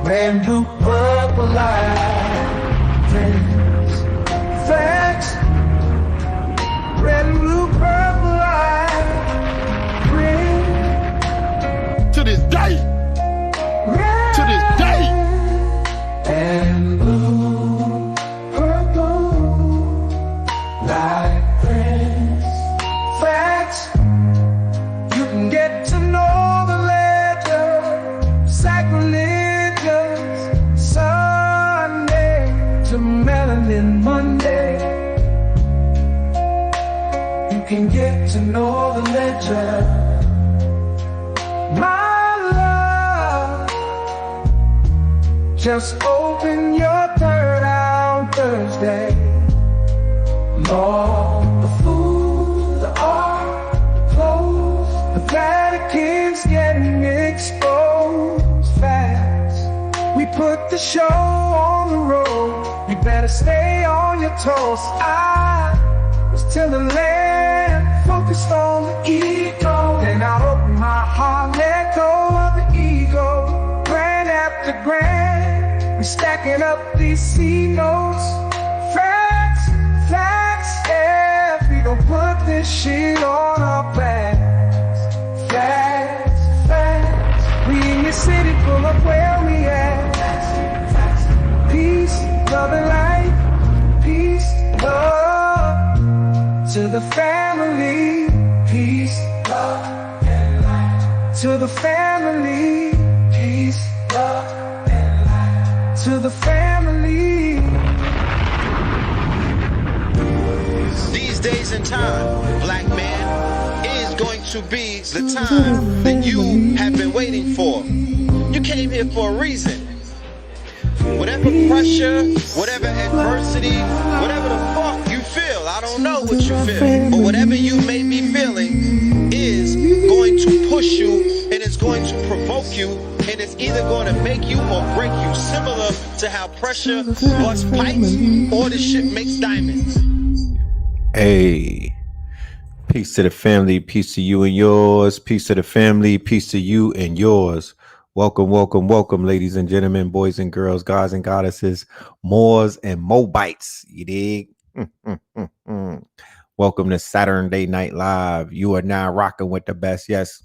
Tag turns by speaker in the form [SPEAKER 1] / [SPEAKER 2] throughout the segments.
[SPEAKER 1] red, blue, purple light. Friends, facts, red, blue, purple light. Friends.
[SPEAKER 2] To this day.
[SPEAKER 1] Red,
[SPEAKER 2] To this day.
[SPEAKER 1] and blue, purple, like friends, facts. You can get to know the ledger, sacrilegious Sunday to melanin Monday. You can get to know the ledger, my love. Just open your third on Thursday. Lord, the food, the art, the clothes, the Vatican's getting exposed fast. We put the show on the road. You better stay on your toes. I was till the land focused on the ego. Then I opened my heart, let go of the ego. Grand after grand, we stacking up these C notes. Facts, facts, yeah. We gon' put this shit on our backs. Facts, facts. We in your city, pull up where we at. Peace, love and light. Peace, love to the family. Peace, love and light. To the family. Peace, love and light. To the family.
[SPEAKER 3] These days and time, black man, is going to be the time that you have been waiting for. You came here for a reason. Whatever pressure, whatever adversity, whatever the fuck you feel, I don't know what you feel, but whatever you may be feeling is going to push you and it's going to provoke you and it's either going to make you or break you, similar to how pressure busts pipes or the shit makes diamonds.
[SPEAKER 4] Hey, peace to the family, peace to you and yours, peace to the family, peace to you and yours. Welcome, welcome, welcome, ladies and gentlemen, boys and girls, gods and goddesses, Moors and Mobites. You dig? Welcome to Saturn Day Night Live. You are now rocking with the best. Yes,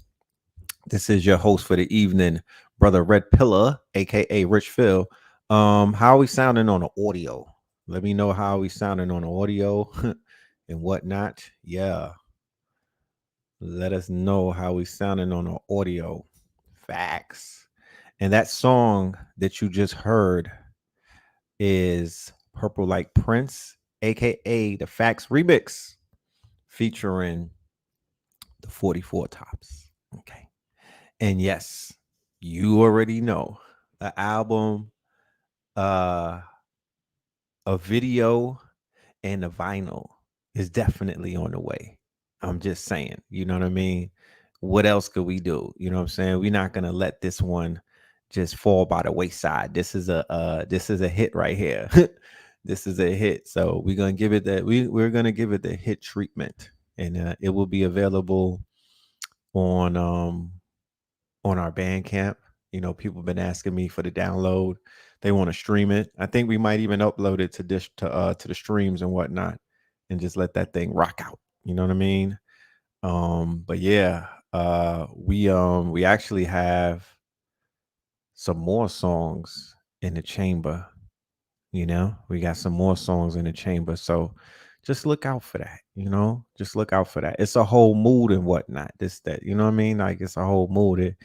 [SPEAKER 4] this is your host for the evening, Brother Red Pillar, aka Rich Phil. How are we sounding on the audio? Let me know how we sounding on the audio and whatnot. Yeah. Let us know how we sounding on the audio. Facts. And that song that you just heard is Purple Like Prince, aka the Facts Remix, featuring the 44 Tops. Okay. And yes, you already know the album, a video, and a vinyl is definitely on the way. I'm just saying, you know what I mean? What else could we do? You know what I'm saying? We're not gonna let this one just fall by the wayside. This is a hit right here. This is a hit. So we're gonna give it that we're gonna give it the hit treatment, and it will be available on our Bandcamp. You know, people have been asking me for the download. They want to stream it. I think we might even upload it to the streams and whatnot, and just let that thing rock out. You know what I mean? But yeah, we actually have some more songs in the chamber. You know, we got some more songs in the chamber. So just look out for that, you know, just look out for that. It's a whole mood and whatnot. That, you know what I mean? Like it's a whole mood.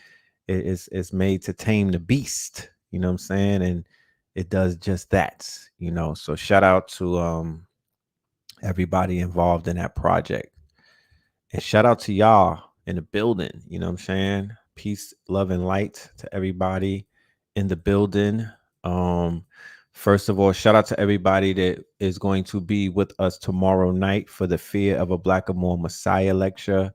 [SPEAKER 4] It's made to tame the beast, you know what I'm saying? And it does just that, you know. So shout out to everybody involved in that project. And shout out to y'all in the building, you know what I'm saying? Peace, love, and light to everybody in the building. First of all, shout out to everybody that is going to be with us tomorrow night for the Fear of a BlackaMoor Messiah lecture.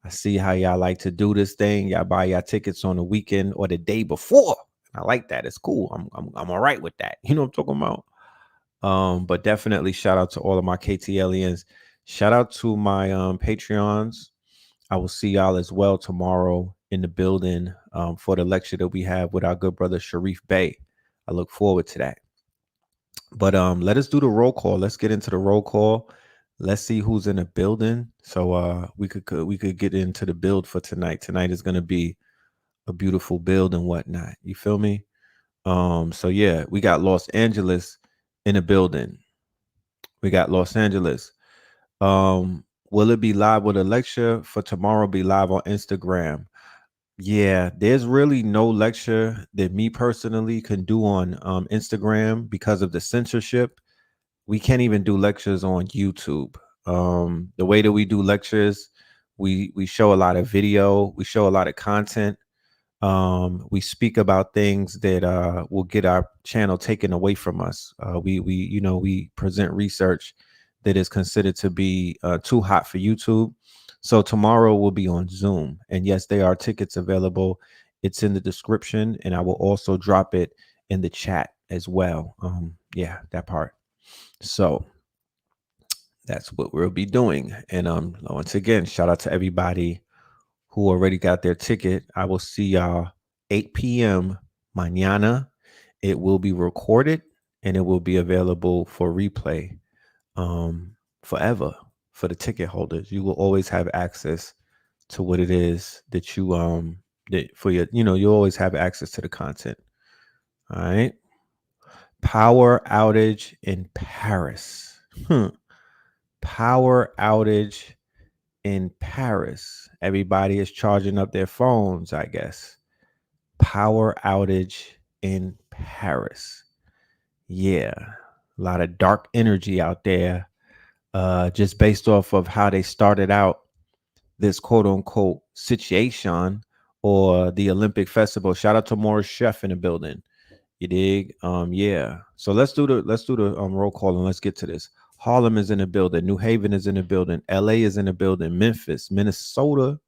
[SPEAKER 4] I see how y'all like to do this thing. Y'all buy y'all tickets on the weekend or the day before. I like that. It's cool. I'm all right with that. You know what I'm talking about? But definitely shout out to all of my KTLians. Shout out to my Patreons. I will see y'all as well tomorrow in the building for the lecture that we have with our good brother Sharif Bey. I look forward to that. But let us do the roll call. Let's get into the roll call. Let's see who's in the building. So we could get into the build for tonight. Tonight is gonna be a beautiful build and whatnot. You feel me? So yeah, we got Los Angeles in the building. We got Los Angeles. Will it be live with a lecture for tomorrow? Be live on Instagram. Yeah, there's really no lecture that me personally can do on Instagram because of the censorship. We can't even do lectures on YouTube. The way that we do lectures, we show a lot of video, we show a lot of content. We speak about things that will get our channel taken away from us. We present research that is considered to be too hot for YouTube. So tomorrow will be on Zoom, and yes, there are tickets available. It's in the description, and I will also drop it in the chat as well. Yeah, that part. So that's what we'll be doing. And once again, shout out to everybody who already got their ticket. I will see y'all 8 p.m. mañana. It will be recorded and it will be available for replay forever for the ticket holders. You will always have access to what it is that you that for your, you always have access to the content. All right. Power outage in Paris. Power outage in Paris. Everybody is charging up their phones, I guess. Power outage in Paris. Yeah, a lot of dark energy out there, just based off of how they started out this quote unquote situation or the Olympic festival. Shout out to Moorish Chef in the building. You dig? Yeah. So let's do the roll call and let's get to this. Harlem is in the building. New Haven is in the building. LA is in the building. Memphis, Minnesota.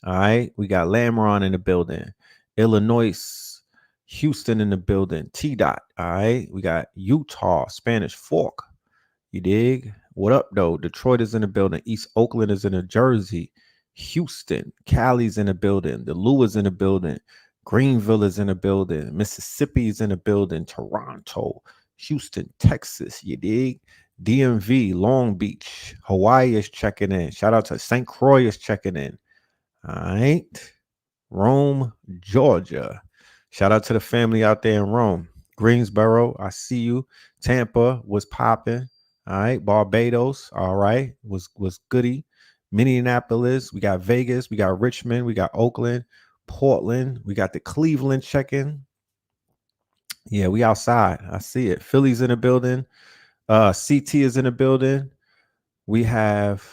[SPEAKER 4] All right. We got Lamron in the building. Illinois, Houston in the building. T Dot. All right. We got Utah, Spanish Fork. You dig? What up, though? Detroit is in the building. East Oakland is in the Jersey. Houston, Cali's in the building. The Lewis in the building. Greenville is in the building. Mississippi is in the building. Toronto, Houston, Texas. You dig? DMV, Long Beach, Hawaii is checking in. Shout out to St. Croix is checking in. All right. Rome, Georgia. Shout out to the family out there in Rome. Greensboro, I see you. Tampa was popping. All right. Barbados, all right. Was goody. Minneapolis, we got Vegas, we got Richmond, we got Oakland, Portland, we got the Cleveland check-in. Yeah, we outside. I see it. Philly's in the building. CT is in the building. We have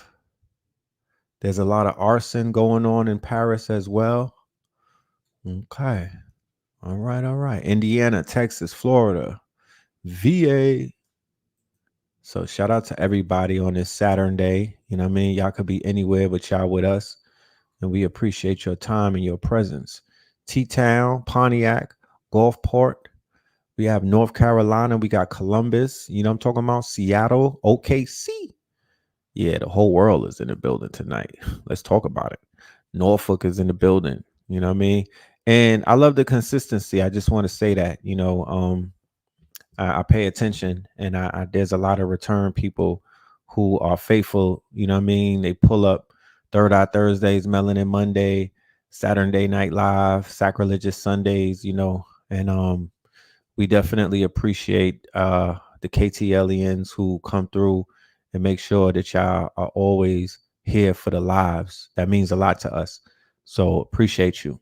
[SPEAKER 4] there's a lot of arson going on in Paris as well. Okay. All right, all right. Indiana, Texas, Florida, VA. So shout out to everybody on this Saturn day. You know what I mean? Y'all could be anywhere, but y'all with us. And we appreciate your time and your presence. T-Town, Pontiac, Gulfport. We have North Carolina. We got Columbus. You know what I'm talking about? Seattle, OKC. Yeah, the whole world is in the building tonight. Let's talk about it. Norfolk is in the building. You know what I mean? And I love the consistency. I just want to say that, I pay attention and there's a lot of return people who are faithful. You know what I mean? They pull up Third Eye Thursdays, Melanin Monday, Saturday Night Live, Sacrilegious Sundays, and we definitely appreciate the KTLians who come through and make sure that y'all are always here for the lives. That means a lot to us. So appreciate you.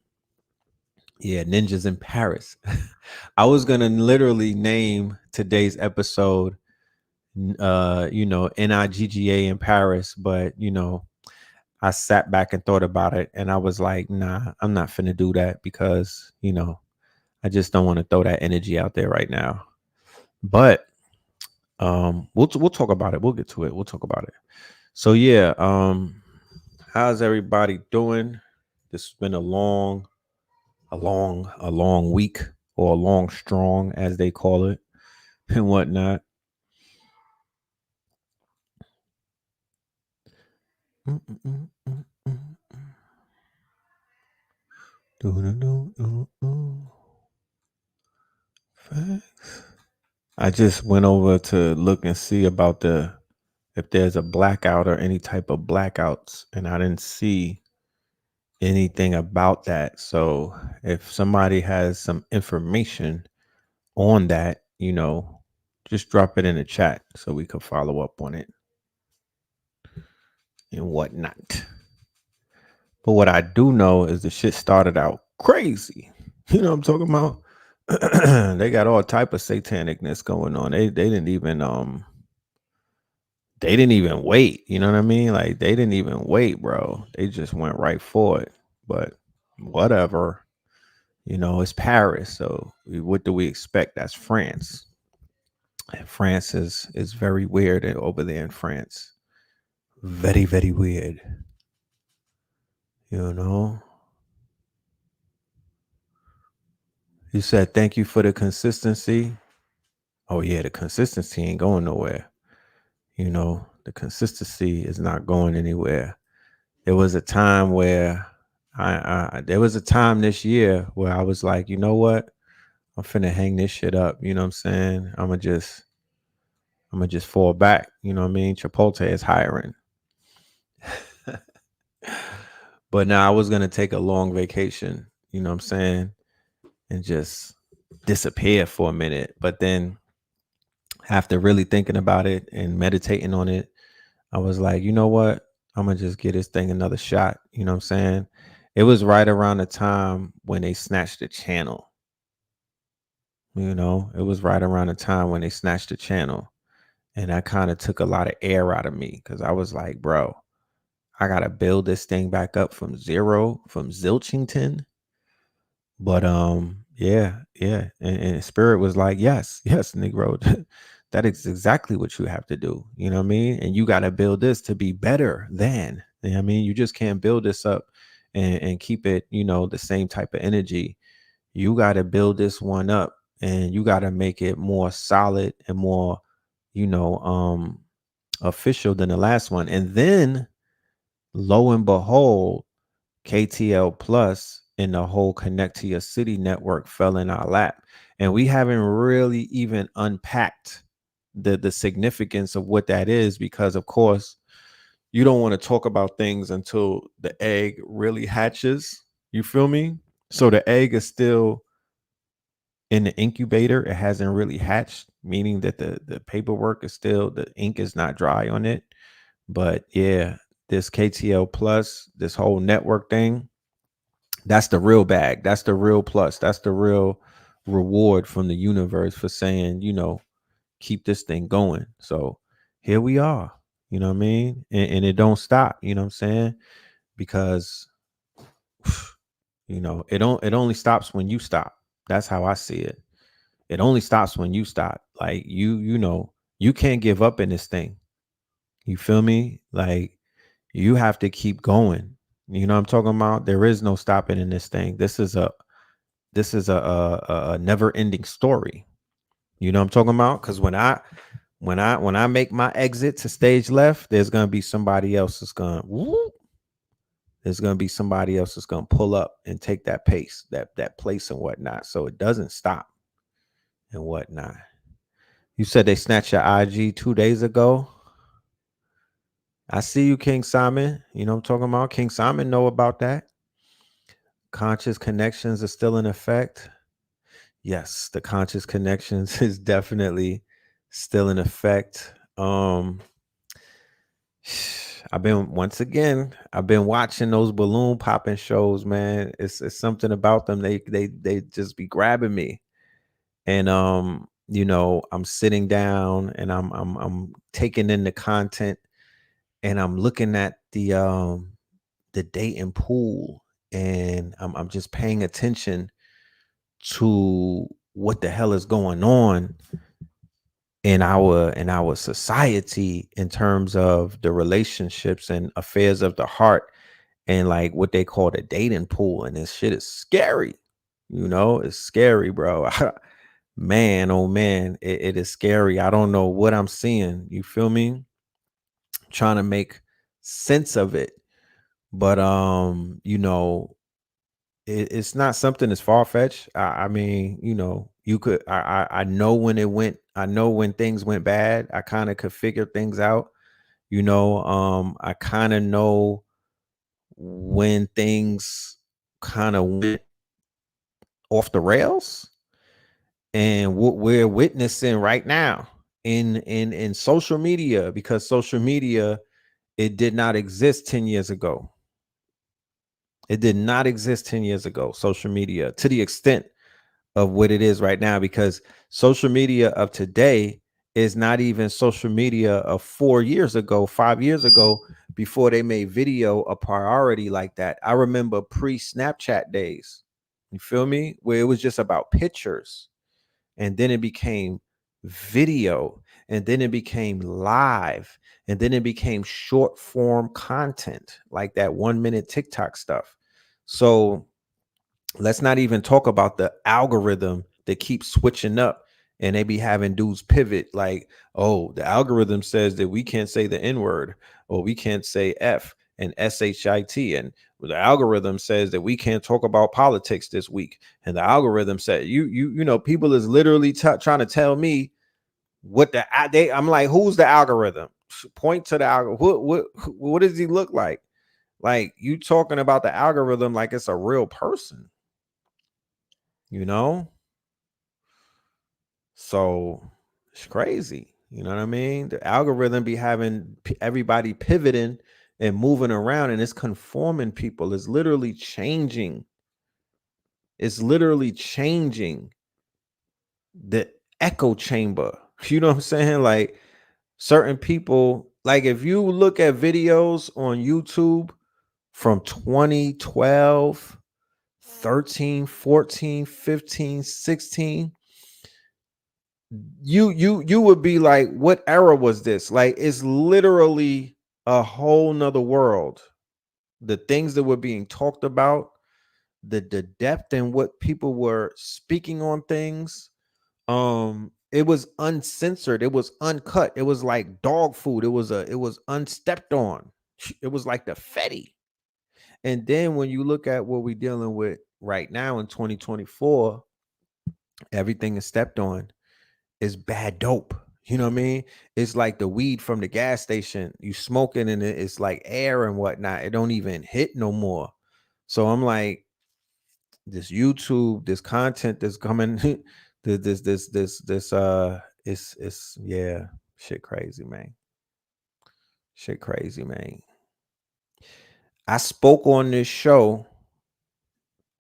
[SPEAKER 4] Yeah, Ninjas in Paris. I was gonna literally name today's episode NIGGA in Paris, but I sat back and thought about it and I was like, nah, I'm not finna do that because, I just don't want to throw that energy out there right now. But we'll talk about it. We'll get to it. We'll talk about it. So yeah, how's everybody doing? This has been a long week, or a long strong as they call it, and whatnot. Facts. I just went over to look and see about if there's a blackout or any type of blackouts, and I didn't see anything about that. So if somebody has some information on that, just drop it in the chat so we could follow up on it and whatnot. But what I do know is the shit started out crazy. You know what I'm talking about? They got all type of satanicness going on. They didn't even wait. You know what I mean? Like they didn't even wait, bro. They just went right for it. But whatever. It's Paris. So what do we expect? That's France. And France is very weird over there in France. Very, very weird. You know? You said thank you for the consistency. Oh yeah, the consistency ain't going nowhere. The consistency is not going anywhere. There was a time where there was a time this year where I was like, you know what? I'm finna hang this shit up. You know what I'm saying? I'm gonna just fall back. You know what I mean? Chipotle is hiring. But now I was gonna take a long vacation, you know what I'm saying? And just disappear for a minute. But then after really thinking about it and meditating on it, I was like, you know what? I'm gonna just give this thing another shot. You know what I'm saying? It was right around the time when they snatched the channel. It was right around the time when they snatched the channel. And that kind of took a lot of air out of me because I was like, bro, I gotta build this thing back up from zero, from Zilchington. But yeah. And Spirit was like, yes, Negro. That is exactly what you have to do. You know what I mean? And you gotta build this to be better than. You know what I mean? You just can't build this up and keep it, the same type of energy. You gotta build this one up and you gotta make it more solid and more, you know, um official than the last one. And then lo and behold, KTL Plus and the whole Connect to Your City network fell in our lap. And we haven't really even unpacked the significance of what that is, because of course you don't want to talk about things until the egg really hatches. You feel me? So the egg is still in the incubator. It hasn't really hatched, meaning that the paperwork is still, the ink is not dry on it. But yeah, this KTL Plus, this whole network thing, that's the real bag. That's the real plus. That's the real reward from the universe for saying, keep this thing going. So here we are. You know what I mean? And it don't stop. You know what I'm saying? Because it only stops when you stop. That's how I see it. It only stops when you stop. Like you can't give up in this thing. You feel me? Like you have to keep going. You know what I'm talking about? There is no stopping in this thing. This is a never-ending story. You know what I'm talking about? Because when I make my exit to stage left, there's gonna be somebody else that's gonna whoop, there's gonna be somebody else that's gonna pull up and take that pace, that place and whatnot. So it doesn't stop and whatnot. You said they snatched your IG 2 days ago. I see you, King Simon. You know what I'm talking about? King Simon know about that. Conscious connections are still in effect. Yes, the conscious connections is definitely still in effect. I've been watching those balloon popping shows, man. It's something about them. They just be grabbing me. And I'm sitting down and I'm taking in the content, and I'm looking at the dating pool, and I'm just paying attention to what the hell is going on in our society in terms of the relationships and affairs of the heart, and like what they call the dating pool. And this shit is scary. It's scary, bro. Man, oh man, it is scary. I don't know what I'm seeing. You feel me? Trying to make sense of it. But it's not something that's far-fetched. I mean, you could I know when it went, I know when things went bad. I kind of could figure things out. I kind of know when things kind of went off the rails, and what we're witnessing right now in social media, because social media, it did not exist 10 years ago. It did not exist 10 years ago, social media, to the extent of what it is right now, because social media of today is not even social media of 4 years ago, 5 years ago, before they made video a priority like that. I remember pre-Snapchat days. You feel me? Where it was just about pictures, and then it became video, and then it became live, and then it became short form content like that 1 minute TikTok stuff. So let's not even talk about the algorithm that keeps switching up, and they be having dudes pivot like, oh, the algorithm says that we can't say the N word, or we can't say F and shit, and the algorithm says that we can't talk about politics this week, and the algorithm said people is literally trying to tell me what I'm like, who's the algorithm? Point to the algorithm. What does he look like? Like, you talking about the algorithm like it's a real person, you know? So it's crazy. You know what I mean? The algorithm be having everybody pivoting and moving around, and it's conforming people. It's literally changing. It's literally changing the echo chamber. You know what I'm saying? Like, certain people, like, if you look at videos on YouTube from 2012, 13, 14, 15, 16, you would be like, what era was this? Like, it's literally a whole nother world. The things that were being talked about, the depth and what people were speaking on things, it was uncensored, it was uncut, it was like dog food, it was unstepped on. It was like the fetty. And then when you look at what we're dealing with right now in 2024, everything is stepped on. Is bad dope. You know what I mean? It's like the weed from the gas station. You smoking and it's like air and whatnot. It don't even hit no more. So I'm like, this YouTube, this content that's coming, it's yeah, shit crazy, man. Shit crazy, man. I spoke on this show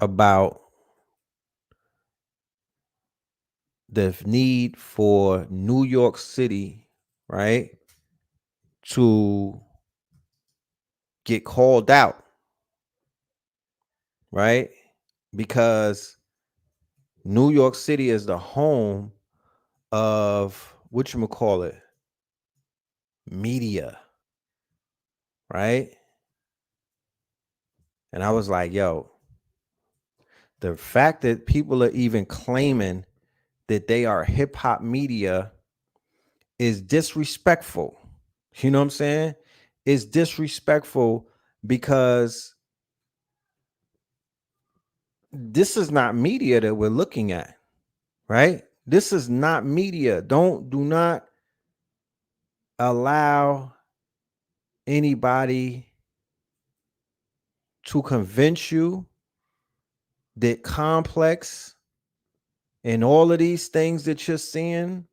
[SPEAKER 4] about the need for New York City, right, to get called out, right? Because New York City is the home of whatchamacallit, media, right? And I was like, yo, the fact that people are even claiming that they are hip hop media is disrespectful. You know what I'm saying? It's disrespectful because this is not media that we're looking at, right? This is not media. Do not allow anybody to convince you that complex and all of these things that you're seeing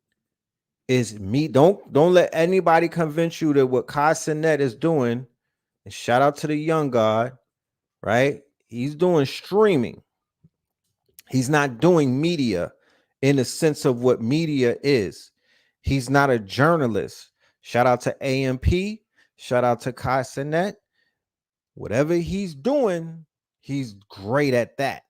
[SPEAKER 4] is me. Don't let anybody convince you that what Kai Cenat is doing, and shout out to the young God, right? He's doing streaming. He's not doing media in the sense of what media is. He's not a journalist. Shout out to AMP. Shout out to Kai Cenat. Whatever he's doing, he's great at that.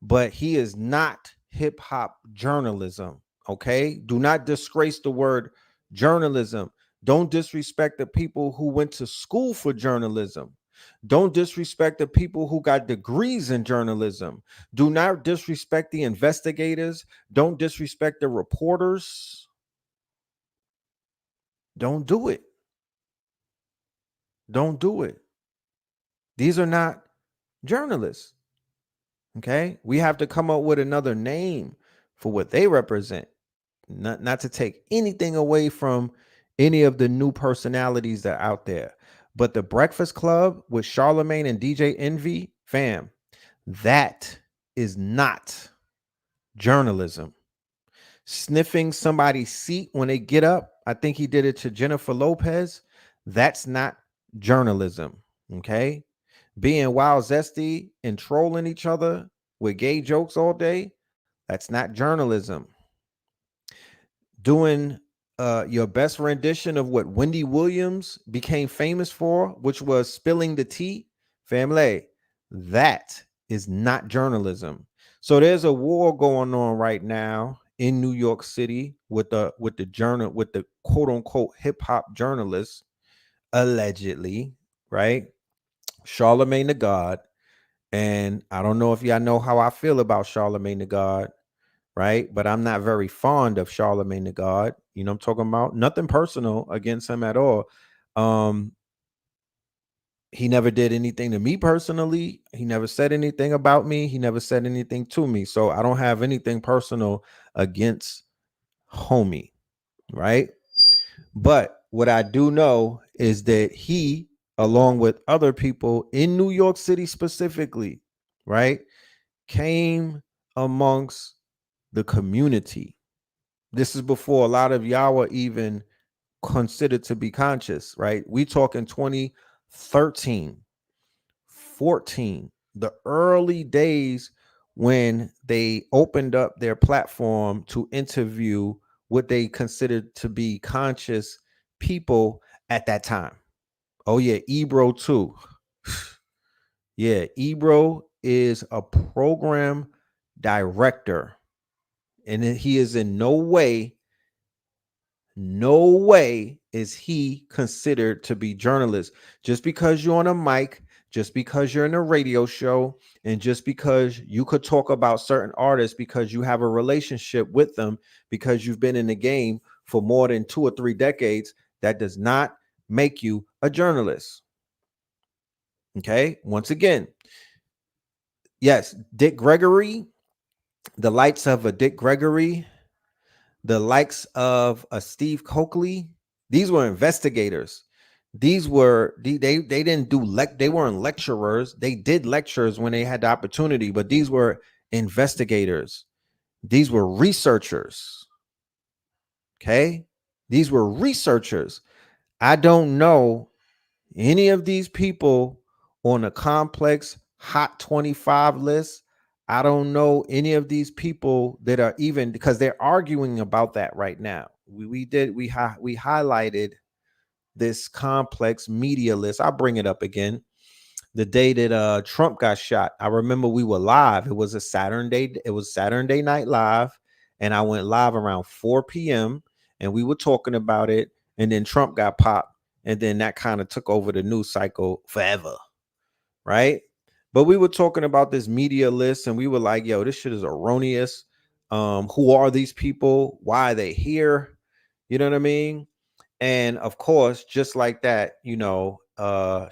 [SPEAKER 4] But he is not hip hop journalism. Okay. Do not disgrace the word journalism. Don't disrespect the people who went to school for journalism. Don't disrespect the people who got degrees in journalism. Do not disrespect the investigators. Don't disrespect the reporters. Don't do it. Don't do it. These are not journalists. Okay. We have to come up with another name for what they represent. Not to take anything away from any of the new personalities that are out there. But the Breakfast Club with Charlemagne and DJ Envy, fam, that is not journalism. Sniffing somebody's seat when they get up. I think he did it to Jennifer Lopez. That's not journalism. Okay. Being wild zesty and trolling each other with gay jokes all day. That's not journalism. Doing your best rendition of what Wendy Williams became famous for, which was spilling the tea, family, that is not journalism. So there's a war going on right now in New York City with the quote unquote hip hop journalists, allegedly, right? Charlemagne the God. And I don't know if y'all know how I feel about Charlemagne the God, right? But I'm not very fond of Charlemagne the God. You know what I'm talking about? Nothing personal against him at all. Um, he never did anything to me personally. He never said anything about me. He never said anything to me. So I don't have anything personal against homie, right? But what I do know is that he, along with other people in New York City specifically, right, came amongst the community. This is before a lot of y'all were even considered to be conscious, right? We talking 2013, 14, the early days when they opened up their platform to interview what they considered to be conscious people at that time. Oh yeah, Ebro too. Yeah, Ebro is a program director, and he is in no way is he considered to be journalist. Just because you're on a mic, just because you're in a radio show, and just because you could talk about certain artists because you have a relationship with them, because you've been in the game for more than 2 or 3 decades, that does not make you a journalist. Okay, once again, yes, Dick Gregory, the likes of a Dick Gregory, the likes of a Steve Coakley, these were investigators. These were they didn't do they weren't lecturers. They did lectures when they had the opportunity, but these were investigators. These were researchers. Okay? These were researchers. I don't know any of these people on a complex hot 25 list. I don't know any of these people that are even, because they're arguing about that right now. We highlighted this complex media list. I'll bring it up again. The day that Trump got shot, I remember we were live. It was a Saturn day. It was Saturday Night Live, and I went live around 4 p.m. and we were talking about it. And then Trump got popped, and then that kind of took over the news cycle forever, right? But we were talking about this media list, and we were like, "Yo, this shit is erroneous. Who are these people? Why are they here? You know what I mean?" And of course, just like that,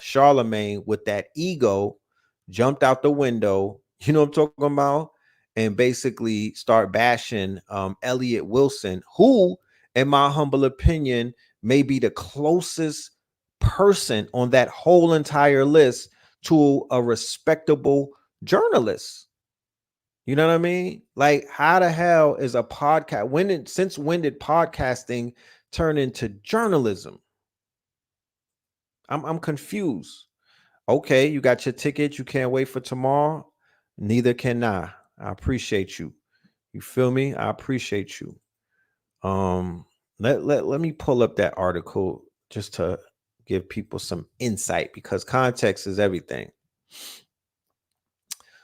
[SPEAKER 4] Charlemagne with that ego jumped out the window, you know what I'm talking about, and basically start bashing Elliot Wilson, who, in my humble opinion, may be the closest person on that whole entire list to a respectable journalist. You know what I mean? Like, how the hell is a podcast? Since when did podcasting turn into journalism? I'm confused. Okay, you got your ticket. You can't wait for tomorrow. Neither can I. I appreciate you. You feel me? I appreciate you. Let me pull up that article just to give people some insight, because context is everything.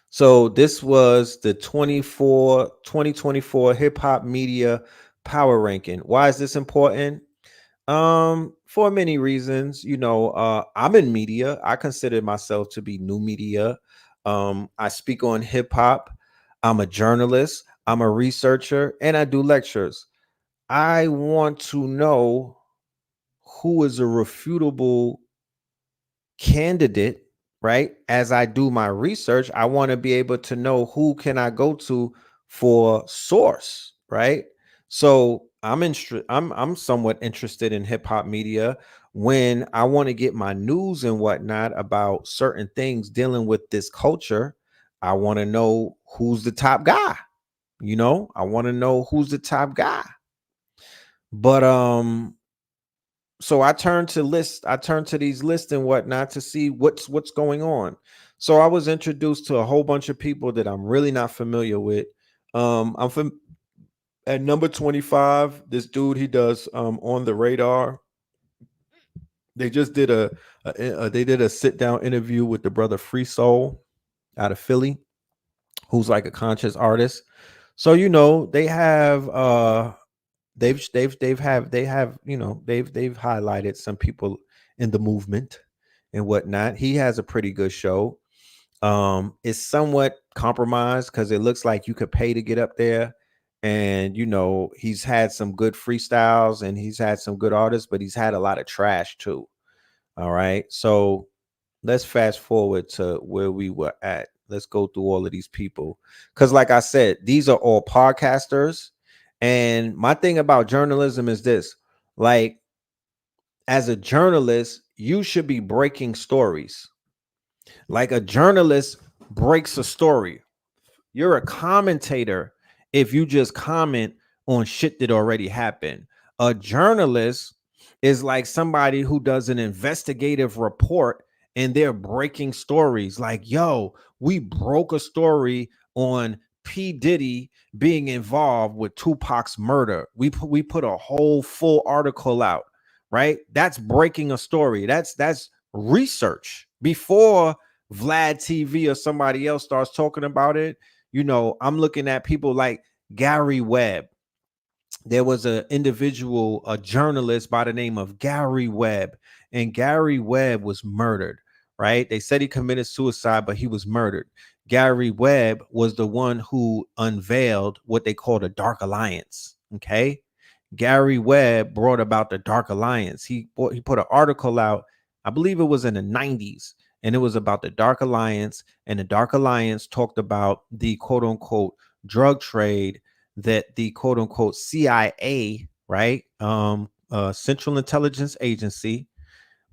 [SPEAKER 4] So this was the 2024 hip hop media power ranking. Why is this important? For many reasons. I'm in media. I consider myself to be new media. I speak on hip hop. I'm a journalist. I'm a researcher, and I do lectures. I want to know who is a refutable candidate, right? As I do my research, I want to be able to know who can I go to for source, right? So I'm somewhat interested in hip hop media when I want to get my news and whatnot about certain things dealing with this culture. I want to know who's the top guy. I want to know who's the top guy. But so I turned to these lists and whatnot to see what's going on. So I was introduced to a whole bunch of people that I'm really not familiar with. I'm from at number 25, this dude, he does on the radar. They just did they did a sit down interview with the brother Free Soul out of Philly, who's like a conscious artist. So they have they've highlighted some people in the movement and whatnot. He has a pretty good show. It's somewhat compromised because it looks like you could pay to get up there, and he's had some good freestyles and he's had some good artists, but he's had a lot of trash too. All right, so let's fast forward to where we were at. Let's go through all of these people because, like I said, these are all podcasters. And my thing about journalism is this: like, as a journalist, you should be breaking stories. Like, a journalist breaks a story. You're a commentator if you just comment on shit that already happened. A journalist is like somebody who does an investigative report and they're breaking stories. Like, yo, we broke a story on P. Diddy being involved with Tupac's murder. We put a whole full article out, right? That's breaking a story. That's research before Vlad TV or somebody else starts talking about it. I'm looking at people like Gary Webb. There was a journalist by the name of Gary Webb, and Gary Webb was murdered, right? They said he committed suicide, but he was murdered. Gary Webb was the one who unveiled what they called a dark alliance. Okay. Gary Webb brought about the dark alliance. He put an article out, I believe it was in the 90s, and it was about the dark alliance. And the dark alliance talked about the quote unquote drug trade that the quote unquote CIA, right, Central Intelligence Agency,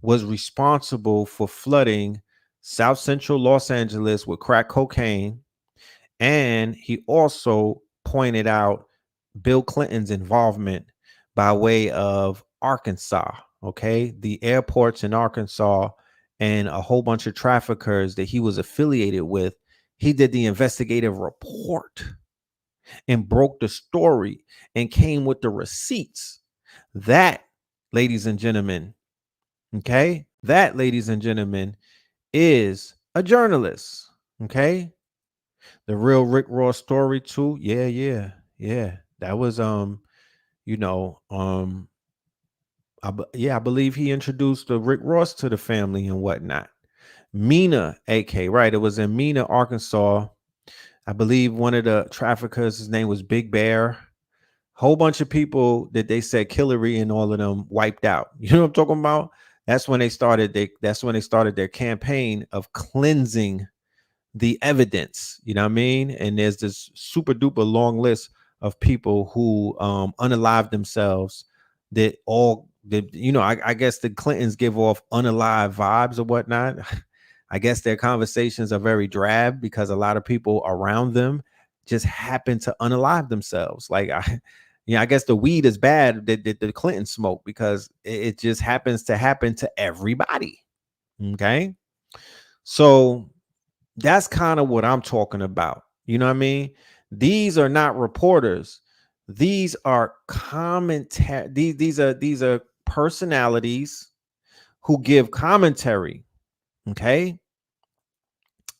[SPEAKER 4] was responsible for flooding South Central Los Angeles with crack cocaine. And he also pointed out Bill Clinton's involvement by way of Arkansas, okay, the airports in Arkansas and a whole bunch of traffickers that he was affiliated with. He did the investigative report and broke the story and came with the receipts. That, ladies and gentlemen, okay, that, ladies and gentlemen, is a journalist. Okay. The real Rick Ross story too. Yeah. That was I believe he introduced the Rick Ross to the family and whatnot. Mena, AK, right? It was in Mena, Arkansas. I believe one of the traffickers, his name was Big Bear. Whole bunch of people that they said Hillary and all of them wiped out. You know what I'm talking about? That's when they started their campaign of cleansing the evidence. You know what I mean? And there's this super duper long list of people who unalived themselves that all that I guess the Clintons give off unalive vibes or whatnot. I guess their conversations are very drab because a lot of people around them just happen to unalive themselves. Like I guess the weed is bad that the Clintons smoke because it just happens to happen to everybody. Okay. So that's kind of what I'm talking about. You know what I mean? These are not reporters. These are commentary. These are personalities who give commentary. Okay.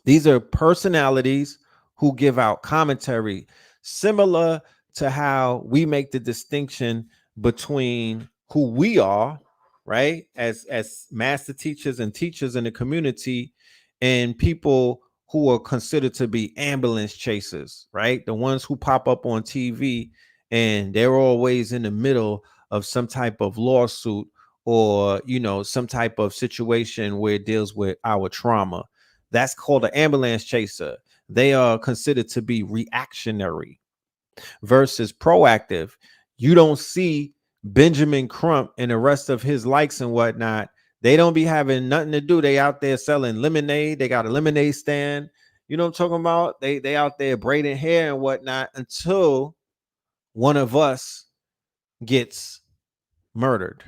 [SPEAKER 4] These are personalities who give out commentary, similar to how we make the distinction between who we are, right, as master teachers and teachers in the community, and people who are considered to be ambulance chasers, right? The ones who pop up on TV and they're always in the middle of some type of lawsuit or some type of situation where it deals with our trauma. That's called an ambulance chaser. They are considered to be reactionary versus proactive. You don't see Benjamin Crump and the rest of his likes and whatnot. They don't be having nothing to do. They out there selling lemonade. They got a lemonade stand. You know what I'm talking about? They out there braiding hair and whatnot until one of us gets murdered.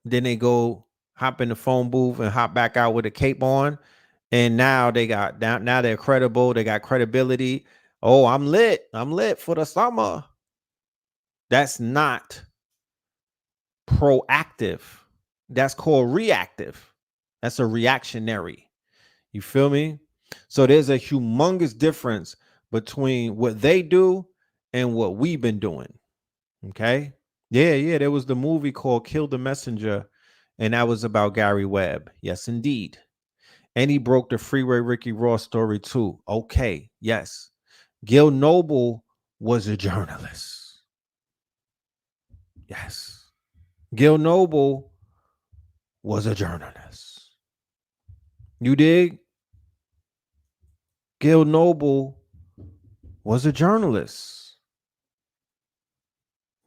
[SPEAKER 4] Then they go hop in the phone booth and hop back out with a cape on. And now they got now they're credible. They got credibility. Oh, I'm lit. I'm lit for the summer. That's not proactive. That's called reactive. That's a reactionary. You feel me? So there's a humongous difference between what they do and what we've been doing. Okay. Yeah. There was the movie called Kill the Messenger, and that was about Gary Webb. Yes, indeed. And he broke the Freeway Ricky Ross story too. Okay. Yes. Gil Noble was a journalist. Yes. Gil Noble was a journalist. You dig? Gil Noble was a journalist.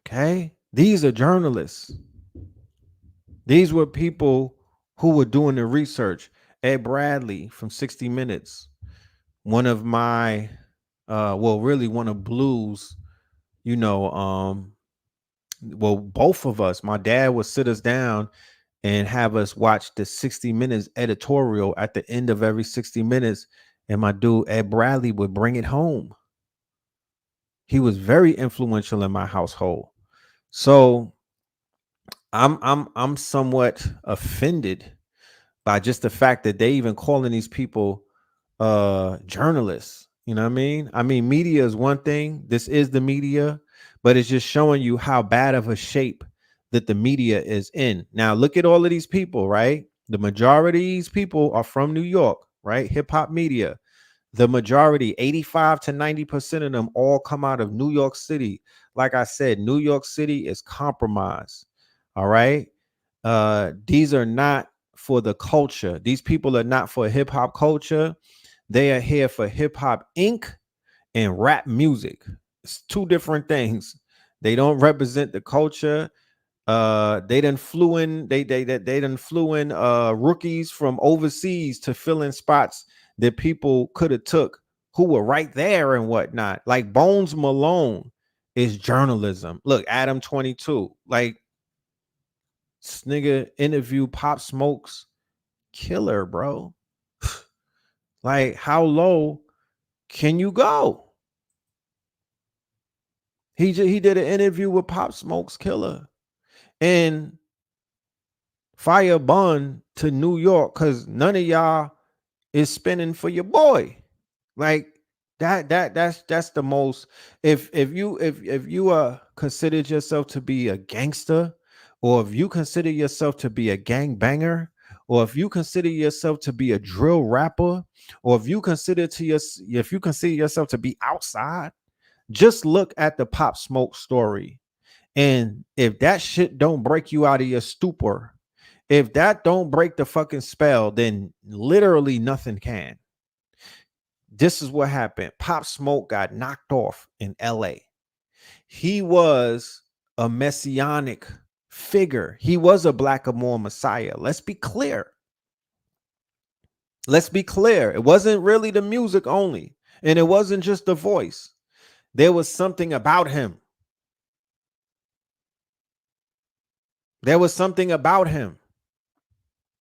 [SPEAKER 4] Okay? These are journalists. These were people who were doing the research. Ed Bradley from 60 Minutes, one of my, really one of Blue's, both of us, my dad would sit us down and have us watch the 60 Minutes editorial at the end of every 60 Minutes. And my dude, Ed Bradley, would bring it home. He was very influential in my household. So I'm somewhat offended by just the fact that they even calling these people journalists. You know what I mean? I mean, media is one thing. This is the media, but it's just showing you how bad of a shape that the media is in. Now, look at all of these people, right? The majority of these people are from New York, right? Hip hop media. The majority, 85 to 90% of them all come out of New York City. Like I said, New York City is compromised. All right. These are not for the culture. These people are not for hip hop culture. They are here for Hip Hop Inc. and rap music. It's two different things. They don't represent the culture. They done flew in rookies from overseas to fill in spots that people could have took who were right there and whatnot. Like Bones Malone is journalism. Look, Adam 22, like this nigga interview Pop Smoke's killer, bro. Like, how low can you go? He did an interview with Pop Smoke's killer and fire bun to New York because none of y'all is spinning for your boy. Like that's the most. If you considered yourself to be a gangster, or if you consider yourself to be a gangbanger, or if you consider yourself to be a drill rapper, or if you consider yourself to be outside, just look at the Pop Smoke story. And if that shit don't break you out of your stupor, if that don't break the fucking spell, then literally nothing can. This is what happened. Pop Smoke got knocked off in LA. He was a messianic figure. He was a BlackaMoor Messiah. Let's be clear. Let's be clear. It wasn't really the music only, and it wasn't just the voice. There was something about him. There was something about him.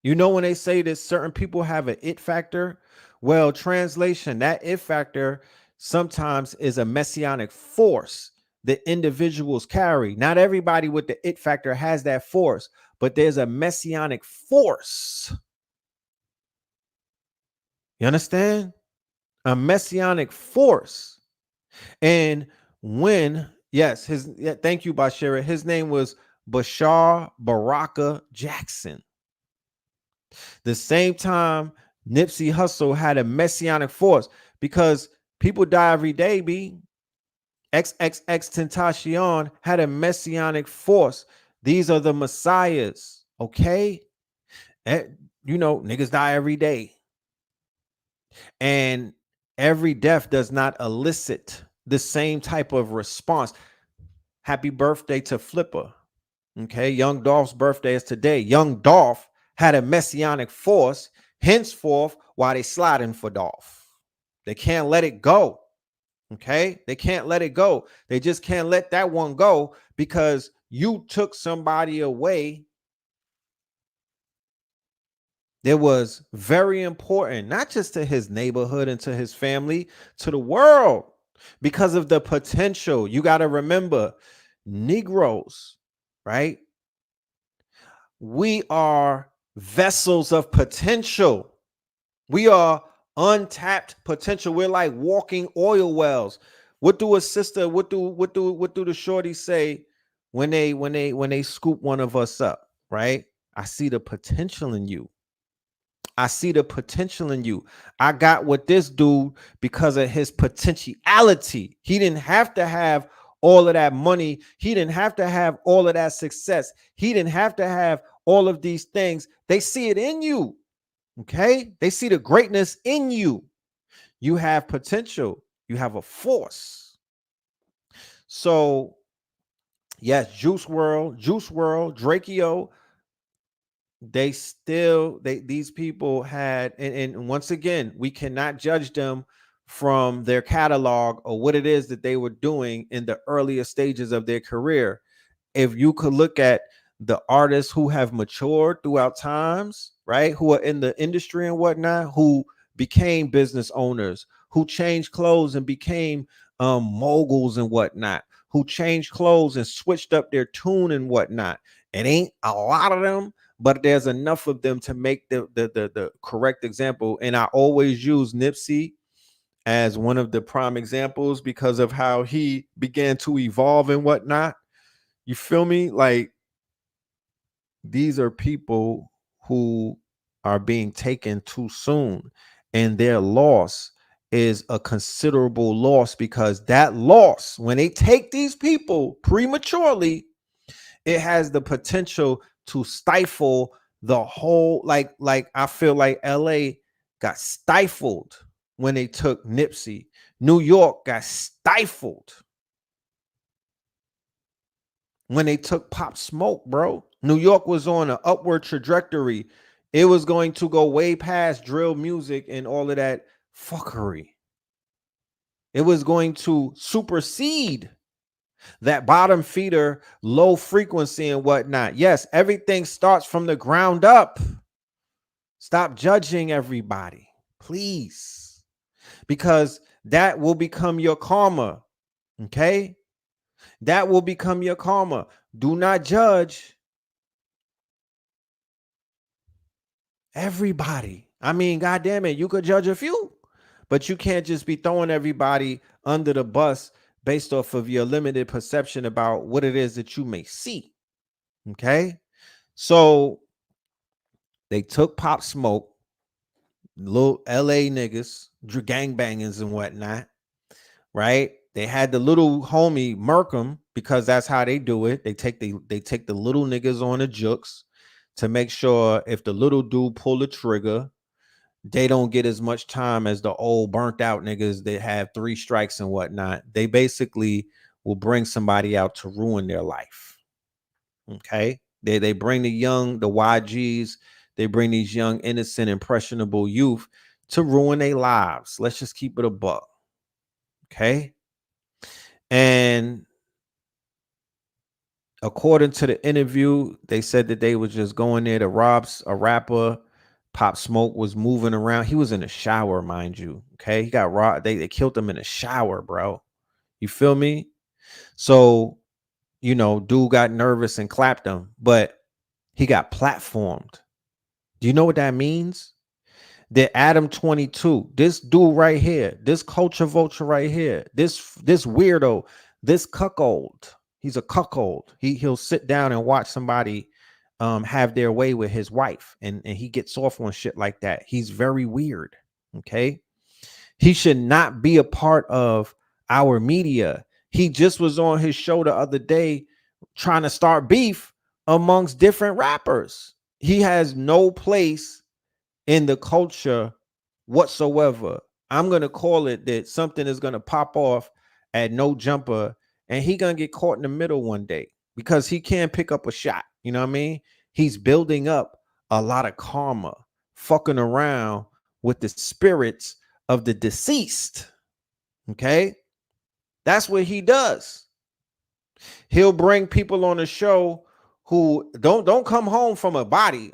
[SPEAKER 4] You know, when they say that certain people have an it factor, well, translation, that it factor sometimes is a messianic force that individuals carry. Not everybody with the it factor has that force, but there's a messianic force. You understand? A messianic force. And when, yes, thank you, Bashira. His name was Bashar Baraka Jackson. The same time Nipsey Hussle had a messianic force, because people die every day, B. XXX Tentacion had a messianic force. These are the messiahs, okay? You know, niggas die every day. And every death does not elicit the same type of response. Happy birthday to Flipper. Okay, young Dolph's birthday is today. Young Dolph had a messianic force, henceforth, while they sliding for Dolph. They can't let it go. Okay, they can't let it go. They just can't let that one go because you took somebody away that was very important, not just to his neighborhood and to his family, to the world, because of the potential. You got to remember, Negroes, right? We are vessels of potential. We are untapped potential. We're like walking oil wells. What do a sister, what do the shorties say when they scoop one of us up, right? I see the potential in you. I see the potential in you. I got with this dude because of his potentiality. He didn't have to have all of that money. He didn't have to have all of that success. He didn't have to have all of these things. They see it in you. Okay? They see the greatness in you. You have potential. You have a force. So, yes, Juice World, Drakeo, these people had, and once again, we cannot judge them from their catalog or what it is that they were doing in the earlier stages of their career. If you could look at the artists who have matured throughout times, right, who are in the industry and whatnot, who became business owners, who changed clothes and became moguls and whatnot, who changed clothes and switched up their tune and whatnot. It ain't a lot of them, but there's enough of them to make the correct example. And I always use Nipsey as one of the prime examples because of how he began to evolve and whatnot. You feel me? Like, these are people who are being taken too soon, and their loss is a considerable loss, because that loss, when they take these people prematurely, it has the potential to stifle the whole, like I feel like LA got stifled when they took Nipsey. New York got stifled when they took Pop Smoke, bro. New York was on an upward trajectory. It was going to go way past drill music and all of that fuckery. It was going to supersede that bottom feeder, low frequency and whatnot. Yes, everything starts from the ground up. Stop judging everybody, please, because that will become your karma. Okay? That will become your karma. Do not judge everybody. I mean, God damn it, you could judge a few, but you can't just be throwing everybody under the bus based off of your limited perception about what it is that you may see. Okay? So they took Pop Smoke, little LA niggas, gangbangers and whatnot, right? They had the little homie Merkham, because that's how they do it. They take the little niggas on the jukes to make sure if the little dude pull the trigger, they don't get as much time as the old burnt out niggas that have 3 strikes and whatnot. They basically will bring somebody out to ruin their life. Okay. They bring the YGs, they bring these young, innocent, impressionable youth to ruin their lives. Let's just keep it a buck. Okay. And according to the interview, they said that they was just going there to rob a rapper. Pop Smoke was moving around. He was in a shower, mind you. Okay. He got robbed. They killed him in a shower, bro. You feel me? So, dude got nervous and clapped him, but he got platformed. Do you know what that means? That Adam 22, this dude right here, this culture vulture right here, this weirdo, this cuckold, he's a cuckold. He'll sit down and watch somebody have their way with his wife, and he gets off on shit like that. He's very weird. Okay. He should not be a part of our media. He just was on his show the other day trying to start beef amongst different rappers. He has no place in the culture whatsoever. I'm going to call it that something is going to pop off at no jumper, and he going to get caught in the middle one day because he can't pick up a shot. You know what I mean? He's building up a lot of karma, fucking around with the spirits of the deceased. Okay? That's what he does. He'll bring people on the show who don't come home from a body.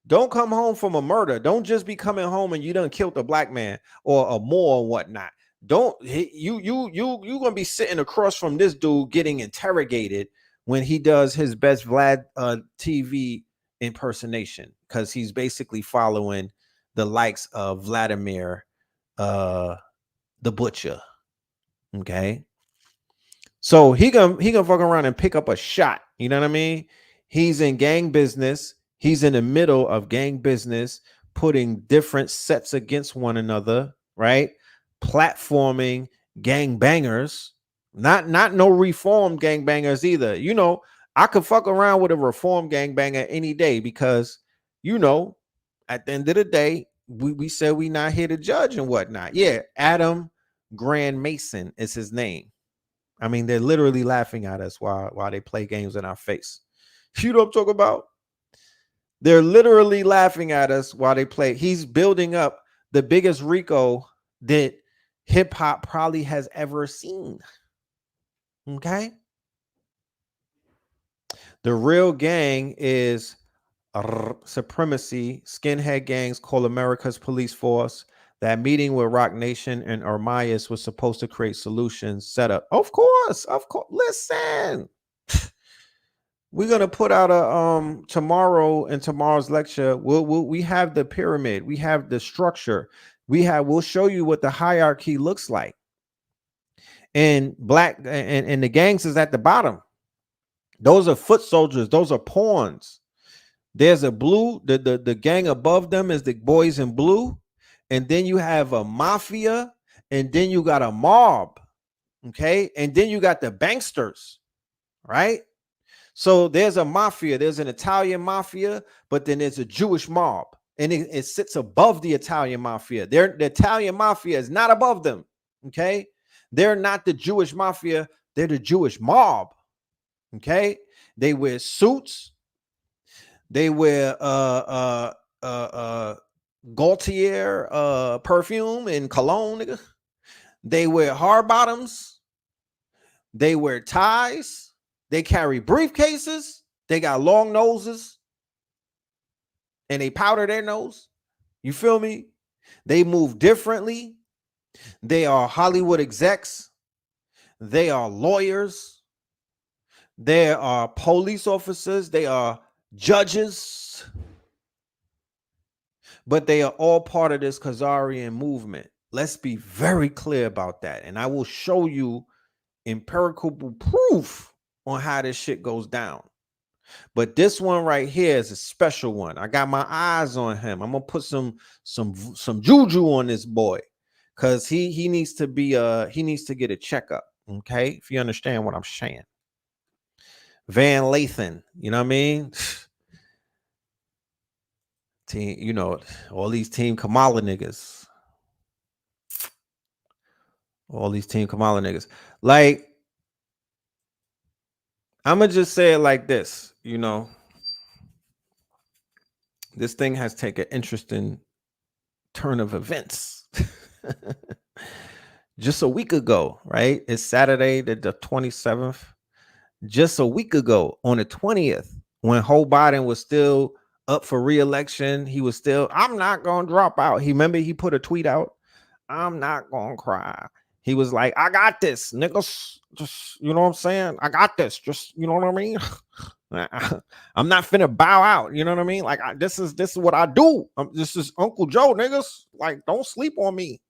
[SPEAKER 4] Don't come home from a murder. Don't just be coming home and you done killed a black man or a Moor or whatnot. Don't you gonna be sitting across from this dude getting interrogated when he does his best Vlad TV impersonation, because he's basically following the likes of Vladimir the Butcher. Okay. So he gonna fuck around and pick up a shot. You know what I mean? He's in gang business. He's in the middle of gang business, putting different sets against one another, right? Platforming gang bangers, not no reformed gang bangers either. You know, I could fuck around with a reformed gang banger any day because, you know, at the end of the day, we said we not here to judge and whatnot. Yeah, Adam Grand Mason is his name. I mean, they're literally laughing at us while they play games in our face. You know what I'm talking about? They're literally laughing at us while they play. He's building up the biggest Rico that hip hop probably has ever seen. Okay. The real gang is supremacy. Skinhead gangs call America's police force. That meeting with Rock Nation and Armayas was supposed to create solutions set up. Of course. Listen. We're gonna put out a tomorrow in tomorrow's lecture. We have the pyramid, we have the structure, we'll show you what the hierarchy looks like. And black and the gangs is at the bottom. Those are foot soldiers, those are pawns. There's a blue, the gang above them is the boys in blue, and then you have a mafia, and then you got a mob, okay, and then you got the banksters, right? So there's a mafia, there's an Italian mafia, but then there's a Jewish mob, and it sits above the Italian mafia. The Italian mafia is not above them, okay? They're not the Jewish mafia, they're the Jewish mob, okay? They wear suits, they wear Gaultier perfume and cologne, nigga. They wear hard bottoms, they wear ties. They carry briefcases. They got long noses. And they powder their nose. You feel me? They move differently. They are Hollywood execs. They are lawyers. They are police officers. They are judges. But they are all part of this Khazarian movement. Let's be very clear about that. And I will show you empirical proof on how this shit goes down. But this one right here is a special one. I got my eyes on him. I'm gonna put some juju on this boy, because he needs to be he needs to get a checkup. Okay, if you understand what I'm saying. Van Lathan, you know what I mean? Team, you know, all these Team Kamala niggas. All these Team Kamala niggas. Like, I'm gonna just say it like this, you know. This thing has taken an interesting turn of events. Just a week ago, right? It's Saturday, the 27th. Just a week ago, on the 20th, when Joe Biden was still up for re-election, he was still, I'm not gonna drop out. Remember he put a tweet out, I'm not gonna cry. He was like, I got this, niggas. Just, you know what I'm saying? I got this. Just, you know what I mean? I'm not finna bow out. You know what I mean? Like, this is what I do. This is Uncle Joe, niggas. Like, don't sleep on me.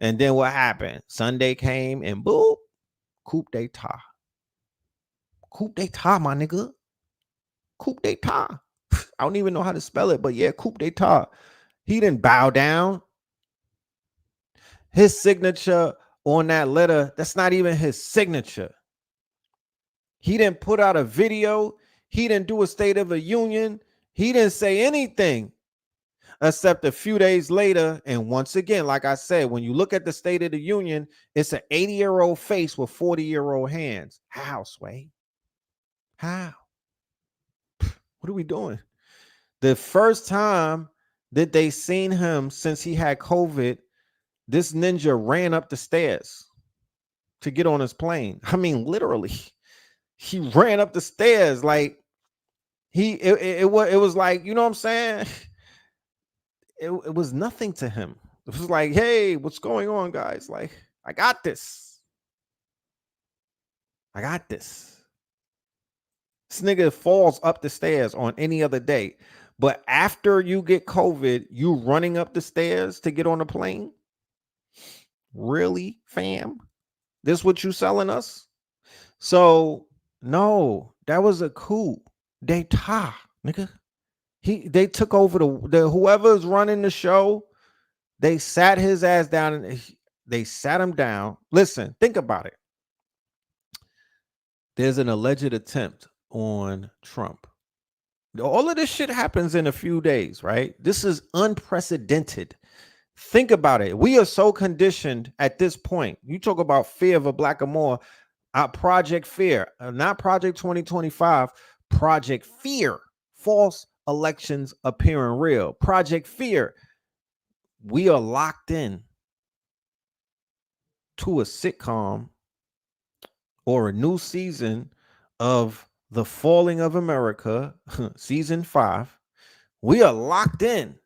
[SPEAKER 4] And then what happened? Sunday came and boom, coup d'etat. Coup d'etat, my nigga. Coup d'etat. I don't even know how to spell it, but yeah, coup d'etat. He didn't bow down. His signature on that letter, that's not even his signature. He didn't put out a video. He didn't do a State of the Union. He didn't say anything. except a few days later. And once again, like I said, when you look at the State of the Union, it's an 80-year-old face with 40-year-old hands. How, Sway? How? What are we doing? The first time that they seen him since he had COVID, this ninja ran up the stairs to get on his plane. I mean, literally, he ran up the stairs like it was like, you know what I'm saying? It was nothing to him. It was like, hey, what's going on, guys? Like, I got this. I got this. This nigga falls up the stairs on any other day. But after you get COVID, you running up the stairs to get on a plane? Really, fam? This what you selling us? So, no, that was a coup d'etat, nigga. They took over the whoever's running the show. They sat his ass down and they sat him down. Listen, think about it. There's an alleged attempt on Trump. All of this shit happens in a few days, right? This is unprecedented. Think about it. We are so conditioned at this point. You talk about fear of a BlackaMoor, Project Fear, not Project 2025, Project Fear. False elections appearing real. Project Fear. We are locked in to a sitcom or a new season of The Falling of America, season 5. We are locked in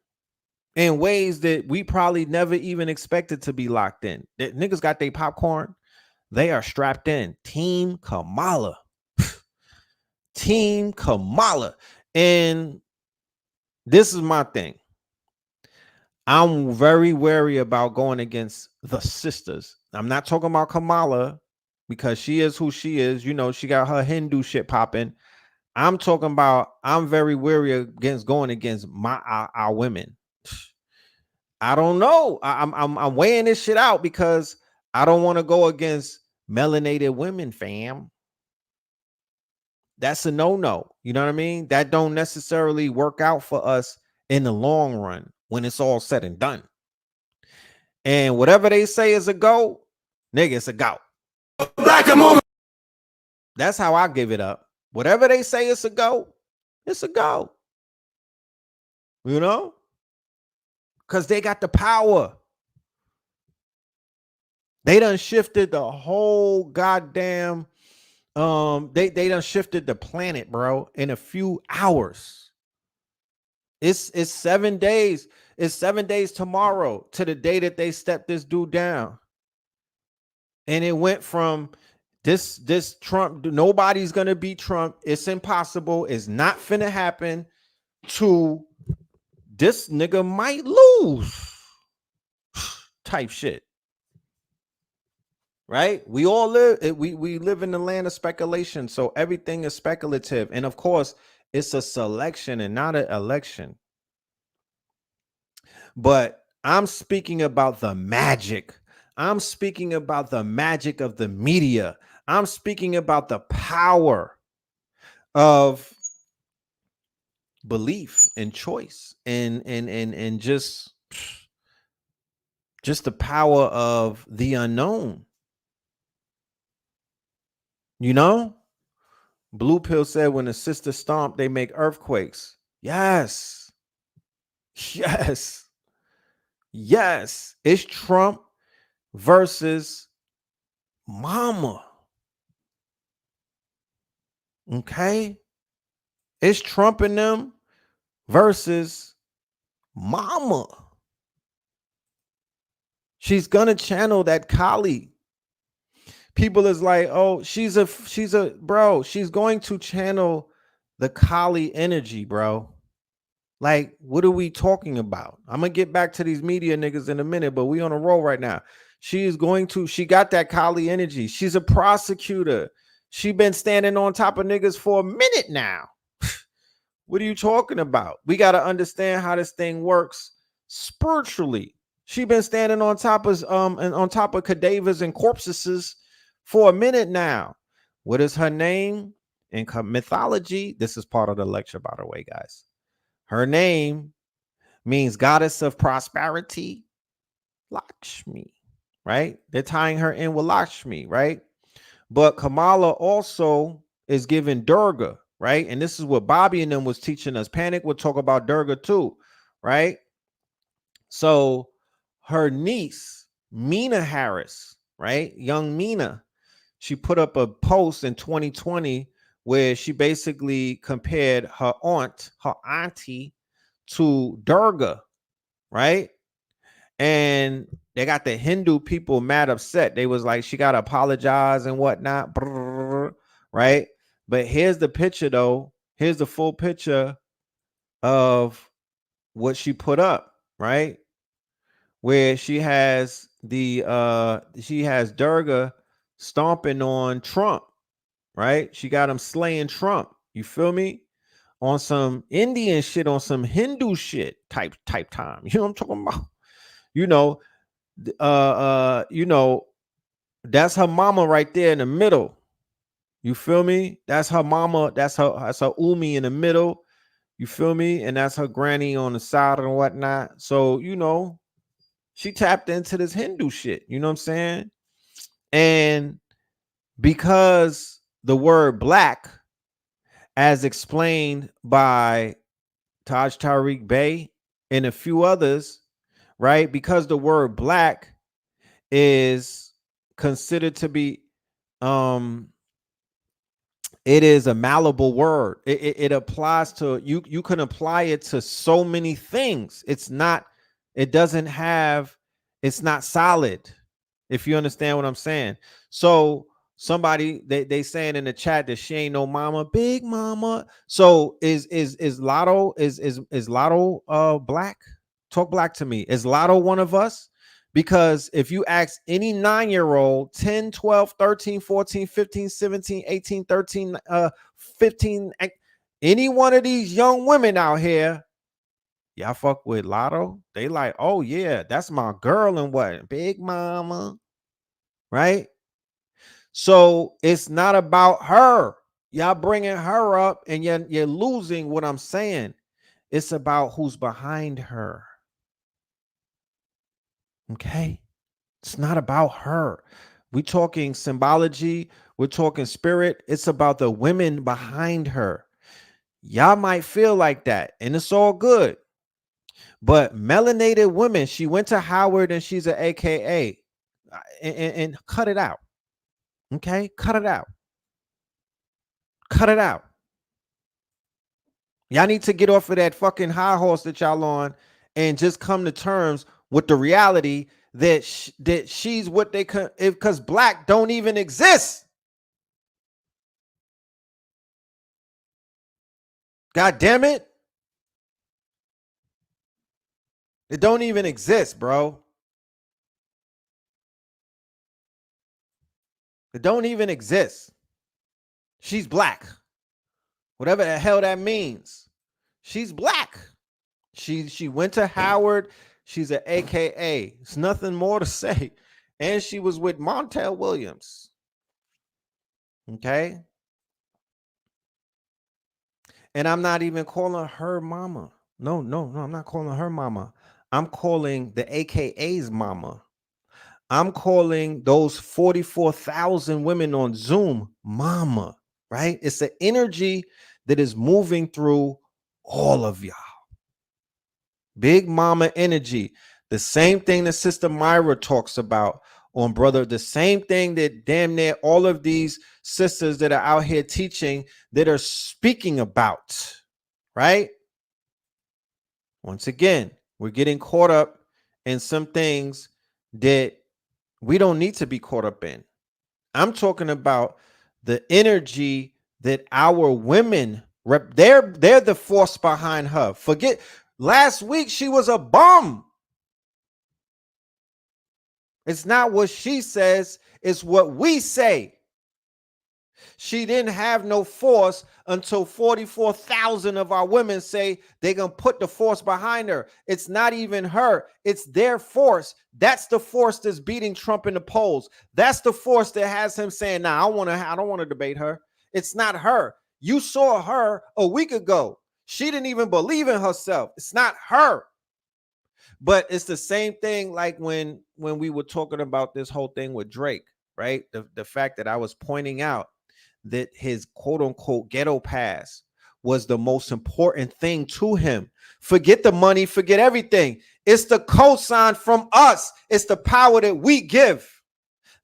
[SPEAKER 4] ways that we probably never even expected to be locked in. That niggas got their popcorn. They are strapped in. Team Kamala. Team Kamala. And this is my thing. I'm very wary about going against the sisters. I'm not talking about Kamala because she is who she is. You know, she got her Hindu shit popping. I'm talking about, I'm very wary against going against our women. I don't know. I'm weighing this shit out because I don't want to go against melanated women, fam. That's a no-no. You know what I mean? That don't necessarily work out for us in the long run when it's all said and done. And whatever they say is a go, nigga, it's a go. BlackaMoor. That's how I give it up. Whatever they say is a go, it's a go. You know? Because they got the power. They done shifted the whole goddamn they done shifted the planet, bro, in a few hours. It's 7 days. It's 7 days tomorrow to the day that they stepped this dude down. And it went from this Trump, nobody's gonna beat Trump. It's impossible. It's not finna happen. To this nigga might lose type shit. Right? We all live, we live in the land of speculation. So everything is speculative. And of course, it's a selection and not an election. But I'm speaking about the magic. I'm speaking about the magic of the media. I'm speaking about the power of belief and choice and just the power of the unknown. You know, Blue Pill said when the sister stomp, they make earthquakes. Yes. Yes. Yes. It's Trump versus mama. Okay. It's Trump and them versus mama. She's gonna channel that Kali. People is like, oh, she's a bro. She's going to channel the Kali energy, bro. Like, what are we talking about? I'm gonna get back to these media niggas in a minute, but we on a roll right now. She got that Kali energy. She's a prosecutor. She been standing on top of niggas for a minute now. What are you talking about? We got to understand how this thing works spiritually. She been standing on top of cadavers and corpses for a minute now. What is her name in mythology? This is part of the lecture, by the way, guys. Her name means goddess of prosperity, Lakshmi, right? They're tying her in with Lakshmi, right? But Kamala also is given Durga, right? And this is what Bobby and them was teaching us. Panic would talk about Durga too, right? So her niece, Mina Harris, right? Young Mina, she put up a post in 2020 where she basically compared her auntie to Durga, right? And they got the Hindu people mad upset. They was like, she got to apologize and whatnot, right? But here's the picture, though. Here's the full picture of what she put up, right? Where she has Durga stomping on Trump, right? She got him slaying Trump. You feel me? On some Indian shit, on some Hindu shit type time. You know what I'm talking about? You know, that's her mama right there in the middle. You feel me? That's her mama. That's her Umi in the middle. You feel me? And that's her granny on the side and whatnot. So, she tapped into this Hindu shit. You know what I'm saying? And because the word black, as explained by Taj Tariq Bey and a few others, right? Because the word black is considered to be it is a malleable word. It applies to you can apply it to so many things. It's not solid, if you understand what I'm saying. So somebody they saying in the chat that she ain't no mama, big mama. So is Lotto is Lotto black? Talk black to me. Is Lotto one of us? Because if you ask any 9-year-old, 10, 12, 13, 14, 15, 17, 18, 13, 15, any one of these young women out here, y'all fuck with Lotto? They like, oh yeah, that's my girl and what? Big mama, right? So it's not about her. Y'all bringing her up and you're losing what I'm saying. It's about who's behind her. Okay? It's not about her. We're talking symbology. We're talking spirit. It's about the women behind her. Y'all might feel like that, and it's all good. But melanated women, she went to Howard and she's an AKA. And cut it out. Okay? Cut it out. Cut it out. Y'all need to get off of that fucking high horse that y'all on and just come to terms with the reality that she's what they can, because black don't even exist. God damn it. It don't even exist, bro. It don't even exist. She's black. Whatever the hell that means. She's black. She went to Howard. She's an AKA. It's nothing more to say. And she was with Montel Williams. Okay? And I'm not even calling her mama. No, I'm not calling her mama. I'm calling the AKA's mama. I'm calling those 44,000 women on Zoom mama, right? It's the energy that is moving through all of y'all. Big mama energy. The same thing that Sister Myra talks about on Brother. The same thing that damn near all of these sisters that are out here teaching that are speaking about, right? Once again, we're getting caught up in some things that we don't need to be caught up in. I'm talking about the energy that our women rep. They're the force behind her. Forget last week she was a bum. It's not what she says, it's what we say. She didn't have no force until 44,000 of our women say they're going to put the force behind her. It's not even her. It's their force. That's the force that's beating Trump in the polls. That's the force that has him saying, nah, I don't want to debate her. It's not her. You saw her a week ago. She didn't even believe in herself. It's not her. But it's the same thing like when we were talking about this whole thing with Drake, right? The fact that I was pointing out that his quote unquote ghetto pass was the most important thing to him. Forget the money, forget everything. It's the cosign from us. It's the power that we give.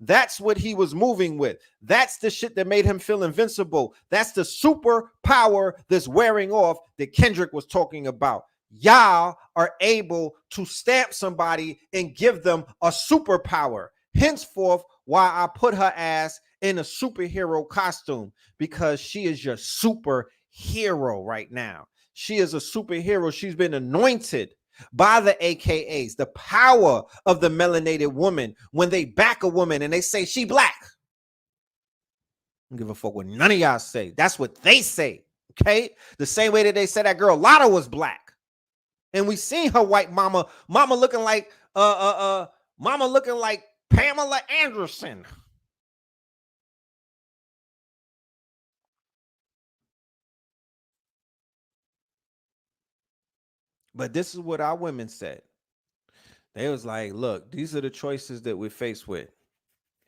[SPEAKER 4] That's what he was moving with. That's the shit that made him feel invincible. That's the super power that's wearing off that Kendrick was talking about. Y'all are able to stamp somebody and give them a superpower. Henceforth, why I put her ass in a superhero costume, because she is your superhero right now. She is a superhero. She's been anointed by the AKAs, the power of the melanated woman. When they back a woman and they say she black, I don't give a fuck what none of y'all say. That's what they say. Okay, the same way that they said that girl Lotta was black, and we seen her white mama looking like mama looking like Pamela Anderson. But this is what our women said. They was like, look, these are the choices that we're faced with.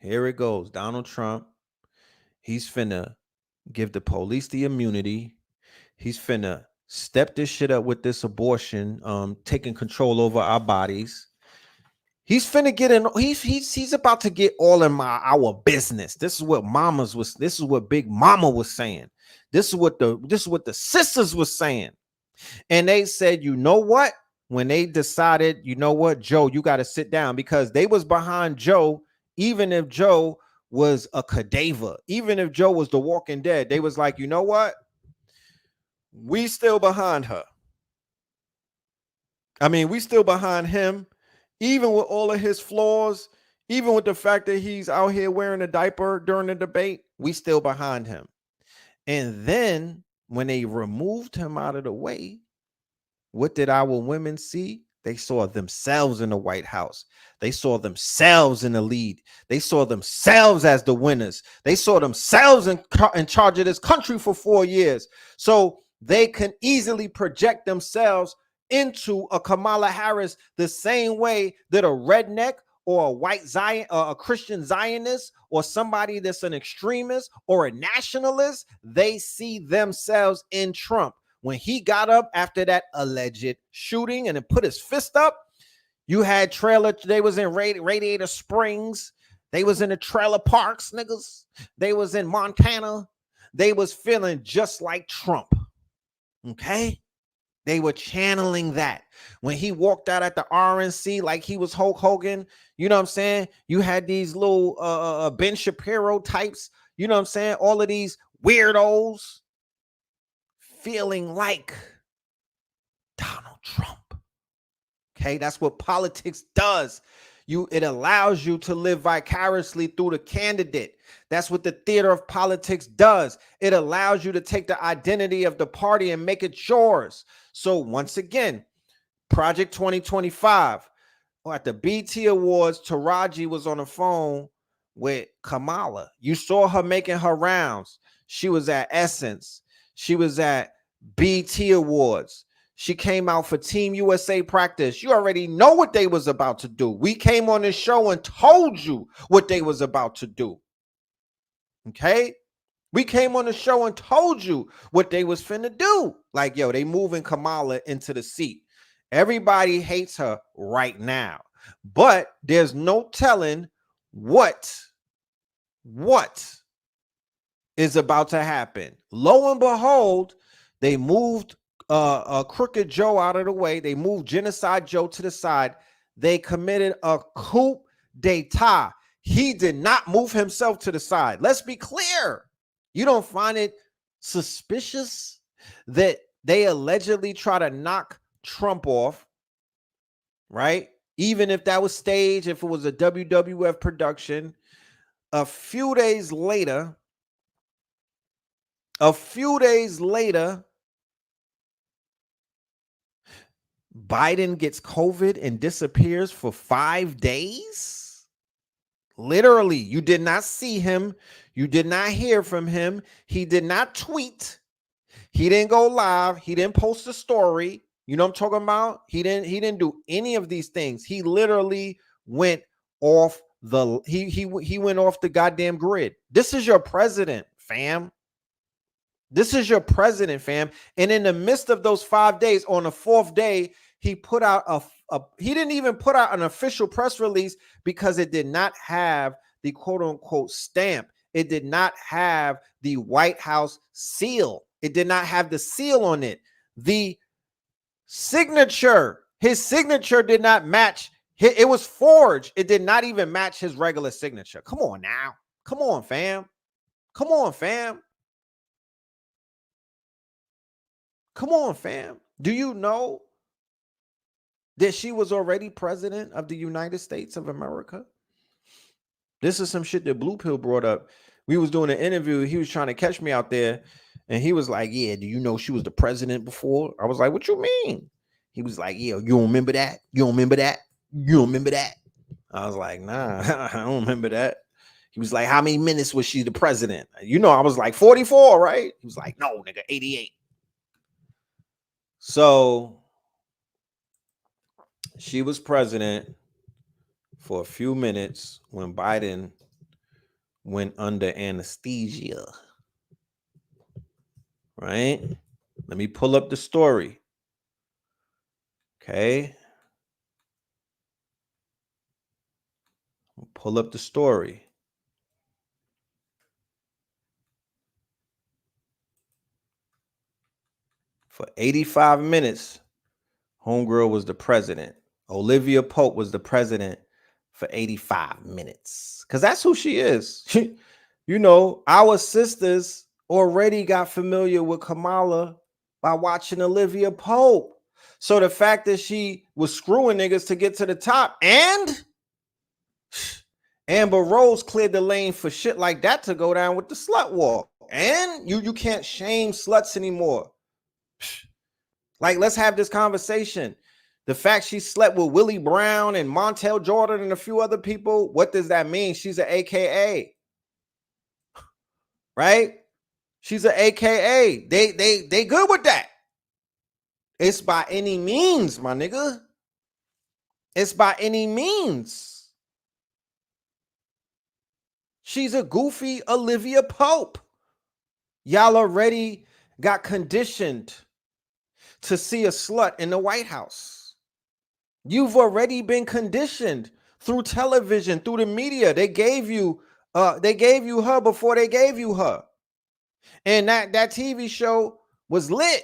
[SPEAKER 4] Here it goes. Donald Trump, he's finna give the police the immunity. He's finna step this shit up with this abortion, taking control over our bodies. He's finna get in. He's about to get all in our business. This is what this is what Big Mama was saying. This is what the sisters was saying. And they said, you know what? When they decided, you know what, Joe, you got to sit down, because they was behind Joe, even if Joe was a cadaver, even if Joe was the Walking Dead, they was like, you know what? We still behind her. I mean, we still behind him, even with all of his flaws, even with the fact that he's out here wearing a diaper during the debate, we still behind him. And then when they removed him out of the way, what did our women see? They saw themselves in the White House. They saw themselves in the lead. They saw themselves as the winners. They saw themselves in charge of this country for 4 years. So they can easily project themselves into a Kamala Harris the same way that a redneck or a white Zion, a Christian Zionist, or somebody that's an extremist or a nationalist, they see themselves in Trump. When he got up after that alleged shooting and then put his fist up, you had they was in Radiator Springs. They was in the trailer parks, niggas. They was in Montana. They was feeling just like Trump. Okay? They were channeling that. When he walked out at the RNC like he was Hulk Hogan, you know what I'm saying? You had these little Ben Shapiro types, you know what I'm saying? All of these weirdos feeling like Donald Trump. Okay, that's what politics does. It allows you to live vicariously through the candidate. That's what the theater of politics does. It allows you to take the identity of the party and make it yours. So once again, Project 2025, at the BT Awards, Taraji was on the phone with Kamala. You saw her making her rounds. She was at Essence. She was at BT Awards. She came out for Team USA practice. You already know what they was about to do. We came on this show and told you what they was about to do. Okay? We came on the show and told you what they was finna do. Like, yo, they moving Kamala into the seat. Everybody hates her right now. But there's no telling what is about to happen. Lo and behold, they moved Crooked Joe out of the way. They moved Genocide Joe to the side. They committed a coup d'etat. He did not move himself to the side. Let's be clear. You don't find it suspicious that they allegedly try to knock Trump off, right? Even if that was staged, if it was a WWF production, a few days later, Biden gets COVID and disappears for 5 days. Literally, you did not see him. You did not hear from him. He did not tweet. He didn't go live. He didn't post a story. You know what I'm talking about? He didn't do any of these things. He literally went off he went off the goddamn grid. This is your president, fam. This is your president, fam. And in the midst of those 5 days, on the 4th day, he put out he didn't even put out an official press release because it did not have the quote unquote stamp. It did not have the White House seal. It did not have the seal on it. The signature, his signature did not match. It was forged. It did not even match his regular signature. Come on now. Come on, fam. Come on, fam. Come on, fam. Do you know that she was already president of the United States of America? This is some shit that Blue Pill brought up. We was doing an interview. He was trying to catch me out there. And he was like, yeah, do you know she was the president before? I was like, what you mean? He was like, yeah, you don't remember that? You don't remember that? You don't remember that? I was like, nah, I don't remember that. He was like, how many minutes was she the president? You know, I was like 44, right? He was like, no, nigga, 88. So she was president for a few minutes when Biden went under anesthesia. Right? Let me pull up the story. Okay. Pull up the story. For 85 minutes, homegirl was the president. Olivia Pope was the president for 85 minutes. Because that's who she is. You know, our sisters already got familiar with Kamala by watching Olivia Pope. So the fact that she was screwing niggas to get to the top, and Amber Rose cleared the lane for shit like that to go down with the slut walk. And you can't shame sluts anymore. Like, let's have this conversation. The fact she slept with Willie Brown and Montel Jordan and a few other people, what does that mean? She's an AKA. Right? She's an AKA. They good with that. It's by any means, my nigga. It's by any means. She's a goofy Olivia Pope. Y'all already got conditioned to see a slut in the White House. You've already been conditioned through television, through the media. They gave you her before they gave you her. And that TV show was lit.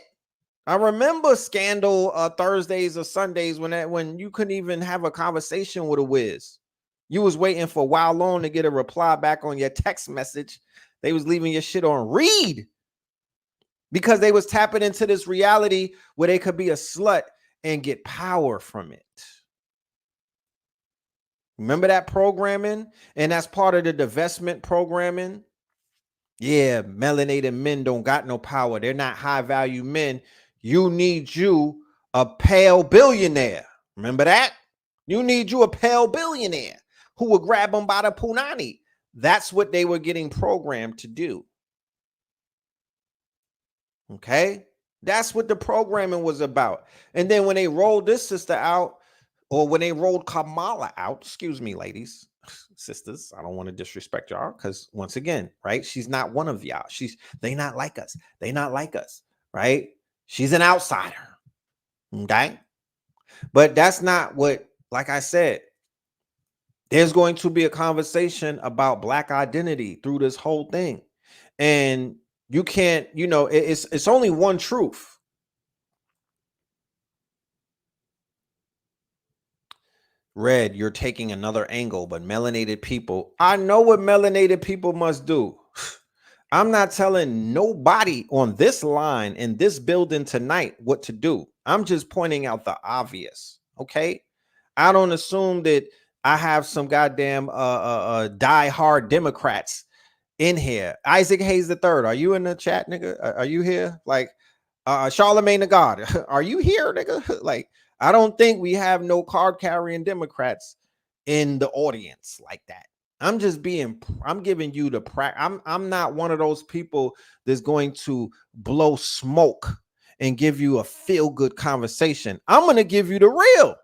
[SPEAKER 4] I remember Scandal Thursdays or Sundays when you couldn't even have a conversation with a whiz. You was waiting for a while long to get a reply back on your text message. They was leaving your shit on read because they was tapping into this reality where they could be a slut and get power from it. Remember that programming? And that's part of the divestment programming. Yeah, melanated men don't got no power. They're not high value men. You need you a pale billionaire. Remember that? You need you a pale billionaire who will grab them by the punani. That's what they were getting programmed to do. Okay? That's what the programming was about. And then when they rolled this sister out, or when they rolled Kamala out, excuse me, ladies, sisters, I don't want to disrespect y'all because once again, right? She's not one of y'all. They not like us. They not like us, right? She's an outsider. Okay? But that's not what, like I said, there's going to be a conversation about Black identity through this whole thing. And you can't, you know, it's only one truth. Red, you're taking another angle, but melanated people, I know what melanated people must do. I'm not telling nobody on this line in this building tonight what to do. I'm just pointing out the obvious. Okay. I don't assume that I have some goddamn die-hard Democrats in here. Isaac Hayes III, are you in the chat, nigga? Are you here? Like, Charlemagne the God, are you here, nigga? Like, I don't think we have no card-carrying Democrats in the audience like that. I'm giving you the I'm not one of those people that's going to blow smoke and give you a feel-good conversation. I'm going to give you the real.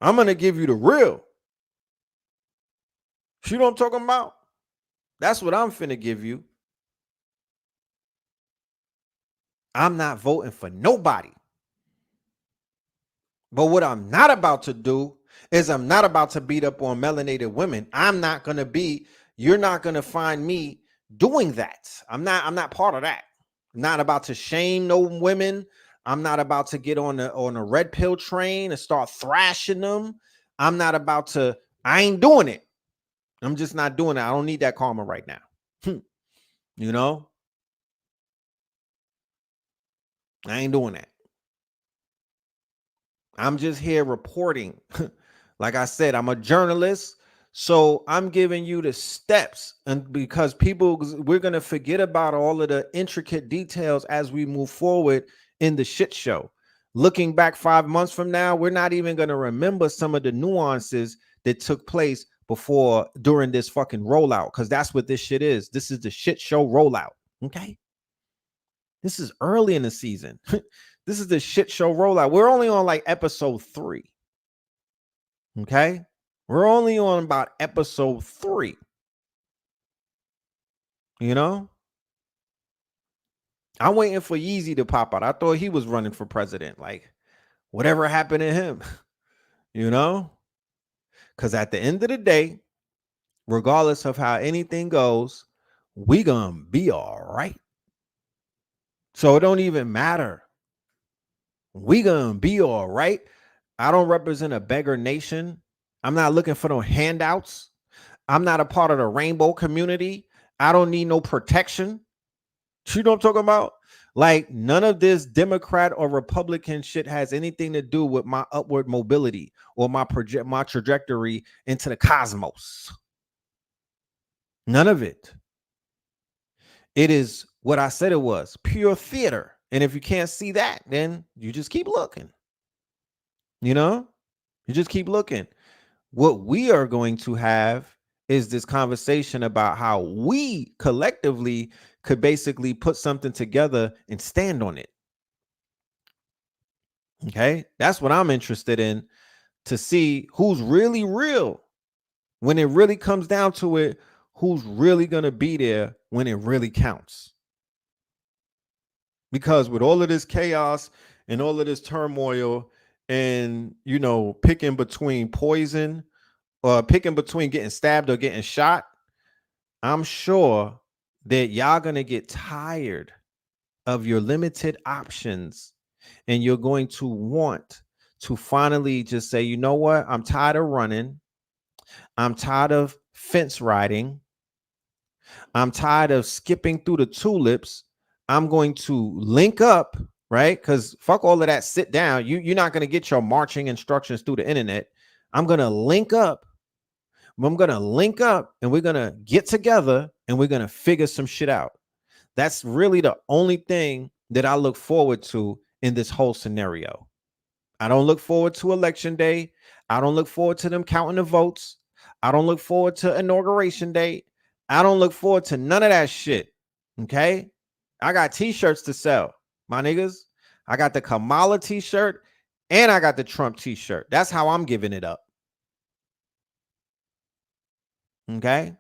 [SPEAKER 4] I'm going to give you the real. You know what I'm talking about? That's what I'm finna give you. I'm not voting for nobody. But what I'm not about to do is I'm not about to beat up on melanated women. I'm not going to be, you're not going to find me doing that. I'm not part of that. I'm not about to shame no women. I'm not about to get on a red pill train and start thrashing them. I'm not about to, I ain't doing it. I'm just not doing it. I don't need that karma right now. You know, I ain't doing that. I'm just here reporting. Like I said, I'm a journalist. So I'm giving you the steps, and because we're going to forget about all of the intricate details as we move forward in the shit show. Looking back 5 months from now, we're not even going to remember some of the nuances that took place during this fucking rollout, because that's what this shit is. This is the shit show rollout. Okay. This is early in the season. This is the shit show rollout. We're only on like episode 3. Okay. We're only on about episode 3. You know, I'm waiting for Yeezy to pop out. I thought he was running for president. Like, whatever happened to him, you know, because at the end of the day, regardless of how anything goes, we gonna be all right. So it don't even matter. We gonna be all right. I don't represent a beggar nation. I'm not looking for no handouts. I'm not a part of the rainbow community. I don't need no protection. You know what I'm talking about? Like, none of this Democrat or Republican shit has anything to do with my upward mobility or my trajectory into the cosmos. None of it. It is what I said it was, pure theater. And if you can't see that, then you just keep looking. You know, you just keep looking. What we are going to have is this conversation about how we collectively could basically put something together and stand on it. Okay, that's what I'm interested in, to see who's really real when it really comes down to it. Who's really going to be there when it really counts? Because with all of this chaos and all of this turmoil, and, you know, picking between poison or picking between getting stabbed or getting shot, I'm sure that y'all going to get tired of your limited options, and you're going to want to finally just say, you know what? I'm tired of running. I'm tired of fence riding. I'm tired of skipping through the tulips. I'm going to link up, right? Because fuck all of that. Sit down. You're not going to get your marching instructions through the internet. I'm going to link up. I'm going to link up, and we're going to get together, and we're going to figure some shit out. That's really the only thing that I look forward to in this whole scenario. I don't look forward to election day. I don't look forward to them counting the votes. I don't look forward to inauguration day. I don't look forward to none of that shit. Okay? I got t-shirts to sell, my niggas. I got the Kamala t-shirt and I got the Trump t-shirt. That's how I'm giving it up. Okay?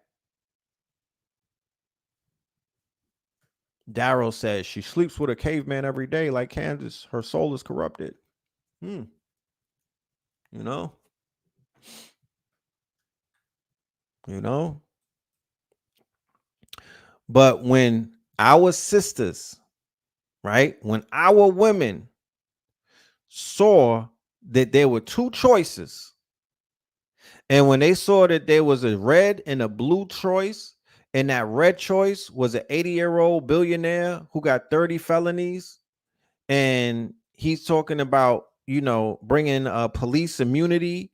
[SPEAKER 4] Daryl says she sleeps with a caveman every day like Candace. Her soul is corrupted. You know? You know? But when our sisters, right, when our women saw that there were two choices, and when they saw that there was a red and a blue choice, and that red choice was an 80-year-old billionaire who got 30 felonies, and he's talking about, you know, bringing police immunity,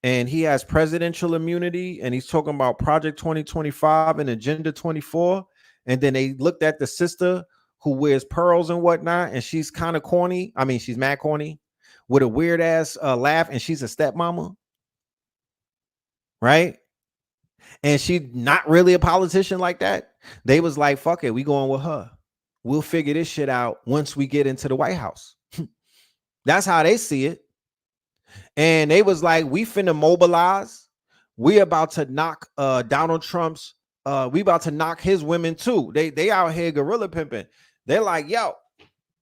[SPEAKER 4] and he has presidential immunity, and he's talking about Project 2025 and Agenda 24. And then they looked at the sister who wears pearls and whatnot, and she's kind of corny. I mean, she's mad corny with a weird ass laugh, and she's a stepmama, right? And she's not really a politician like that. They was like, fuck it, we going with her. We'll figure this shit out once we get into the White House. That's how they see it. And they was like, we finna mobilize. We about to knock Donald Trump's we about to knock his women too. They out here gorilla pimping. They're like, yo,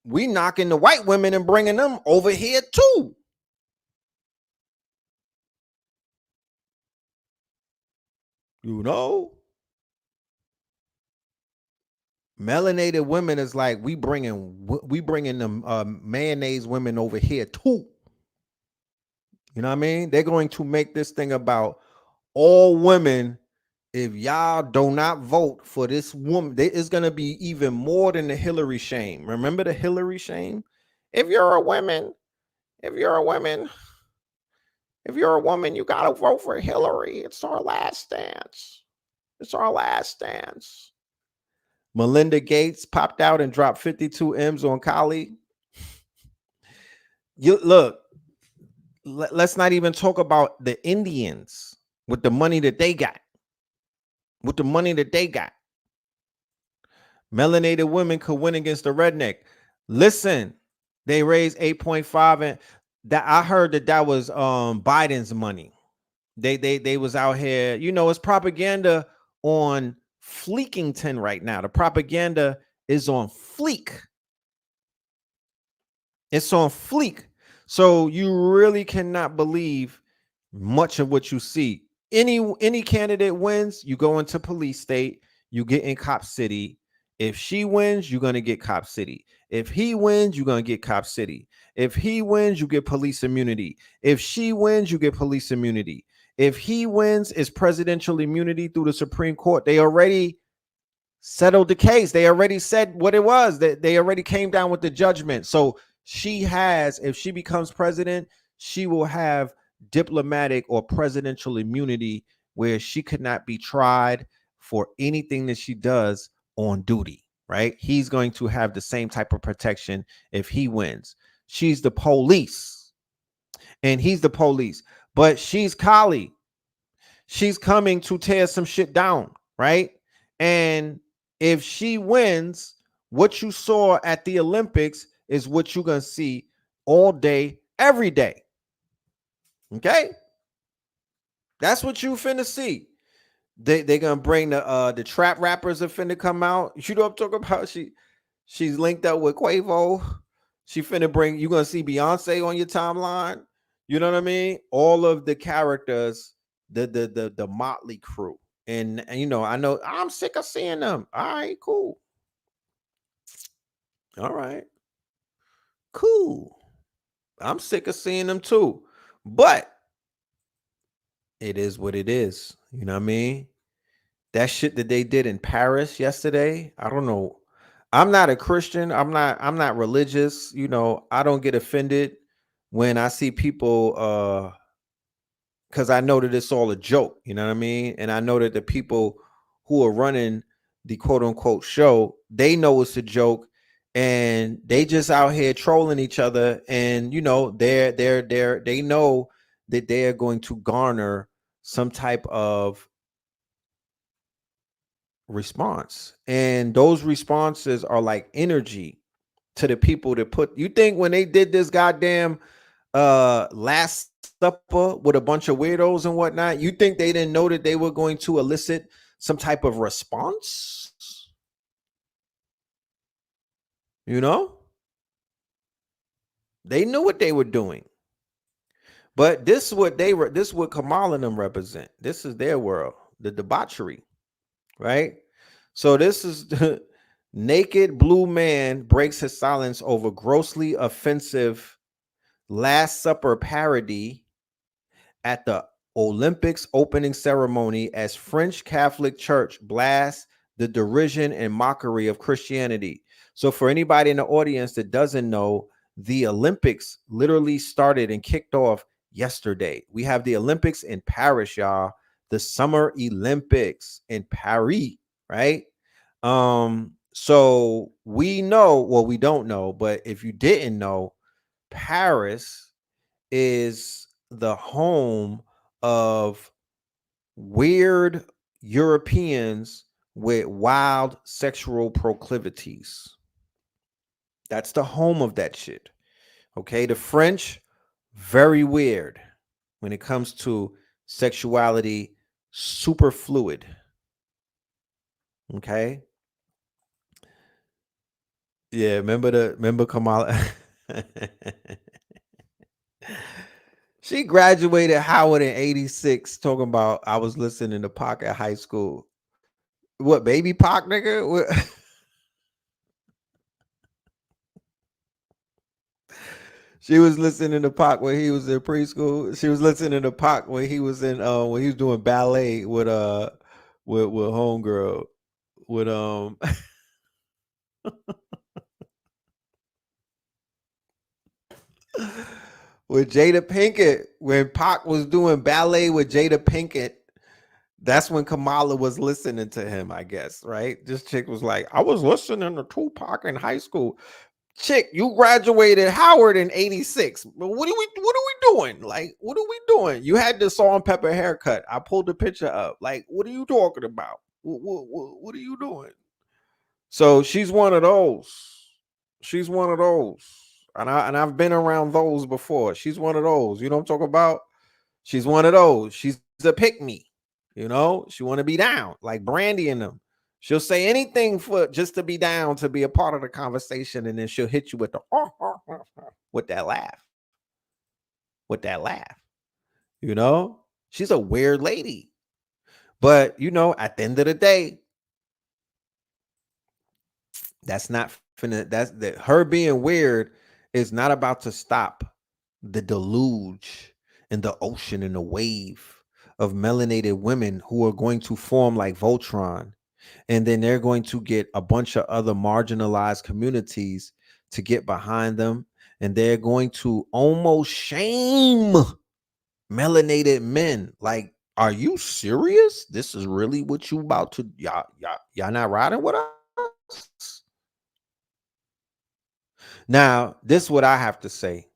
[SPEAKER 4] we knocking the white women and bringing them over here too. You know, melanated women is like we bringing them mayonnaise women over here too. You know what I mean? They're going to make this thing about all women. If y'all do not vote for this woman, it's going to be even more than the Hillary shame. Remember the Hillary shame? If you're a woman, if you're a woman, if you're a woman, you got to vote for Hillary. It's our last stance. It's our last stance. Melinda Gates popped out and dropped 52 M's on Kali. You look, let's not even talk about the Indians with the money that they got. With the money that they got. Melanated women could win against the redneck. Listen, they raised 8.5 and that I heard that was Biden's money. They was out here, you know, it's propaganda on Fleekington right now. The propaganda is on fleek. It's on fleek. So you really cannot believe much of what you see. Any candidate wins, you go into police state, you get in cop city. If she wins, you're going to get cop city. If he wins, you're going to get cop city. If he wins, you get police immunity. If she wins, you get police immunity. If he wins, it's presidential immunity through the Supreme Court. They already settled the case. They already said what it was. They already came down with the judgment. So she has, if she becomes president, she will have diplomatic or presidential immunity where she could not be tried for anything that she does on duty, right? He's going to have the same type of protection if he wins. She's the police and he's the police, but she's Kali. She's coming to tear some shit down, right? And if she wins, what you saw at the Olympics is what you're going to see all day, every day. Okay? That's what you finna see. They gonna bring the trap rappers are finna come out. You know what I'm talking about? She's linked up with Quavo. She finna bring, you gonna see Beyonce on your timeline. You know what I mean? All of the characters, the motley crew. And you know, I know I'm sick of seeing them. All right, cool. All right. Cool. I'm sick of seeing them too. But it is what it is. You know what I mean? That shit that they did in Paris yesterday, I don't know. I'm not a Christian. I'm not religious. You know, I don't get offended when I see people because I know that it's all a joke, you know what I mean? And I know that the people who are running the quote unquote show, they know it's a joke and they just out here trolling each other. And you know, they know that they're going to garner some type of response. And those responses are like energy to the people that put, you think when they did this goddamn Last Supper with a bunch of weirdos and whatnot, you think they didn't know that they were going to elicit some type of response? You know, they knew what they were doing. But this is what this is what Kamal and them represent. This is their world, the debauchery, right? So this is the naked blue man breaks his silence over grossly offensive Last Supper parody at the Olympics opening ceremony as French Catholic Church blasts the derision and mockery of Christianity. So for anybody in the audience that doesn't know, the Olympics literally started and kicked off yesterday. We have the Olympics in Paris, y'all. The Summer Olympics in Paris, right? So we know, well, we don't know, but if you didn't know, Paris is the home of weird Europeans with wild sexual proclivities. That's the home of that shit. Okay. The French, very weird when it comes to sexuality, super fluid. Okay. Yeah. Remember Kamala? She graduated Howard in 86 talking about I was listening to Pac at high school. What, baby Pac, nigga? She was listening to Pac when he was in preschool. She was listening to Pac when he was in when he was doing ballet with homegirl with with Jada Pinkett when Pac was doing ballet with Jada Pinkett. That's when Kamala was listening to him, I guess, right? This chick was like, I was listening to Tupac in high school. Chick, you graduated Howard in 86. But what are we doing? Like, what are we doing? You had the salt and pepper haircut. I pulled the picture up. Like, what are you talking about? What are you doing? So she's one of those. She's one of those. And I've been around those before. She's one of those. You know what I'm talking about? She's one of those. She's a pick me. You know, she want to be down like Brandy and them. She'll say anything for just to be down, to be a part of the conversation, and then she'll hit you with the with that laugh. With that laugh. You know, she's a weird lady. But you know, at the end of the day, that's not finna, that's that her being weird is not about to stop the deluge and the ocean and the wave of melanated women who are going to form like Voltron. And then they're going to get a bunch of other marginalized communities to get behind them. And they're going to almost shame melanated men. Like, are you serious? This is really what you about to, y'all not riding with us? Now, this is what I have to say,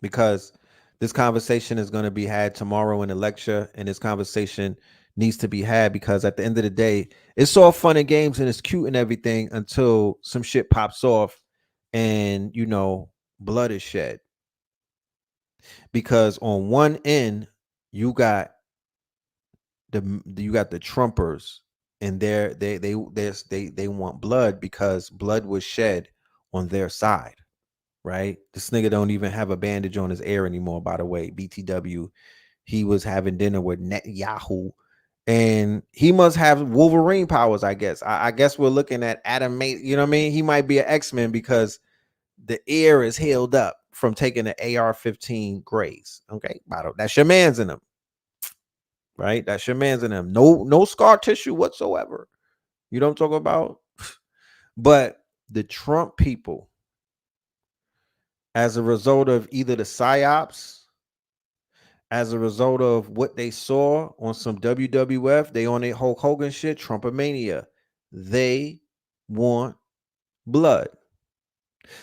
[SPEAKER 4] because this conversation is going to be had tomorrow in a lecture, and this conversation needs to be had because at the end of the day, it's all fun and games and it's cute and everything until some shit pops off and, you know, blood is shed. Because on one end, you got the Trumpers, and they want blood because blood was shed on their side. Right? This nigga don't even have a bandage on his ear anymore, by the way. BTW, he was having dinner with Netanyahu, and he must have Wolverine powers, I guess. I guess we're looking at Adam, you know what I mean? He might be an X-Men because the ear is healed up from taking the AR-15 grays. Okay, that's your man's in him, right? That's your man's in him. No scar tissue whatsoever. You don't talk about. But the Trump people, as a result of either the psyops, as a result of what they saw on some WWF, they on a Hulk Hogan shit, Trumpomania. They want blood.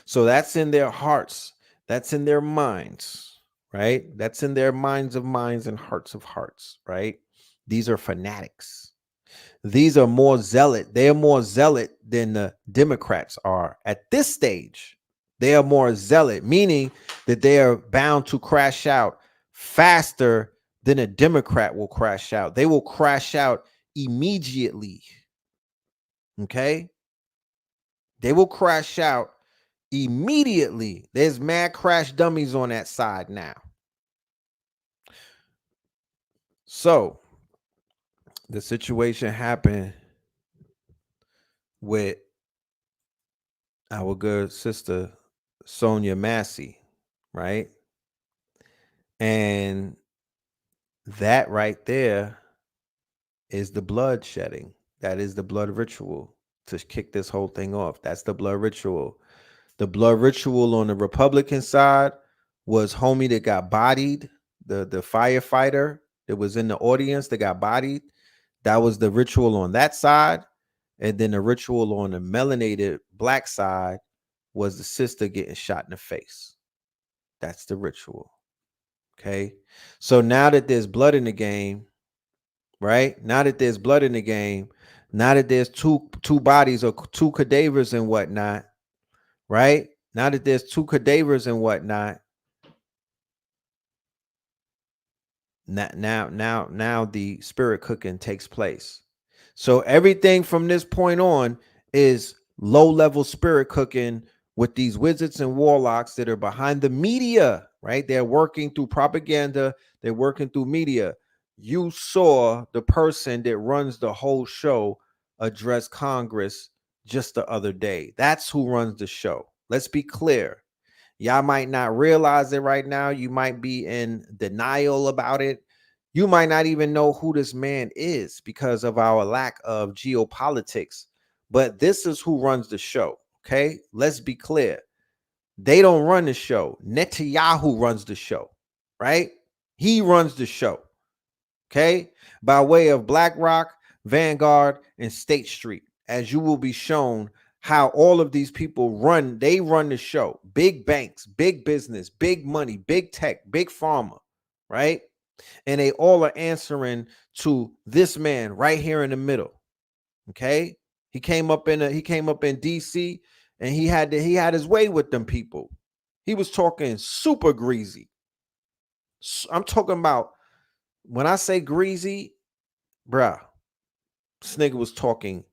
[SPEAKER 4] So that's in their hearts. That's in their minds, right? That's in their minds of minds and hearts of hearts, right? These are fanatics. These are more zealot. They are more zealot than the Democrats are at this stage. They are more zealot, meaning that they are bound to crash out faster than a Democrat will crash out. They will crash out immediately. Okay? They will crash out immediately. There's mad crash dummies on that side now. So, the situation happened with our good sister Sonia Massey, right? And that right there is the blood shedding. That is the blood ritual to kick this whole thing off. That's the blood ritual. The blood ritual on the Republican side was homie that got bodied, the firefighter that was in the audience that got bodied. That was the ritual on that side. And then the ritual on the melanated black side was the sister getting shot in the face. That's the ritual. Okay. So now that there's blood in the game, right? Now that there's blood in the game, now that there's two bodies or two cadavers and whatnot, right? Now that there's two cadavers and whatnot, now the spirit cooking takes place. So everything from this point on is low level spirit cooking with these wizards and warlocks that are behind the media, right? They're working through propaganda, they're working through media. You saw the person that runs the whole show address Congress just the other day. That's who runs the show. Let's be clear. Y'all might not realize it right now. You might be in denial about it. You might not even know who this man is because of our lack of geopolitics. But this is who runs the show. Okay. Let's be clear. They don't run the show. Netanyahu runs the show, right? He runs the show. Okay. By way of BlackRock, Vanguard, and State Street, as you will be shown how all of these people they run the show. Big banks, big business, big money, big tech, big pharma, right? And they all are answering to this man right here in the middle. Okay? He came up in DC, and he had his way with them people. He was talking super greasy. I'm talking about, when I say greasy, bruh, this nigga was talking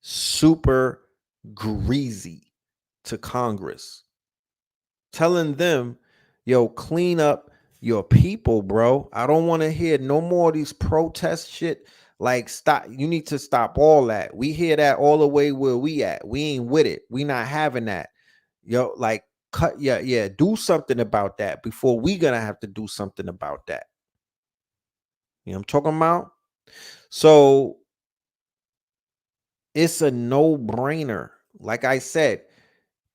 [SPEAKER 4] super greasy to Congress, telling them, yo, clean up your people, bro. I don't want to hear no more of these protest shit. Like, stop. You need to stop all that. We hear that all the way where we at. We ain't with it. We not having that. Yo, like, cut. Yeah. Do something about that before we gonna have to do something about that. You know what I'm talking about? So it's a no-brainer. Like I said,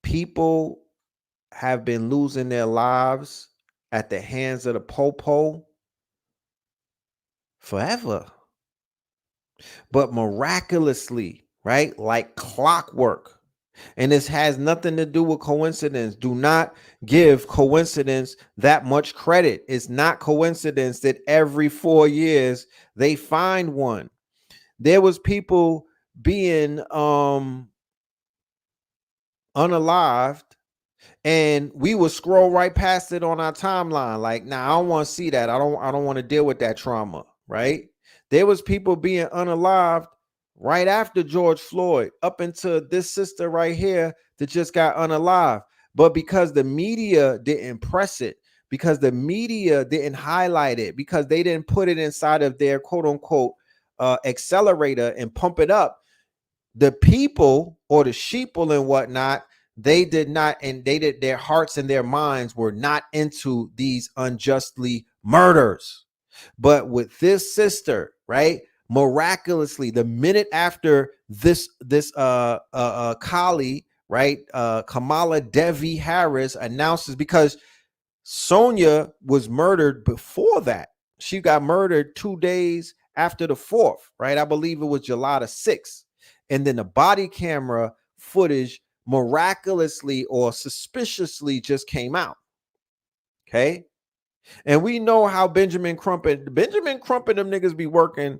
[SPEAKER 4] people have been losing their lives at the hands of the popo forever. But miraculously, right? Like clockwork. And this has nothing to do with coincidence. Do not give coincidence that much credit. It's not coincidence that every 4 years they find one. There was people being unalived, and we would scroll right past it on our timeline. Like, nah, I don't want to see that. I don't want to deal with that trauma, right? There was people being unalived right after George Floyd, up into this sister right here that just got unalived. But because the media didn't press it, because the media didn't highlight it, because they didn't put it inside of their quote unquote accelerator and pump it up, the people or the sheeple and whatnot, they did not, and they did, their hearts and their minds were not into these unjustly murders. But with this sister, right, miraculously, the minute after this Kali, right, Kamala Devi Harris announces, because Sonia was murdered before that. She got murdered 2 days after the 4th, right? I believe it was July the 6th. And then the body camera footage miraculously or suspiciously just came out. Okay. And we know how Benjamin Crump and them niggas be working.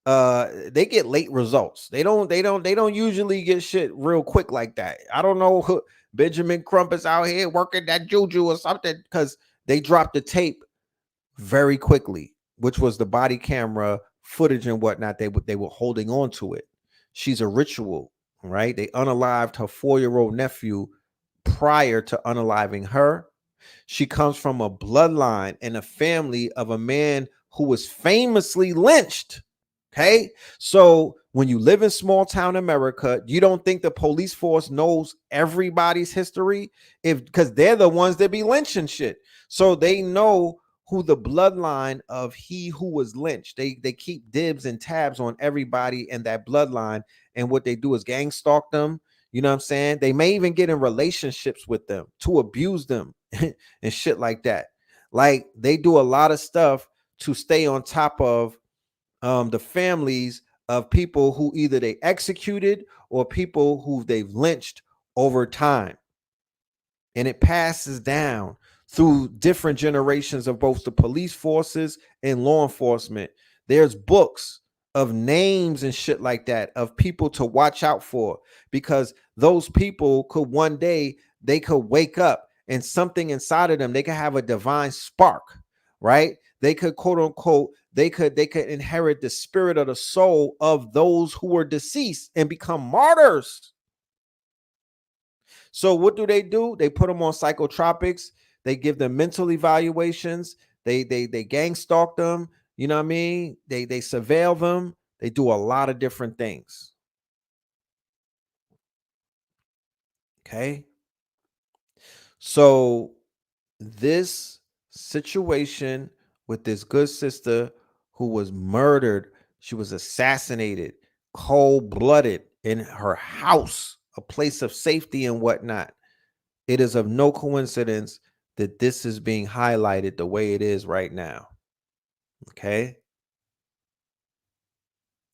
[SPEAKER 4] They get late results. They don't usually get shit real quick like that. I don't know who Benjamin Crump is out here working that juju or something, because they dropped the tape very quickly, which was the body camera footage and whatnot. They were holding on to it. She's a ritual, right? They unalived her 4-year-old nephew prior to unaliving her. She comes from a bloodline and a family of a man who was famously lynched. Okay. So when you live in small town America, you don't think the police force knows everybody's history, because they're the ones that be lynching shit. So they know who the bloodline of he who was lynched. They keep dibs and tabs on everybody in that bloodline. And what they do is gang stalk them. You know what I'm saying? They may even get in relationships with them to abuse them and shit like that. Like, they do a lot of stuff to stay on top of the families of people who either they executed or people who they've lynched over time. And it passes down through different generations of both the police forces and law enforcement. There's books of names and shit like that of people to watch out for, because those people could one day they could wake up and something inside of them, they could have a divine spark, right? They could quote unquote, they could inherit the spirit of the soul of those who were deceased and become martyrs. So what do? They put them on psychotropics. They give them mental evaluations. They gang stalk them. You know what I mean? They surveil them. They do a lot of different things. Okay. So this situation with this good sister who was murdered, she was assassinated, cold-blooded in her house, a place of safety and whatnot. It is of no coincidence that this is being highlighted the way it is right now. Okay.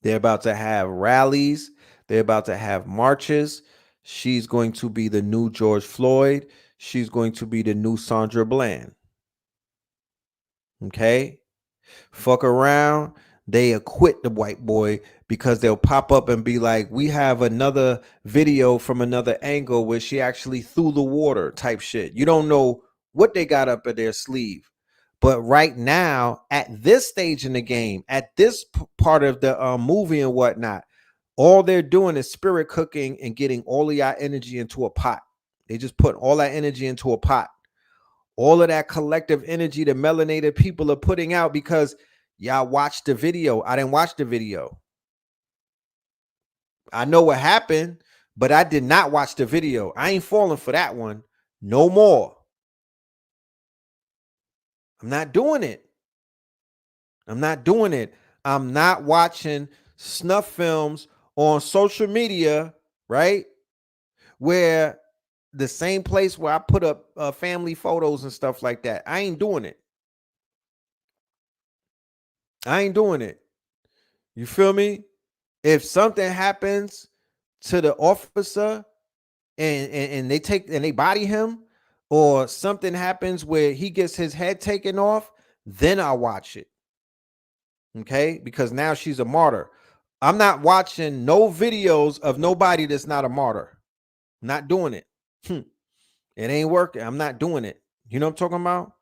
[SPEAKER 4] They're about to have rallies. They're about to have marches. She's going to be the new George Floyd. She's going to be the new Sandra Bland. Okay. Fuck around. They acquit the white boy because they'll pop up and be like, we have another video from another angle where she actually threw the water type shit. You don't know what they got up in their sleeve. But right now, at this stage in the game, at this part of the movie and whatnot, all they're doing is spirit cooking and getting all of your energy into a pot. They just put all that energy into a pot. All of that collective energy the melanated people are putting out because y'all watched the video. I didn't watch the video. I know what happened, but I did not watch the video. I ain't falling for that one no more. I'm not doing it. I'm not doing it. I'm not watching snuff films on social media, right? Where the same place where I put up family photos and stuff like that. I ain't doing it. I ain't doing it. You feel me? If something happens to the officer and they body him, or something happens where he gets his head taken off, then I'll watch it. Okay? Because now she's a martyr. I'm not watching no videos of nobody that's not a martyr. I'm not doing it. It ain't working. I'm not doing it. You know what I'm talking about?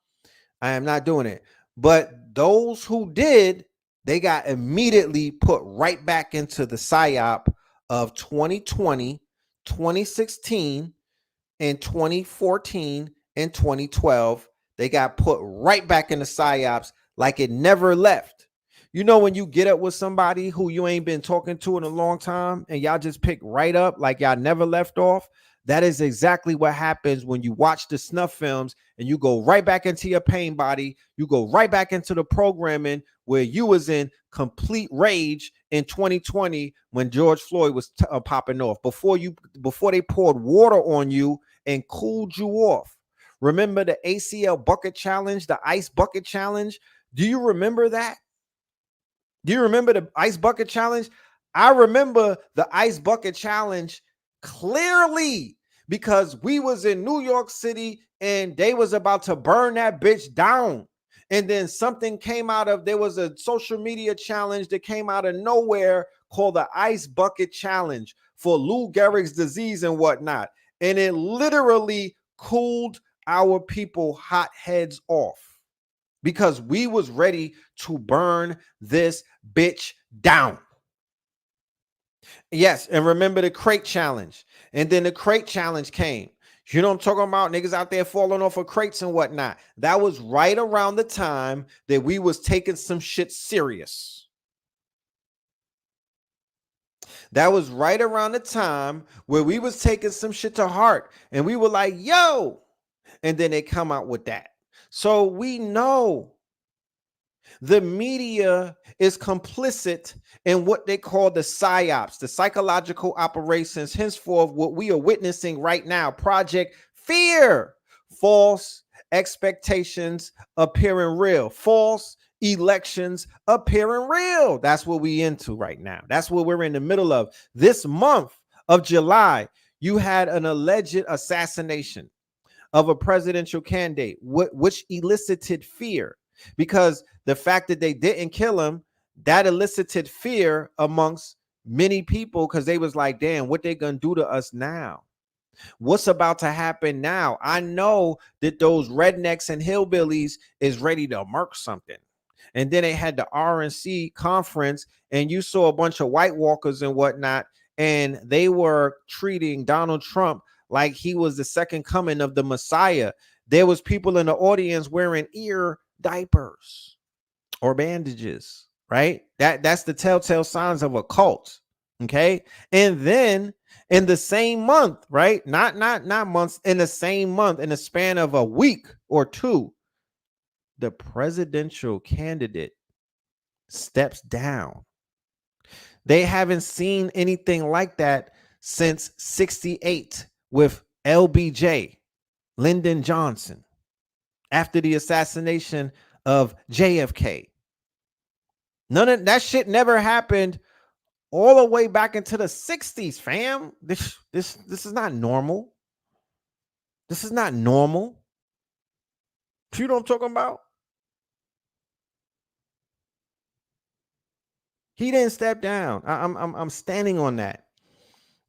[SPEAKER 4] I am not doing it. But those who did, they got immediately put right back into the psyop of 2020, 2016, and 2014 and 2012. They got put right back in the psyops like it never left. You know, when you get up with somebody who you ain't been talking to in a long time and y'all just pick right up like y'all never left off, that is exactly what happens when you watch the snuff films and you go right back into your pain body. You go right back into the programming where you was in complete rage in 2020 when George Floyd was popping off, before they poured water on you and cooled you off. Remember the ACL bucket challenge, the ice bucket challenge? Do you remember that? Do you remember the ice bucket challenge? I remember the ice bucket challenge clearly because we was in New York City and they was about to burn that bitch down. And then something came out of, there was a social media challenge that came out of nowhere called the ice bucket challenge for Lou Gehrig's disease and whatnot. And it literally cooled our people hot heads off because we was ready to burn this bitch down. Yes, and remember the crate challenge. And then the crate challenge came. You know what I'm talking about? Niggas out there falling off of crates and whatnot. That was right around the time that we was taking some shit serious. That was right around the time where we was taking some shit to heart. And we were like, yo. And then they come out with that. So we know the media is complicit in what they call the psyops, the psychological operations, henceforth what we are witnessing right now, Project Fear. False expectations appearing real. False elections appearing real. That's what we into right now. That's what we're in the middle of. This month of July, you had an alleged assassination of a presidential candidate, which elicited fear, because the fact that they didn't kill him, that elicited fear amongst many people because they was like, damn, what they gonna do to us now? What's about to happen now? I know that those rednecks and hillbillies is ready to murk something. And then they had the RNC conference, and you saw a bunch of White Walkers and whatnot, and they were treating Donald Trump like he was the second coming of the Messiah. There was people in the audience wearing ear diapers or bandages, right? That's the telltale signs of a cult. Okay. And then in the same month, right? Not months, in the same month, in the span of a week or two, the presidential candidate steps down. They haven't seen anything like that since 68 with LBJ, Lyndon Johnson, after the assassination of JFK. None of that shit never happened all the way back into the 60s, fam. This is not normal. This is not normal. You know what I'm talking about? He didn't step down. I'm standing on that.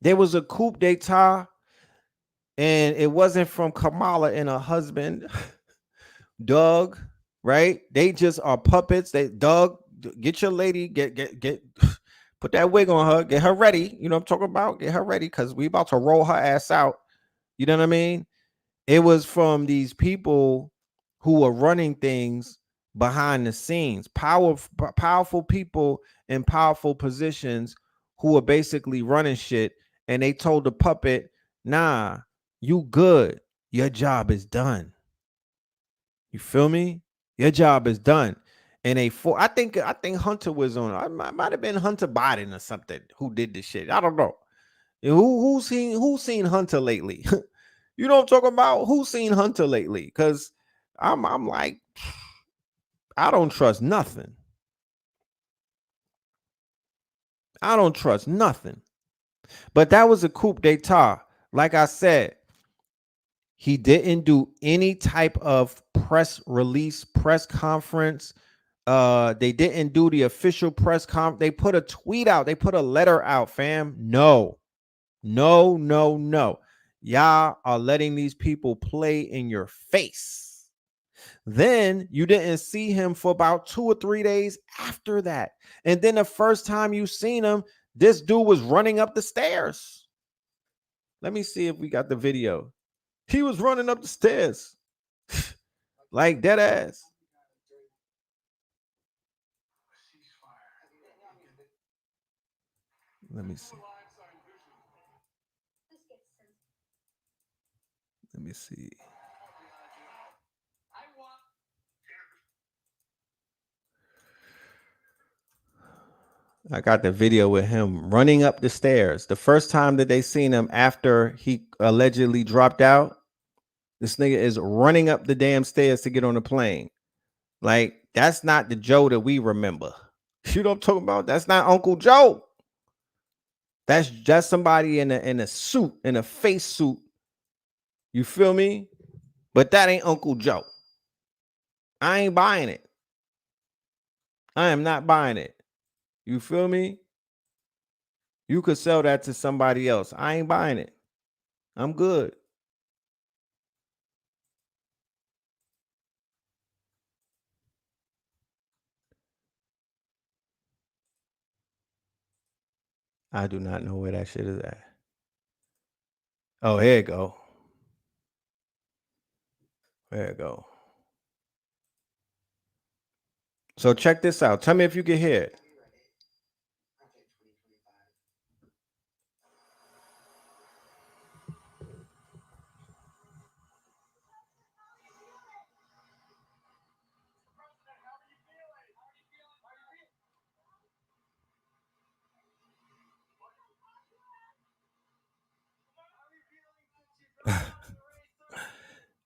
[SPEAKER 4] There was a coup d'etat, and it wasn't from Kamala and her husband, Doug, right? They just are puppets. Doug, get your lady, get put that wig on her, get her ready. You know what I'm talking about? Get her ready, because we about to roll her ass out. You know what I mean? It was from these people who were running things behind the scenes, powerful people in powerful positions who were basically running shit. And they told the puppet, nah, you good. Your job is done. You feel me? Your job is done. And I think Hunter was on. I might have been Hunter Biden or something who did this shit. I don't know. Who's seen Hunter lately? You know what I'm talking about? Who's seen Hunter lately? Because I'm like, I don't trust nothing. I don't trust nothing. But that was a coup d'etat. Like I said, he didn't do any type of press release, press conference. They didn't do the official press conference. They put a tweet out. They put a letter out, fam. No. Y'all are letting these people play in your face. Then you didn't see him for about 2 or 3 days after that. And then the first time you seen him, this dude was running up the stairs. Let me see if we got the video. He was running up the stairs like dead ass. Let me see. Let me see. I got the video with him running up the stairs. The first time that they seen him after he allegedly dropped out, this nigga is running up the damn stairs to get on the plane. Like, that's not the Joe that we remember. You know what I'm talking about? That's not Uncle Joe. That's just somebody in a suit, in a face suit. You feel me? But that ain't Uncle Joe. I ain't buying it. I am not buying it. You feel me? You could sell that to somebody else. I ain't buying it. I'm good. I do not know where that shit is at. Oh, here you go. There you go. So check this out. Tell me if you can hear it.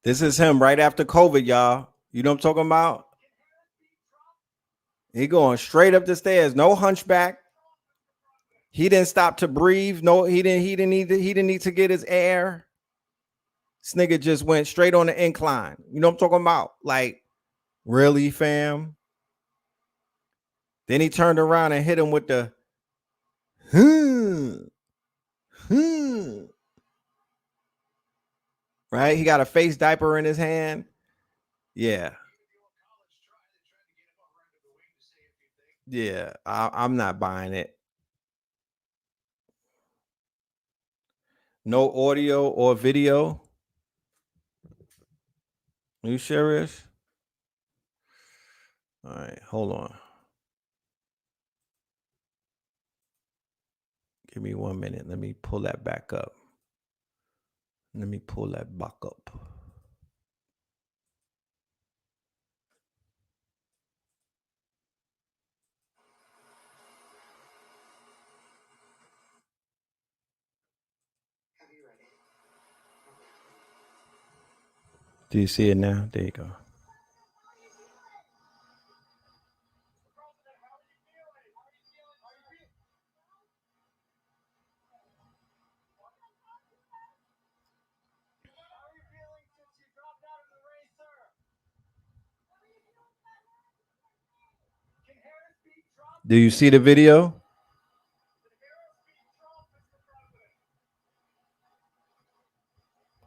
[SPEAKER 4] This is him right after COVID, y'all. You know what I'm talking about? He going straight up the stairs, no hunchback. He didn't stop to breathe. No, he didn't need to get his air. This nigga just went straight on the incline. You know what I'm talking about? Like, really, fam? Then he turned around and hit him with the right? He got a face diaper in his hand. Yeah. Yeah. I'm not buying it. No audio or video. You serious? All right, hold on. Give me 1 minute. Let me pull that back up. Let me pull that back up. Do you see it now? There you go. Do you see the video?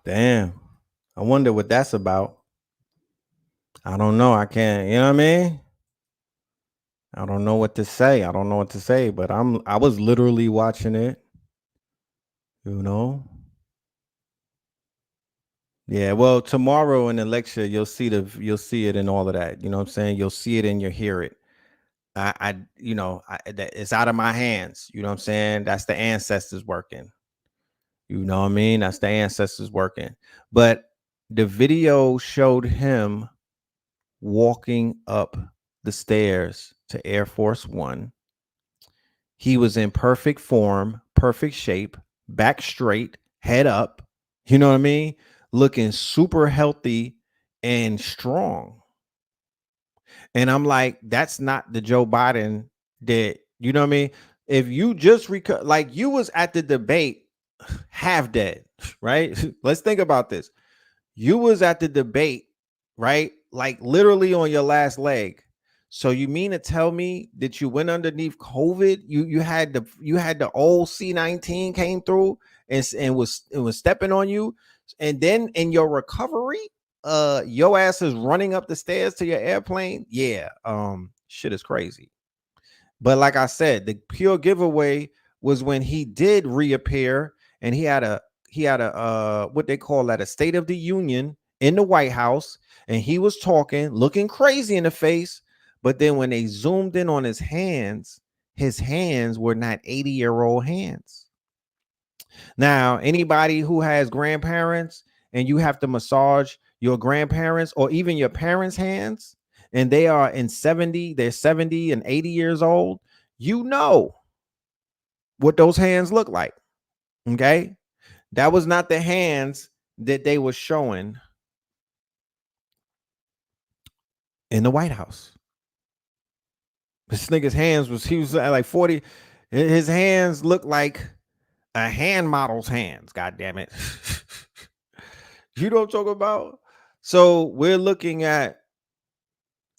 [SPEAKER 4] Damn. I wonder what that's about. I don't know. I can't, you know what I mean? I don't know what to say. I don't know what to say, but I was literally watching it, you know? Yeah, well, tomorrow in the lecture you'll see it and all of that. You know what I'm saying? You'll see it and you'll hear it. It's out of my hands. You know what I'm saying? That's the ancestors working. You know what I mean? That's the ancestors working. But the video showed him walking up the stairs to Air Force One. He was in perfect form, perfect shape, back straight, head up. You know what I mean? Looking super healthy and strong. And I'm like, that's not the Joe Biden that, you know what I mean? If you just like you was at the debate half dead, right? Let's think about this. You was at the debate, right? Like literally on your last leg. So you mean to tell me that you went underneath COVID? You had the old C-19 came through and was stepping on you, and then in your recovery, your ass is running up the stairs to your airplane. Yeah, shit is crazy. But like I said, the pure giveaway was when he did reappear and he had a what they call that, a State of the Union in the White House, and he was talking, looking crazy in the face. But then when they zoomed in on his hands were not 80-year-old hands. Now, anybody who has grandparents and you have to massage your grandparents or even your parents' hands, and they are they're 70 and 80 years old, you know what those hands look like. Okay. That was not the hands that they were showing in the White House. This nigga's hands he was at like 40. His hands looked like a hand model's hands. God damn it. You know what I'm talking about? So we're looking at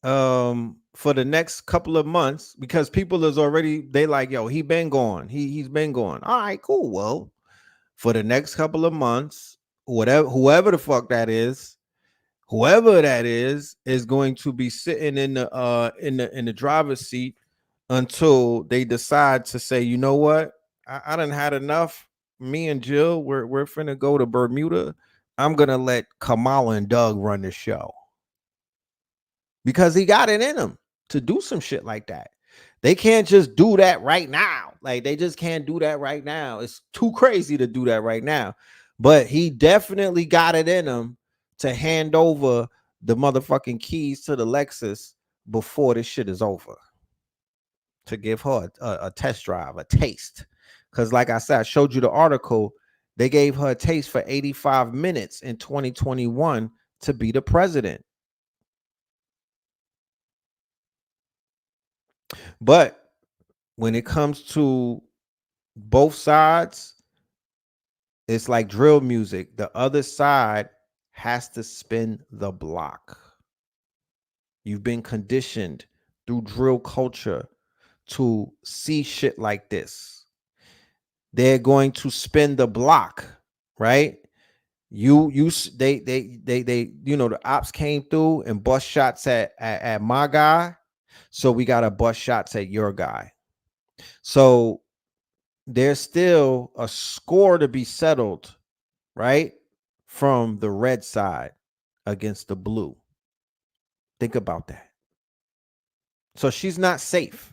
[SPEAKER 4] for the next couple of months, because people is already, they like, yo, he been gone. He's been gone. All right, cool. Well, for the next couple of months, whoever the fuck that is, whoever that is going to be sitting in the driver's seat until they decide to say, you know what, I done had enough. Me and Jill, we're finna go to Bermuda. I'm gonna let Kamala and Doug run the show, because he got it in him to do some shit like that. They can't just do that right now. Like, they just can't do that right now. It's too crazy to do that right now. But he definitely got it in him to hand over the motherfucking keys to the Lexus before this shit is over, to give her a test drive, a taste. Because like I said, I showed you the article. They gave her a taste for 85 minutes in 2021 to be the president. But when it comes to both sides, it's like drill music. The other side has to spin the block. You've been conditioned through drill culture to see shit like this. They're going to spin the block, right? They the ops came through and bust shots at my guy, so we got to bust shots at your guy. So there's still a score to be settled, right, from the red side against the blue. Think about that. So she's not safe.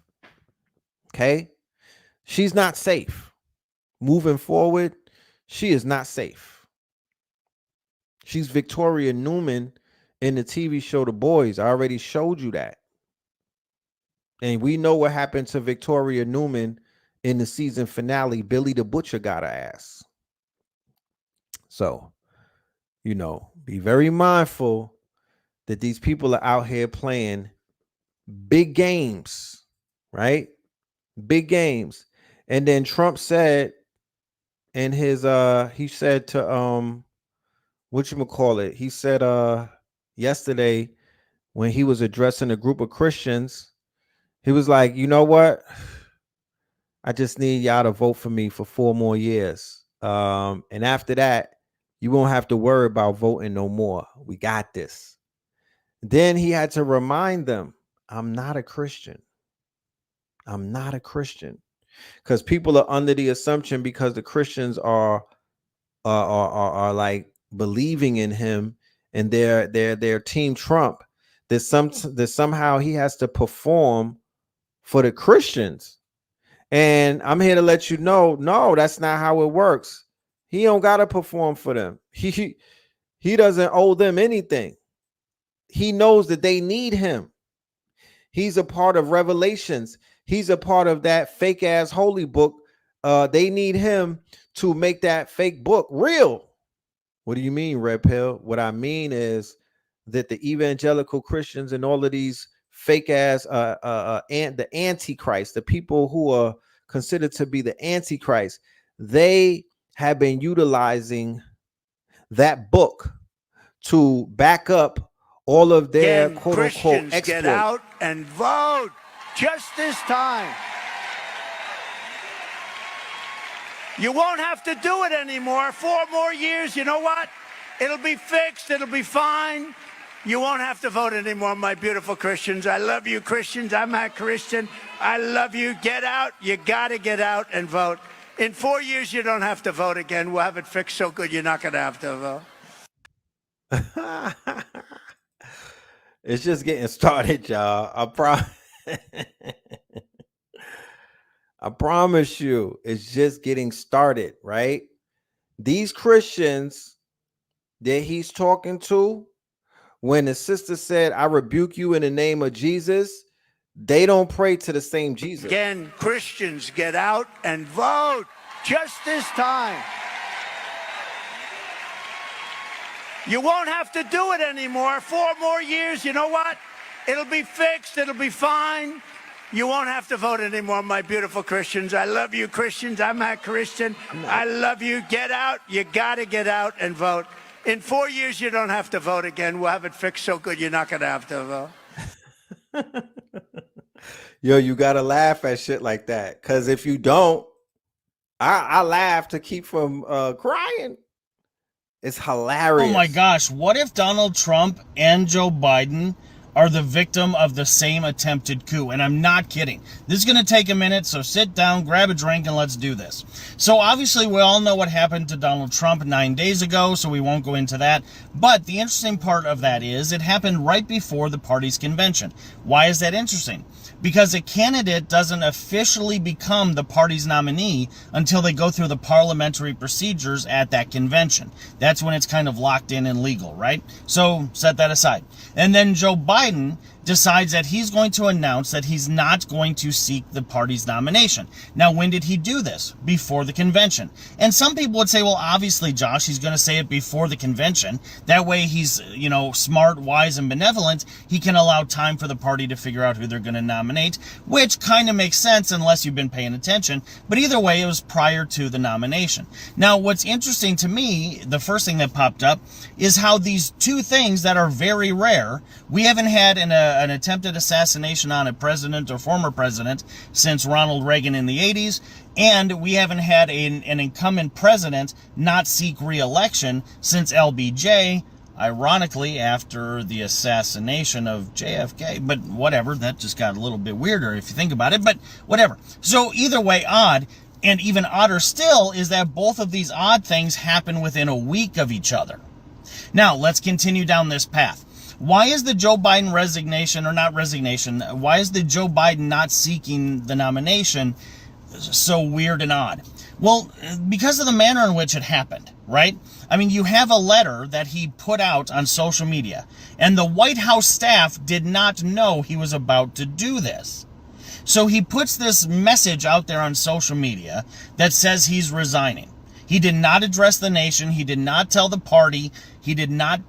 [SPEAKER 4] Okay, she's not safe. Moving forward, she is not safe. She's Victoria Newman in the TV show The Boys. I already showed you that. And we know what happened to Victoria Newman in the season finale. Billy the Butcher got her ass. So, be very mindful that these people are out here playing big games, right? Big games. And then Trump said in his he said to whatchamacallit, he said yesterday when he was addressing a group of Christians, he was like, you know what? I just need y'all to vote for me for 4 more years. And after that, you won't have to worry about voting no more. We got this. Then he had to remind them, I'm not a Christian. I'm not a Christian. Because people are under the assumption because the Christians are like believing in him and they're Team Trump, that somehow he has to perform for the Christians. And I'm here to let you know, no, that's not how it works. He don't gotta perform for them. He doesn't owe them anything. He knows that they need him. He's a part of Revelations. He's a part of that fake ass holy book. They need him to make that fake book real. What do you mean, Red Pill? What I mean is that the evangelical Christians and all of these fake ass and the Antichrist, the people who are considered to be the Antichrist, they have been utilizing that book to back up all of their quote unquote exploits.
[SPEAKER 2] Get out and vote just this time. You won't have to do it anymore. 4 more years, you know what? It'll be fixed. It'll be fine. You won't have to vote anymore, my beautiful Christians. I love you, Christians. I'm a Christian. I love you. Get out. You got to get out and vote. In 4 years, you don't have to vote again. We'll have it fixed so good you're not going to have to vote.
[SPEAKER 4] It's just getting started, y'all. I promise you, it's just getting started, right? These Christians that he's talking to, when the sister said, I rebuke you in the name of Jesus, they don't pray to the same Jesus.
[SPEAKER 2] Again, Christians, get out and vote just this time. You won't have to do it anymore. 4 more years, you know what? It'll be fixed. It'll be fine. You won't have to vote anymore, my beautiful Christians. I love you, Christians. I'm a Christian. I love you. Get out. You got to get out and vote. In 4 years, you don't have to vote again. We'll have it fixed so good you're not going to have to vote.
[SPEAKER 4] Yo, you got to laugh at shit like that. Because if you don't, I laugh to keep from crying. It's hilarious.
[SPEAKER 5] Oh my gosh, what if Donald Trump and Joe Biden are the victim of the same attempted coup? And I'm not kidding. This is going to take a minute, so sit down, grab a drink, and let's do this. So obviously we all know what happened to Donald Trump 9 days ago, so we won't go into that. But the interesting part of that is it happened right before the party's convention. Why is that interesting? Because a candidate doesn't officially become the party's nominee until they go through the parliamentary procedures at that convention. That's when it's kind of locked in and legal, right? So set that aside. And then Joe Biden decides that he's going to announce that he's not going to seek the party's nomination. Now, when did he do this? Before the convention. And some people would say, well, obviously, Josh, he's going to say it before the convention. That way he's, smart, wise, and benevolent. He can allow time for the party to figure out who they're going to nominate, which kind of makes sense unless you've been paying attention. But either way, it was prior to the nomination. Now, what's interesting to me, the first thing that popped up, is how these two things that are very rare, we haven't had in a an attempted assassination on a president or former president since Ronald Reagan in the 80s, and we haven't had an incumbent president not seek re-election since LBJ, ironically after the assassination of JFK. But whatever, that just got a little bit weirder if you think about it, but whatever. So either way, odd. And even odder still is that both of these odd things happen within a week of each other. Now, let's continue down this path. Why is the Joe Biden resignation, or not resignation, why is the Joe Biden not seeking the nomination so weird and odd? Well, because of the manner in which it happened, right? I mean, you have a letter that he put out on social media, and the White House staff did not know he was about to do this. So he puts this message out there on social media that says he's resigning. He did not address the nation. He did not tell the party. He did not,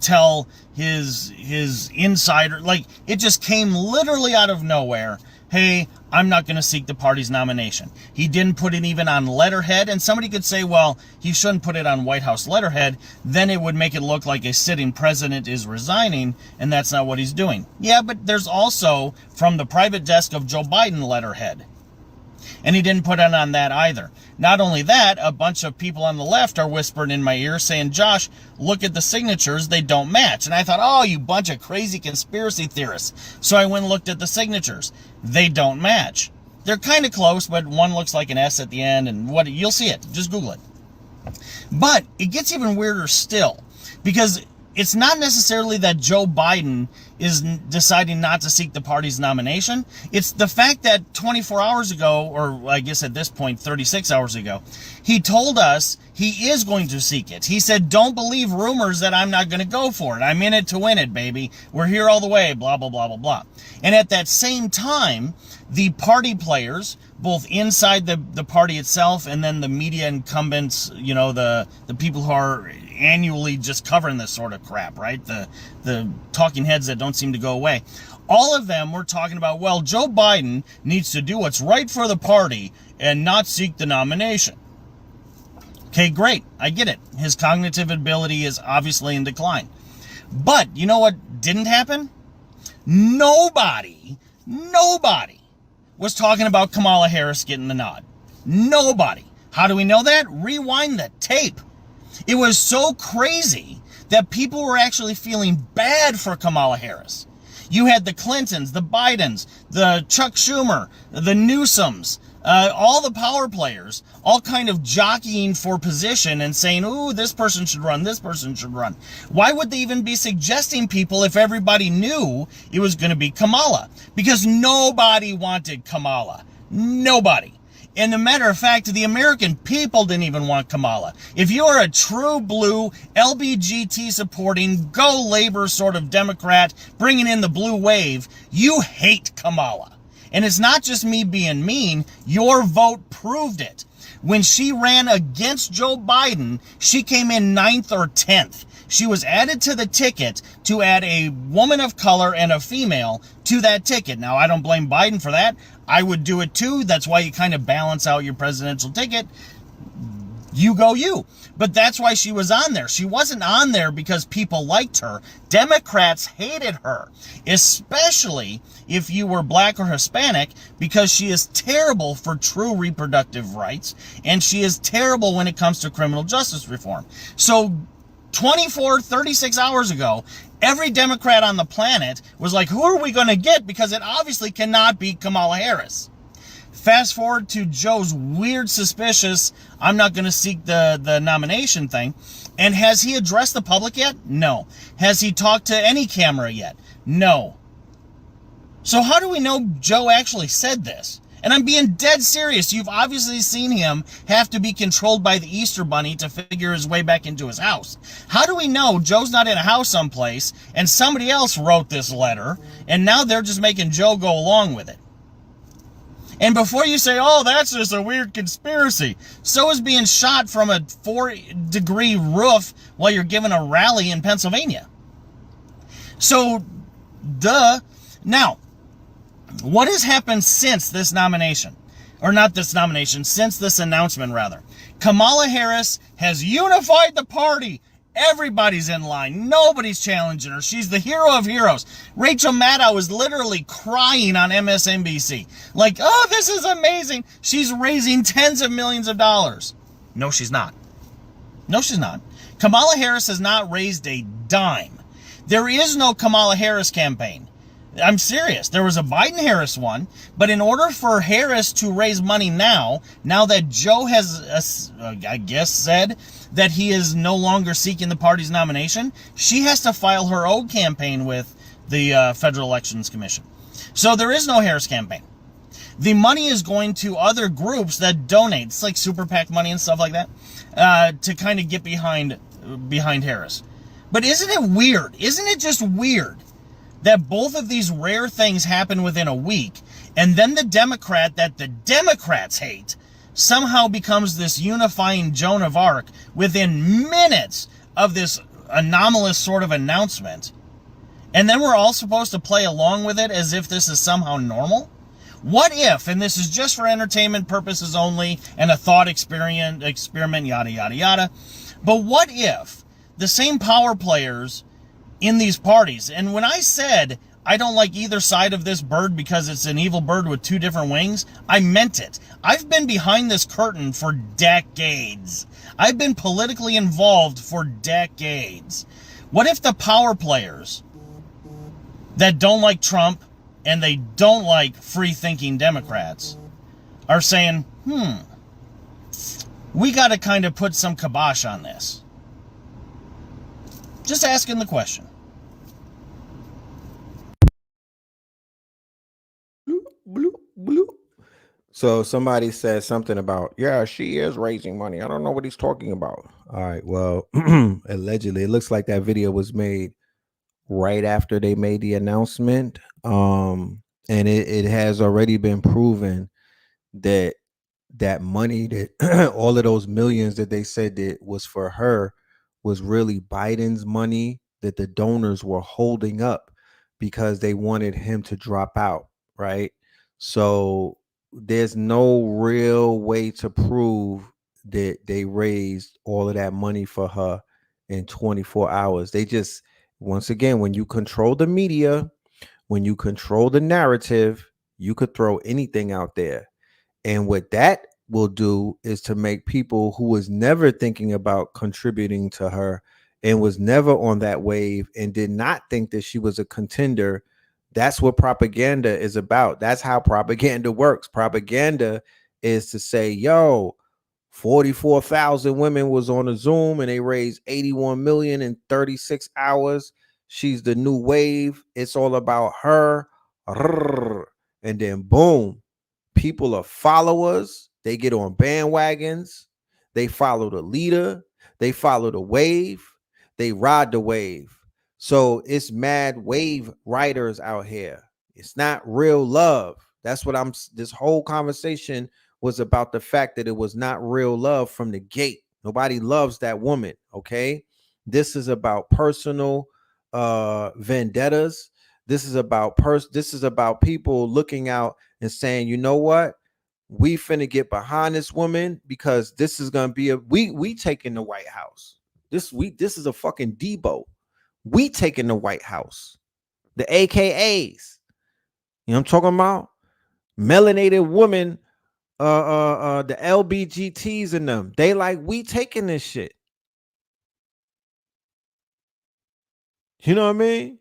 [SPEAKER 5] tell his insider. Like, it just came literally out of nowhere. Hey, I'm not going to seek the party's nomination. He didn't put it even on letterhead. And somebody could say, well, he shouldn't put it on White House letterhead. Then it would make it look like a sitting president is resigning, and that's not what he's doing. Yeah, but there's also from the private desk of Joe Biden letterhead. And he didn't put it on that either. Not only that, a bunch of people on the left are whispering in my ear saying, Josh, look at the signatures, they don't match. And I thought, oh, you bunch of crazy conspiracy theorists. So I went and looked at the signatures. They don't match. They're kind of close, but one looks like an S at the end, and you'll see it. Just Google it. But it gets even weirder still, because it's not necessarily that Joe Biden is deciding not to seek the party's nomination. It's the fact that 24 hours ago, or I guess at this point, 36 hours ago, he told us he is going to seek it. He said, don't believe rumors that I'm not going to go for it. I'm in it to win it, baby. We're here all the way, blah, blah, blah, blah, blah. And at that same time, the party players, both inside the party itself and then the media incumbents, the people who are annually just covering this sort of crap, right? The talking heads that don't seem to go away. All of them were talking about, well, Joe Biden needs to do what's right for the party and not seek the nomination. Okay, great. I get it. His cognitive ability is obviously in decline. But you know what didn't happen? Nobody was talking about Kamala Harris getting the nod. Nobody. How do we know that? Rewind the tape. It was so crazy that people were actually feeling bad for Kamala Harris. You had the Clintons, the Bidens, the Chuck Schumer, the Newsoms, all the power players, all kind of jockeying for position and saying, ooh, this person should run, this person should run. Why would they even be suggesting people if everybody knew it was going to be Kamala? Because nobody wanted Kamala. Nobody. And a matter of fact, the American people didn't even want Kamala. If you are a true blue, LBGT supporting, go labor sort of Democrat, bringing in the blue wave, you hate Kamala. And it's not just me being mean, your vote proved it. When she ran against Joe Biden, she came in 9th or 10th. She was added to the ticket to add a woman of color and a female to that ticket. Now, I don't blame Biden for that. I would do it too. That's why you kind of balance out your presidential ticket. You go you. But that's why she was on there. She wasn't on there because people liked her. Democrats hated her, especially if you were black or Hispanic, because she is terrible for true reproductive rights, and she is terrible when it comes to criminal justice reform. So 36 hours ago, every Democrat on the planet was like, who are we going to get? Because it obviously cannot be Kamala Harris. Fast forward to Joe's weird, suspicious, I'm not going to seek the nomination thing. And has he addressed the public yet? No. Has he talked to any camera yet? No. So how do we know Joe actually said this? And I'm being dead serious. You've obviously seen him have to be controlled by the Easter Bunny to figure his way back into his house. How do we know Joe's not in a house someplace and somebody else wrote this letter and now they're just making Joe go along with it? And before you say, oh, that's just a weird conspiracy, so is being shot from a 4-degree roof while you're giving a rally in Pennsylvania. So, duh. Now, what has happened since this nomination? Or not this nomination, since this announcement, rather. Kamala Harris has unified the party. Everybody's in line. Nobody's challenging her. She's the hero of heroes. Rachel Maddow is literally crying on MSNBC. Like, oh, this is amazing. She's raising tens of millions of dollars. No, she's not. No, she's not. Kamala Harris has not raised a dime. There is no Kamala Harris campaign. I'm serious. There was a Biden-Harris one, but in order for Harris to raise money now that Joe has, I guess, said that he is no longer seeking the party's nomination, she has to file her own campaign with the Federal Elections Commission. So there is no Harris campaign. The money is going to other groups that donate. It's like Super PAC money and stuff like that, to kind of get behind Harris. But isn't it weird? Isn't it just weird that both of these rare things happen within a week, and then the Democrat that the Democrats hate somehow becomes this unifying Joan of Arc within minutes of this anomalous sort of announcement, and then we're all supposed to play along with it as if this is somehow normal? What if, and this is just for entertainment purposes only and a thought experiment, yada, yada, yada, but what if the same power players in these parties, and when I said I don't like either side of this bird because it's an evil bird with two different wings, I meant it. I've been behind this curtain for decades. I've been politically involved for decades. What if the power players that don't like Trump and they don't like free-thinking Democrats are saying, we got to kind of put some kibosh on this? Just asking the question.
[SPEAKER 4] Bloop, bloop. So somebody said something about, yeah, she is raising money. I don't know what he's talking about. All right, well, allegedly, it looks like that video was made right after they made the announcement. And it has already been proven that that money, that all of those millions that they said that was for her, was really Biden's money that the donors were holding up because they wanted him to drop out, right? So there's no real way to prove that they raised all of that money for her in 24 hours. They just, once again, when you control the media, when you control the narrative, you could throw anything out there. And what that will do is to make people who was never thinking about contributing to her and was never on that wave and did not think that she was a contender. That's what propaganda is about. That's how propaganda works. Propaganda is to say, yo, 44,000 women was on a Zoom and they raised 81 million in 36 hours. She's the new wave. It's all about her. And then boom, people are followers. They get on bandwagons. They follow the leader. They follow the wave. They ride the wave. So it's mad wave riders out here. It's not real love. That's what this whole conversation was about, the fact that it was not real love from the gate. Nobody loves that woman. Okay. This is about personal vendettas. This is about people looking out and saying, you know what? We finna get behind this woman because this is gonna be we taking the White House. This is a fucking Debo. We taking the White House. The AKAs. You know what I'm talking about? Melanated women, the LBGTs in them. They like, we taking this shit. You know what I mean?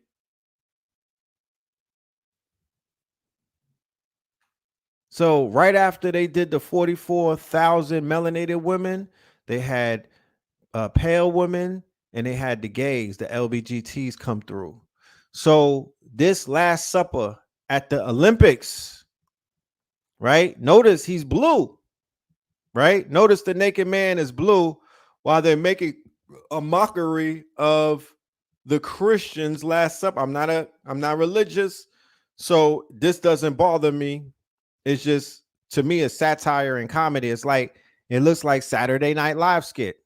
[SPEAKER 4] So right after they did the 44,000 melanated women, they had pale women and they had the gays, the LBGTs come through. So this Last Supper at the Olympics, right? Notice he's blue, right? Notice the naked man is blue while they're making a mockery of the Christians' Last Supper. I'm not religious, so this doesn't bother me. It's just, to me, it's satire and comedy. It's like, it looks like Saturday Night Live skit.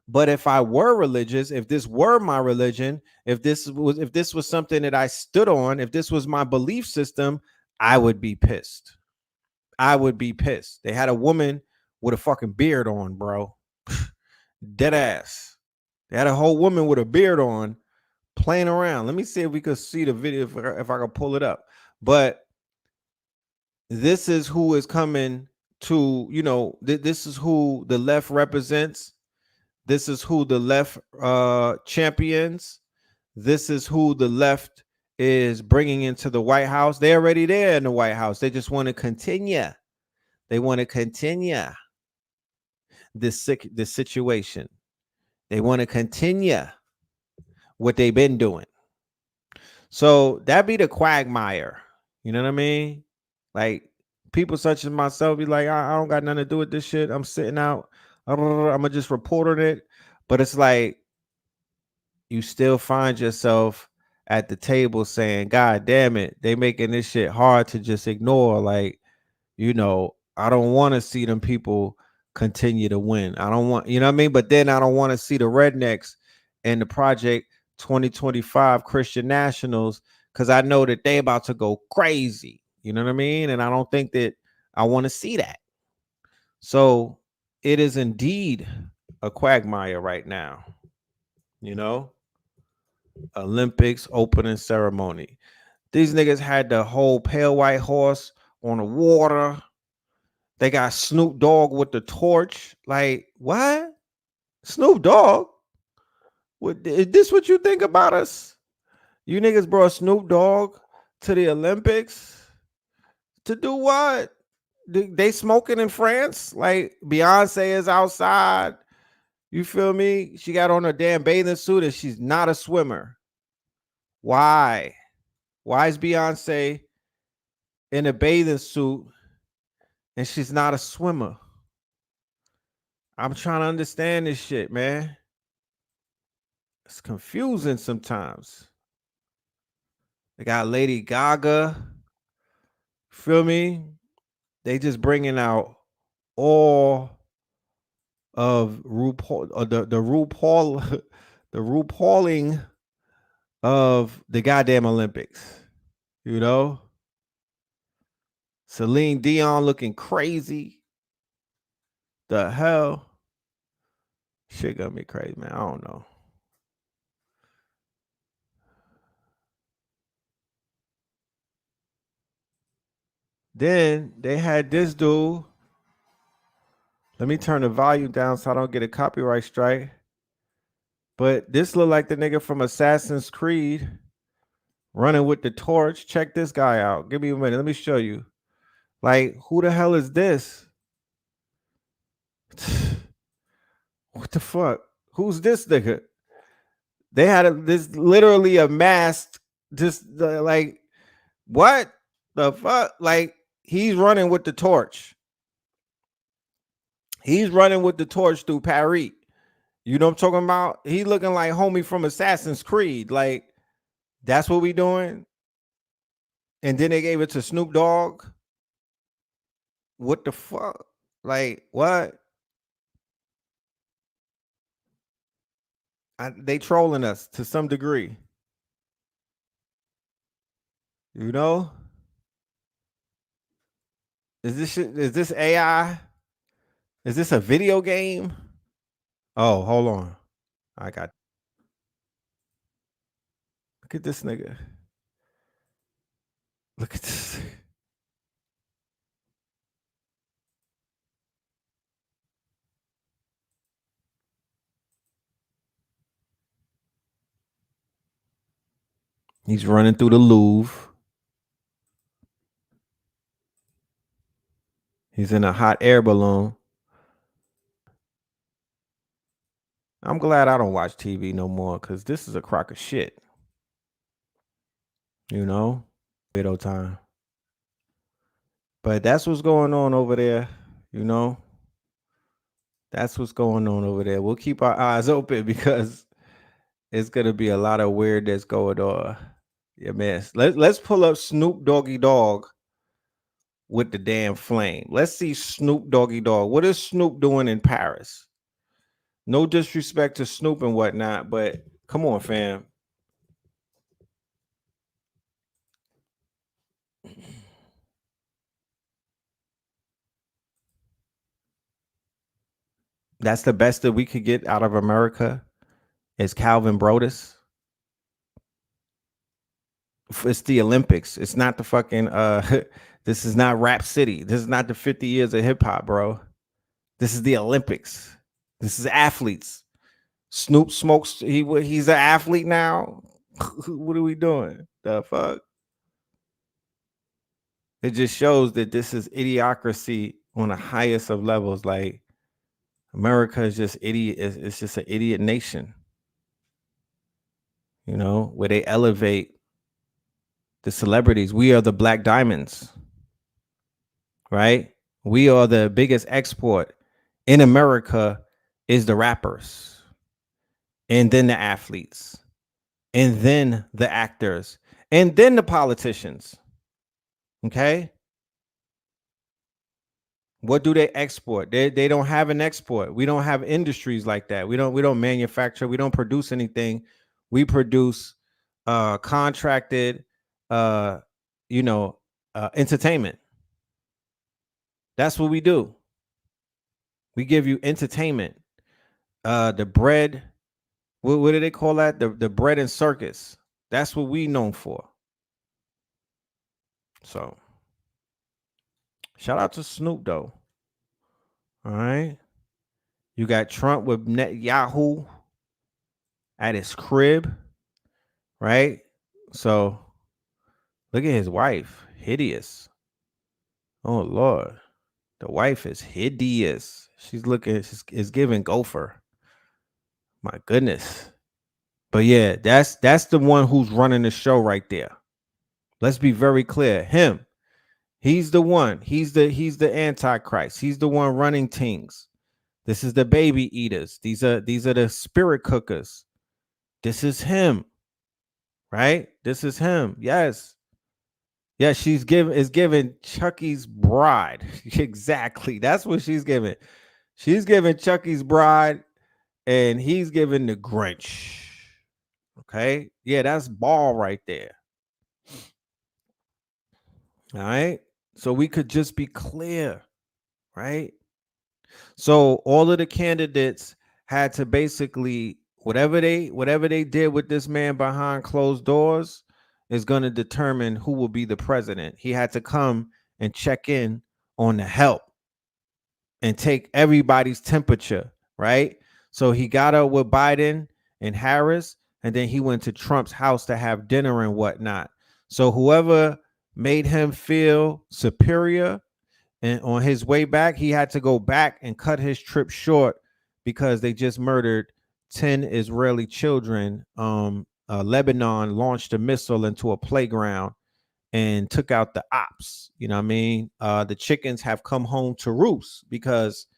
[SPEAKER 4] But if I were religious, if this were my religion, if this was something that I stood on, if this was my belief system, I would be pissed. I would be pissed. They had a woman with a fucking beard on, bro. Dead ass. They had a whole woman with a beard on playing around. Let me see if we could see the video if I could pull it up. But this is who is coming to, this is who the left represents. This is who the left champions. This is who the left is bringing into the White House. They're already there in the White House. They just want to continue. They want to continue this situation. They want to continue what they've been doing. So that be the quagmire. You know what I mean? Like people such as myself be like, I don't got nothing to do with this shit. I'm sitting out. I'm gonna just report on it. But it's like you still find yourself at the table saying, God damn it, they making this shit hard to just ignore. Like, I don't want to see them people continue to win. I don't want, you know what I mean? But then I don't want to see the rednecks and the Project 2025 Christian Nationals, because I know that they about to go crazy. You know what I mean? And I don't think that I want to see that. So it is indeed a quagmire right now. Olympics opening ceremony. These niggas had the whole pale white horse on the water. They got Snoop Dogg with the torch. Like, what? Snoop Dogg? Is this what you think about us? You niggas brought Snoop Dogg to the Olympics? To do what? They smoking in France? Like, Beyonce is outside. You feel me? She got on a damn bathing suit and she's not a swimmer. Why? Why is Beyonce in a bathing suit and she's not a swimmer? I'm trying to understand this shit, man. It's confusing sometimes. They got Lady Gaga. Feel me? They just bringing out all of RuPaul, or the RuPaul, the RuPauling of the goddamn Olympics. Celine Dion looking crazy. The hell? Shit gonna be crazy, man. I don't know. Then they had this dude. Let me turn the volume down so I don't get a copyright strike. But this look like the nigga from Assassin's Creed running with the torch. Check this guy out. Give me a minute. Let me show you. Like, who the hell is this? What the fuck? Who's this nigga? They had this literally a mask. Just like, what the fuck? Like, he's running with the torch. He's running with the torch through Paris. You know what I'm talking about? He looking like homie from Assassin's Creed. Like, that's what we doing. And then they gave it to Snoop Dogg. What the fuck? Like, what? They trolling us to some degree. Is this AI? Is this a video game? Oh, hold on. Look at this nigga. Look at this. He's running through the Louvre. He's in a hot air balloon. I'm glad I don't watch TV no more, because this is a crock of shit. Widow time. But that's what's going on over there. That's what's going on over there. We'll keep our eyes open because it's gonna be a lot of weirdness going on. Yeah, man. Let's pull up Snoop Doggy Dogg with the damn flame. Let's see Snoop Doggy Dogg. What is Snoop doing in Paris? No disrespect to Snoop and whatnot, but come on, fam. That's the best that we could get out of America is Calvin Brodus. It's the Olympics. It's not the fucking this is not Rap City. This is not the 50 years of hip hop, bro. This is the Olympics. This is athletes. Snoop smokes. He's an athlete now. What are we doing? The fuck? It just shows that this is idiocracy on the highest of levels. Like America is just idiot. It's just an idiot nation. You know, where they elevate the celebrities. We are the black diamonds, right? We are the biggest export in America is the rappers, and then the athletes, and then the actors, and then the politicians. Okay. What do they export? They don't have an export. We don't have industries like that. We don't manufacture. We don't produce anything. We produce contracted entertainment. That's what we do. We give you entertainment. The bread, what do they call that? The bread and circus. That's what we known for. So shout out to Snoop though. All right. You got Trump with Netanyahu at his crib, right? So look at his wife. Hideous. Oh Lord. The wife is hideous. She's is giving gopher. My goodness. But yeah, that's the one who's running the show right there. Let's be very clear. Him. He's the one. He's the Antichrist. He's the one running things. This is the baby eaters. These are the spirit cookers. This is him. Right? This is him. Yes. Yeah, she's giving Chucky's bride. Exactly. That's what she's giving. She's giving Chucky's bride, and he's giving the Grinch. Okay. Yeah, that's ball right there. All right. So we could just be clear, right? So all of the candidates had to basically whatever they did with this man behind closed doors is going to determine who will be the president. He had to come and check in on the help and take everybody's temperature, right? So he got up with Biden and Harris, and then he went to Trump's house to have dinner and whatnot. So whoever made him feel superior, and on his way back, he had to go back and cut his trip short because they just murdered 10 Israeli children. Lebanon launched a missile into a playground and took out the ops. You know what I mean? The chickens have come home to roost because,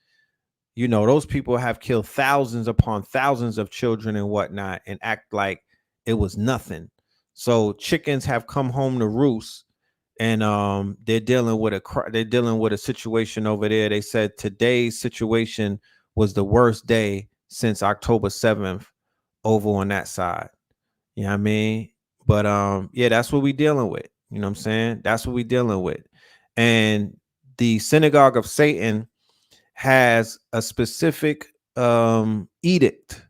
[SPEAKER 4] you know, those people have killed thousands upon thousands of children and whatnot and act like it was nothing. So chickens have come home to roost, and they're dealing with a situation over there. They said today's situation was the worst day since October 7th over on that side. You know what I mean? But yeah, that's what we dealing with. You know what I'm saying? That's what we dealing with. And the synagogue of Satan has a specific edict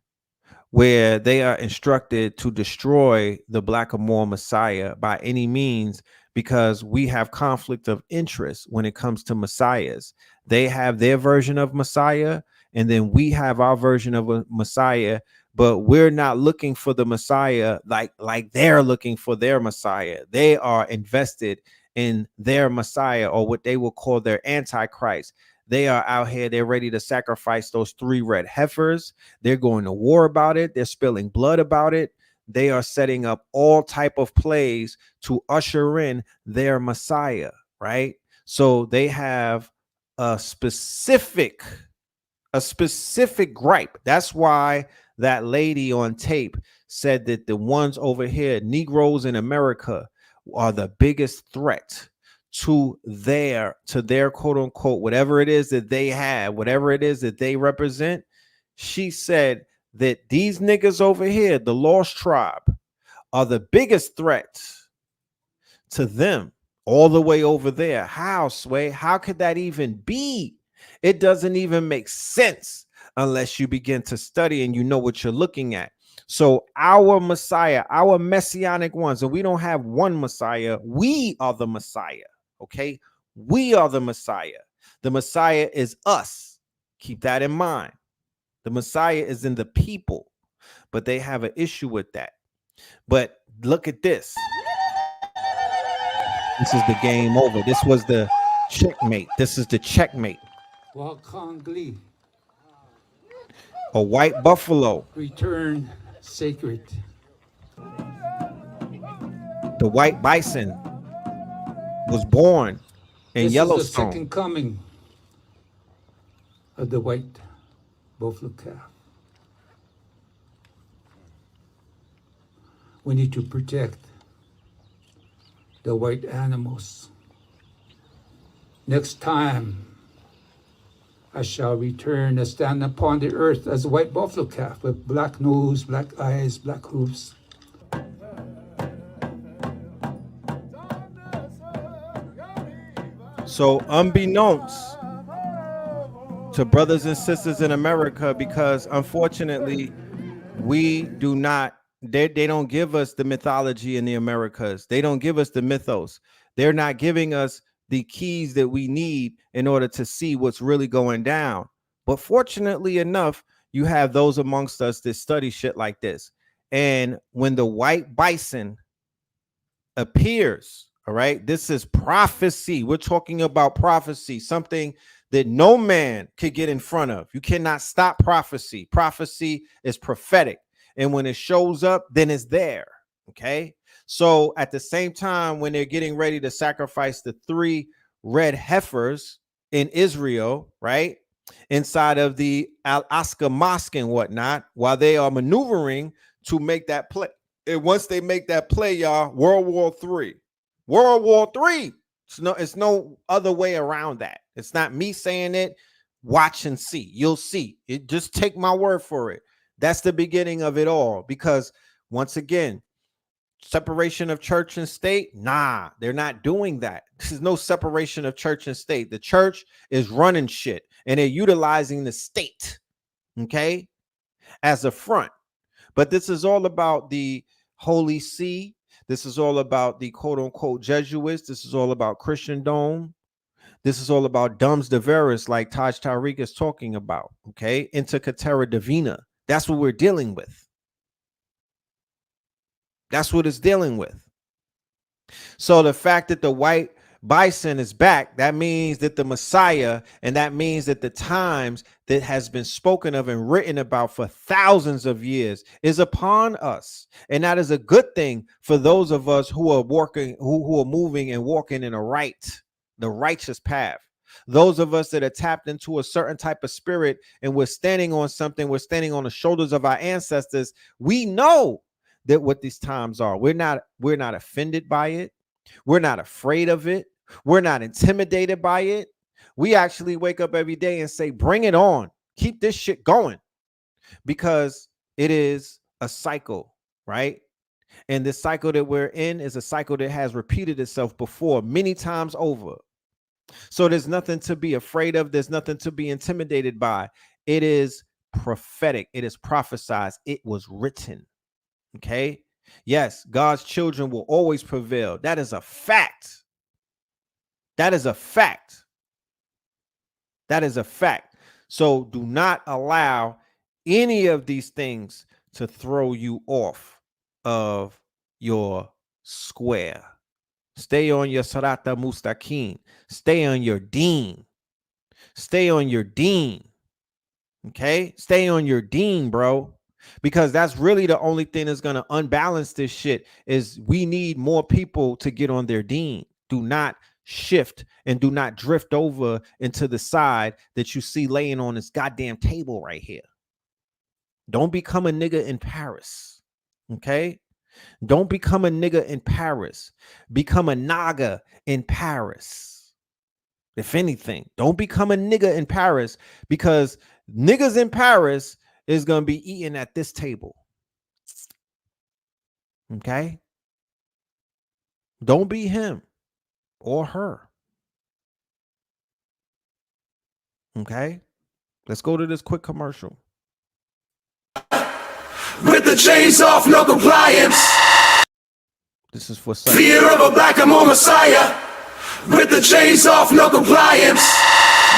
[SPEAKER 4] where they are instructed to destroy the BlackaMoor Messiah by any means, because we have conflict of interest when it comes to messiahs. They have their version of Messiah, and then we have our version of a Messiah, but we're not looking for the Messiah like they're looking for their Messiah. They are invested in their Messiah, or what they will call their Antichrist. They are out here. They're ready to sacrifice those 3 red heifers. They're going to war about it. They're spilling blood about it. They are setting up all type of plays to usher in their Messiah, right? So they have a specific gripe. That's why that lady on tape said that the ones over here, Negroes in America, are the biggest threat to their quote unquote, whatever it is that they have, whatever it is that they represent. She said that these niggas over here, the lost tribe, are the biggest threat to them all the way over there. How, Sway? How could that even be? It doesn't even make sense unless you begin to study and you know what you're looking at. So our Messiah, our messianic ones, and we don't have one Messiah. We are the Messiah. Okay. We are the Messiah. The Messiah is us. Keep that in mind. The Messiah is in the people, but they have an issue with that. But look at this. This is the game over. This was the checkmate. This is the checkmate.
[SPEAKER 1] Wakangli,
[SPEAKER 4] A white buffalo.
[SPEAKER 1] return sacred.
[SPEAKER 4] The white bison was born in
[SPEAKER 1] This
[SPEAKER 4] Yellowstone.
[SPEAKER 1] is the second coming of the white buffalo calf. We need to protect the white animals. Next time I shall return and stand upon the earth as a white buffalo calf with black nose, black eyes, black hooves.
[SPEAKER 4] So unbeknownst to brothers and sisters in America, because unfortunately we do not, they don't give us the mythology in the Americas. They don't give us the mythos. They're not giving us the keys that we need in order to see what's really going down. But fortunately enough, you have those amongst us that study shit like this. And when the white bison appears, all right, this is prophecy. We're talking about prophecy, something that no man could get in front of. You cannot stop prophecy. Prophecy is prophetic. And when it shows up, then it's there. Okay. So at the same time, when they're getting ready to sacrifice the 3 red heifers in Israel, right, inside of the Al-Aqsa Mosque and whatnot, while they are maneuvering to make that play. And once they make that play, y'all, World War III. World War III. It's no other way around that. It's not me saying it. Watch and see. You'll see. It, just take my word for it. That's the beginning of it all. Because once again, separation of church and state, nah, they're not doing that. This is no separation of church and state. The church is running shit, and they're utilizing the state, okay, as a front. But this is all about the Holy See. This is all about the quote unquote Jesuits. This is all about Christendom. This is all about Dums de Veris, like Taj Tariq is talking about, okay? Intercatera Divina. That's what we're dealing with. That's what it's dealing with. So the fact that the white bison is back, that means that the Messiah, and that means that the times that has been spoken of and written about for thousands of years is upon us. And that is a good thing for those of us who are working, who are moving and walking in the righteous path. Those of us that are tapped into a certain type of spirit and we're standing on something, we're standing on the shoulders of our ancestors. We know that what these times are. We're not offended by it. We're not afraid of it. We're not intimidated by it. We actually wake up every day and say, bring it on. Keep this shit going, because it is a cycle, right? And this cycle that we're in is a cycle that has repeated itself before many times over. So there's nothing to be afraid of. There's nothing to be intimidated by. It is prophetic. It is prophesied. It was written. Okay. Yes, God's children will always prevail. That is a fact. That is a fact. That is a fact. So do not allow any of these things to throw you off of your square. Stay on your Sarata Mustaqim. Stay on your deen. Stay on your deen. Okay? Stay on your deen, bro. Because that's really the only thing that's going to unbalance this shit. Is we need more people to get on their deen. Do not shift and do not drift over into the side that you see laying on this goddamn table right here. Don't become a nigga in Paris. Okay? Don't become a nigga in Paris. Become a naga in Paris. If anything, don't become a nigga in Paris, because niggas in Paris is going to be eating at this table. Okay? Don't be him or her. Okay? Let's go to this quick commercial.
[SPEAKER 1] With the chains off, no compliance.
[SPEAKER 4] This is for
[SPEAKER 1] Fear of a BlackaMoor Messiah. With the chains off, no compliance.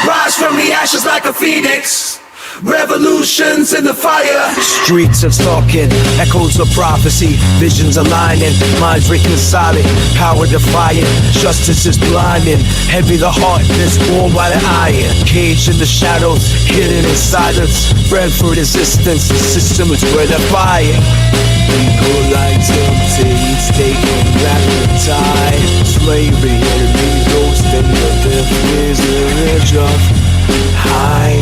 [SPEAKER 1] Rise from the ashes like a phoenix. Revolutions in the fire.
[SPEAKER 6] Streets of stalking, echoes of prophecy, visions aligning, minds reconciling, power defying, justice is blinding, heavy the heart, this wall by the iron, caged in the shadows, hidden in silence, bred for resistance, the system is where they're fire. People like temptates, taking back the tide, slavery, enemy, roasting the death is the ridge of high.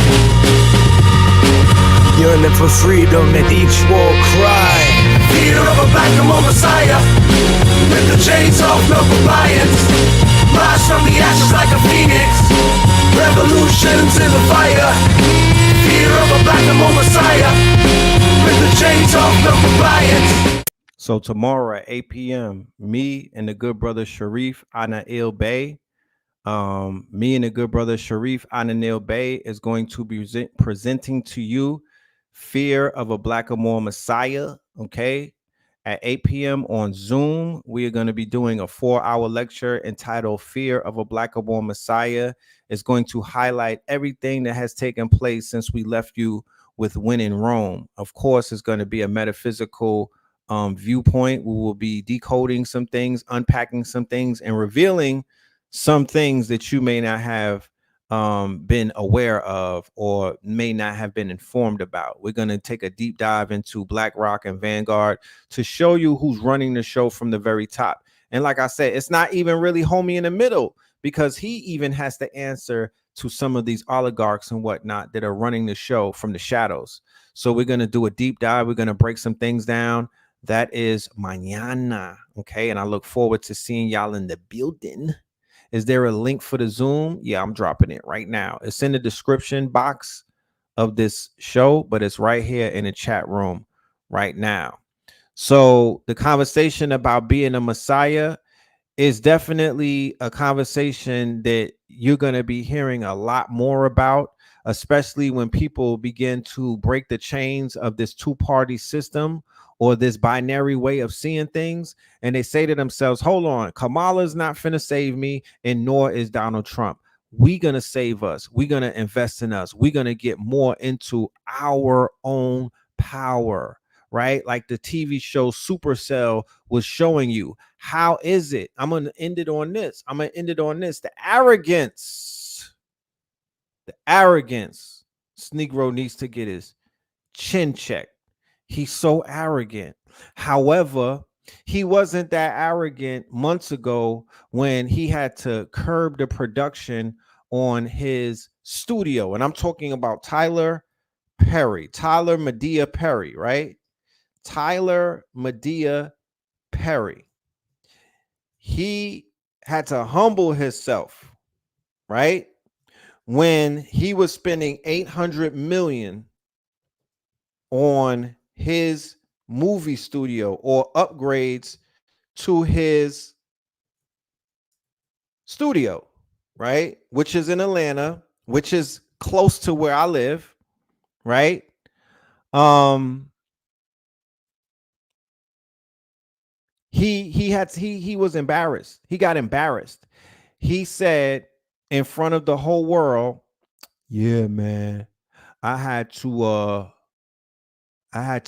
[SPEAKER 6] Yearning for freedom and each war cry.
[SPEAKER 1] Fear of a BlackaMoor Messiah. With the chains off, no compliance. Rise from the ashes like a phoenix. Revolutions in the fire. Fear of a BlackaMoor Messiah. With the chains off, no compliance.
[SPEAKER 4] So tomorrow at 8 p.m., me and the good brother Sharif, Anael Bay, me and the good brother Sharif, Anael Bay is going to be presenting to you Fear of a BlackaMoor Messiah, okay? At 8 p.m. on Zoom, we are going to be doing a 4-hour lecture entitled Fear of a BlackaMoor Messiah. It's going to highlight everything that has taken place since we left you with When in Rome. Of course, it's going to be a metaphysical viewpoint. We will be decoding some things, unpacking some things, and revealing some things that you may not have been aware of or may not have been informed about. We're going to take a deep dive into BlackRock and Vanguard to show you who's running the show from the very top. And like I said, it's not even really homie in the middle, because he even has to answer to some of these oligarchs and whatnot that are running the show from the shadows. So we're going to do a deep dive. We're going to break some things down. That is mañana. Okay. And I look forward to seeing y'all in the building. Is there a link for the Zoom? Yeah, I'm dropping it right now. It's in the description box of this show, but it's right here in the chat room right now. So the conversation about being a Messiah is definitely a conversation that you're going to be hearing a lot more about, especially when people begin to break the chains of this two-party system or this binary way of seeing things. And they say to themselves, hold on, Kamala's not finna save me, and nor is Donald Trump. We're going to save us. We're going to invest in us. We're going to get more into our own power, right? Like the TV show Supercell was showing you. How is it? I'm going to end it on this. The arrogance. This Negro needs to get his chin checked. He's so arrogant. However, he wasn't that arrogant months ago when he had to curb the production on his studio. And I'm talking about Tyler Medea Perry, right? Tyler Medea Perry. He had to humble himself, right? When he was spending $800 million on his movie studio or upgrades to his studio, right? Which is in Atlanta, which is close to where I live, right? He was embarrassed. He got embarrassed. He said in front of the whole world, yeah, man, I had to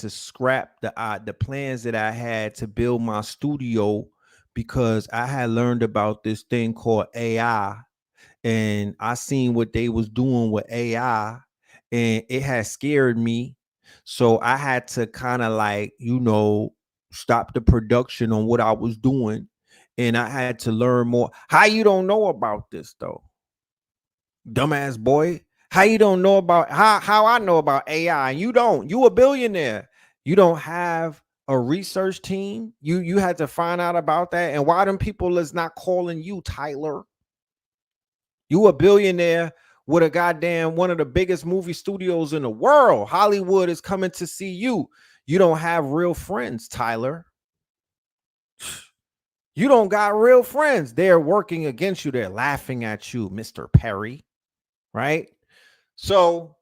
[SPEAKER 4] scrap the plans that I had to build my studio because I had learned about this thing called AI, and I seen what they was doing with AI, and it had scared me. So I had to kind of like, stop the production on what I was doing, and I had to learn more. How you don't know about this though, dumbass boy? How you don't know about how I know about AI? You don't. You a billionaire. You don't have a research team. You had to find out about that. And why them people is not calling you, Tyler? You a billionaire with a goddamn one of the biggest movie studios in the world. Hollywood is coming to see you. You don't have real friends, Tyler. You don't got real friends. They're working against you. They're laughing at you, Mr. Perry. Right? So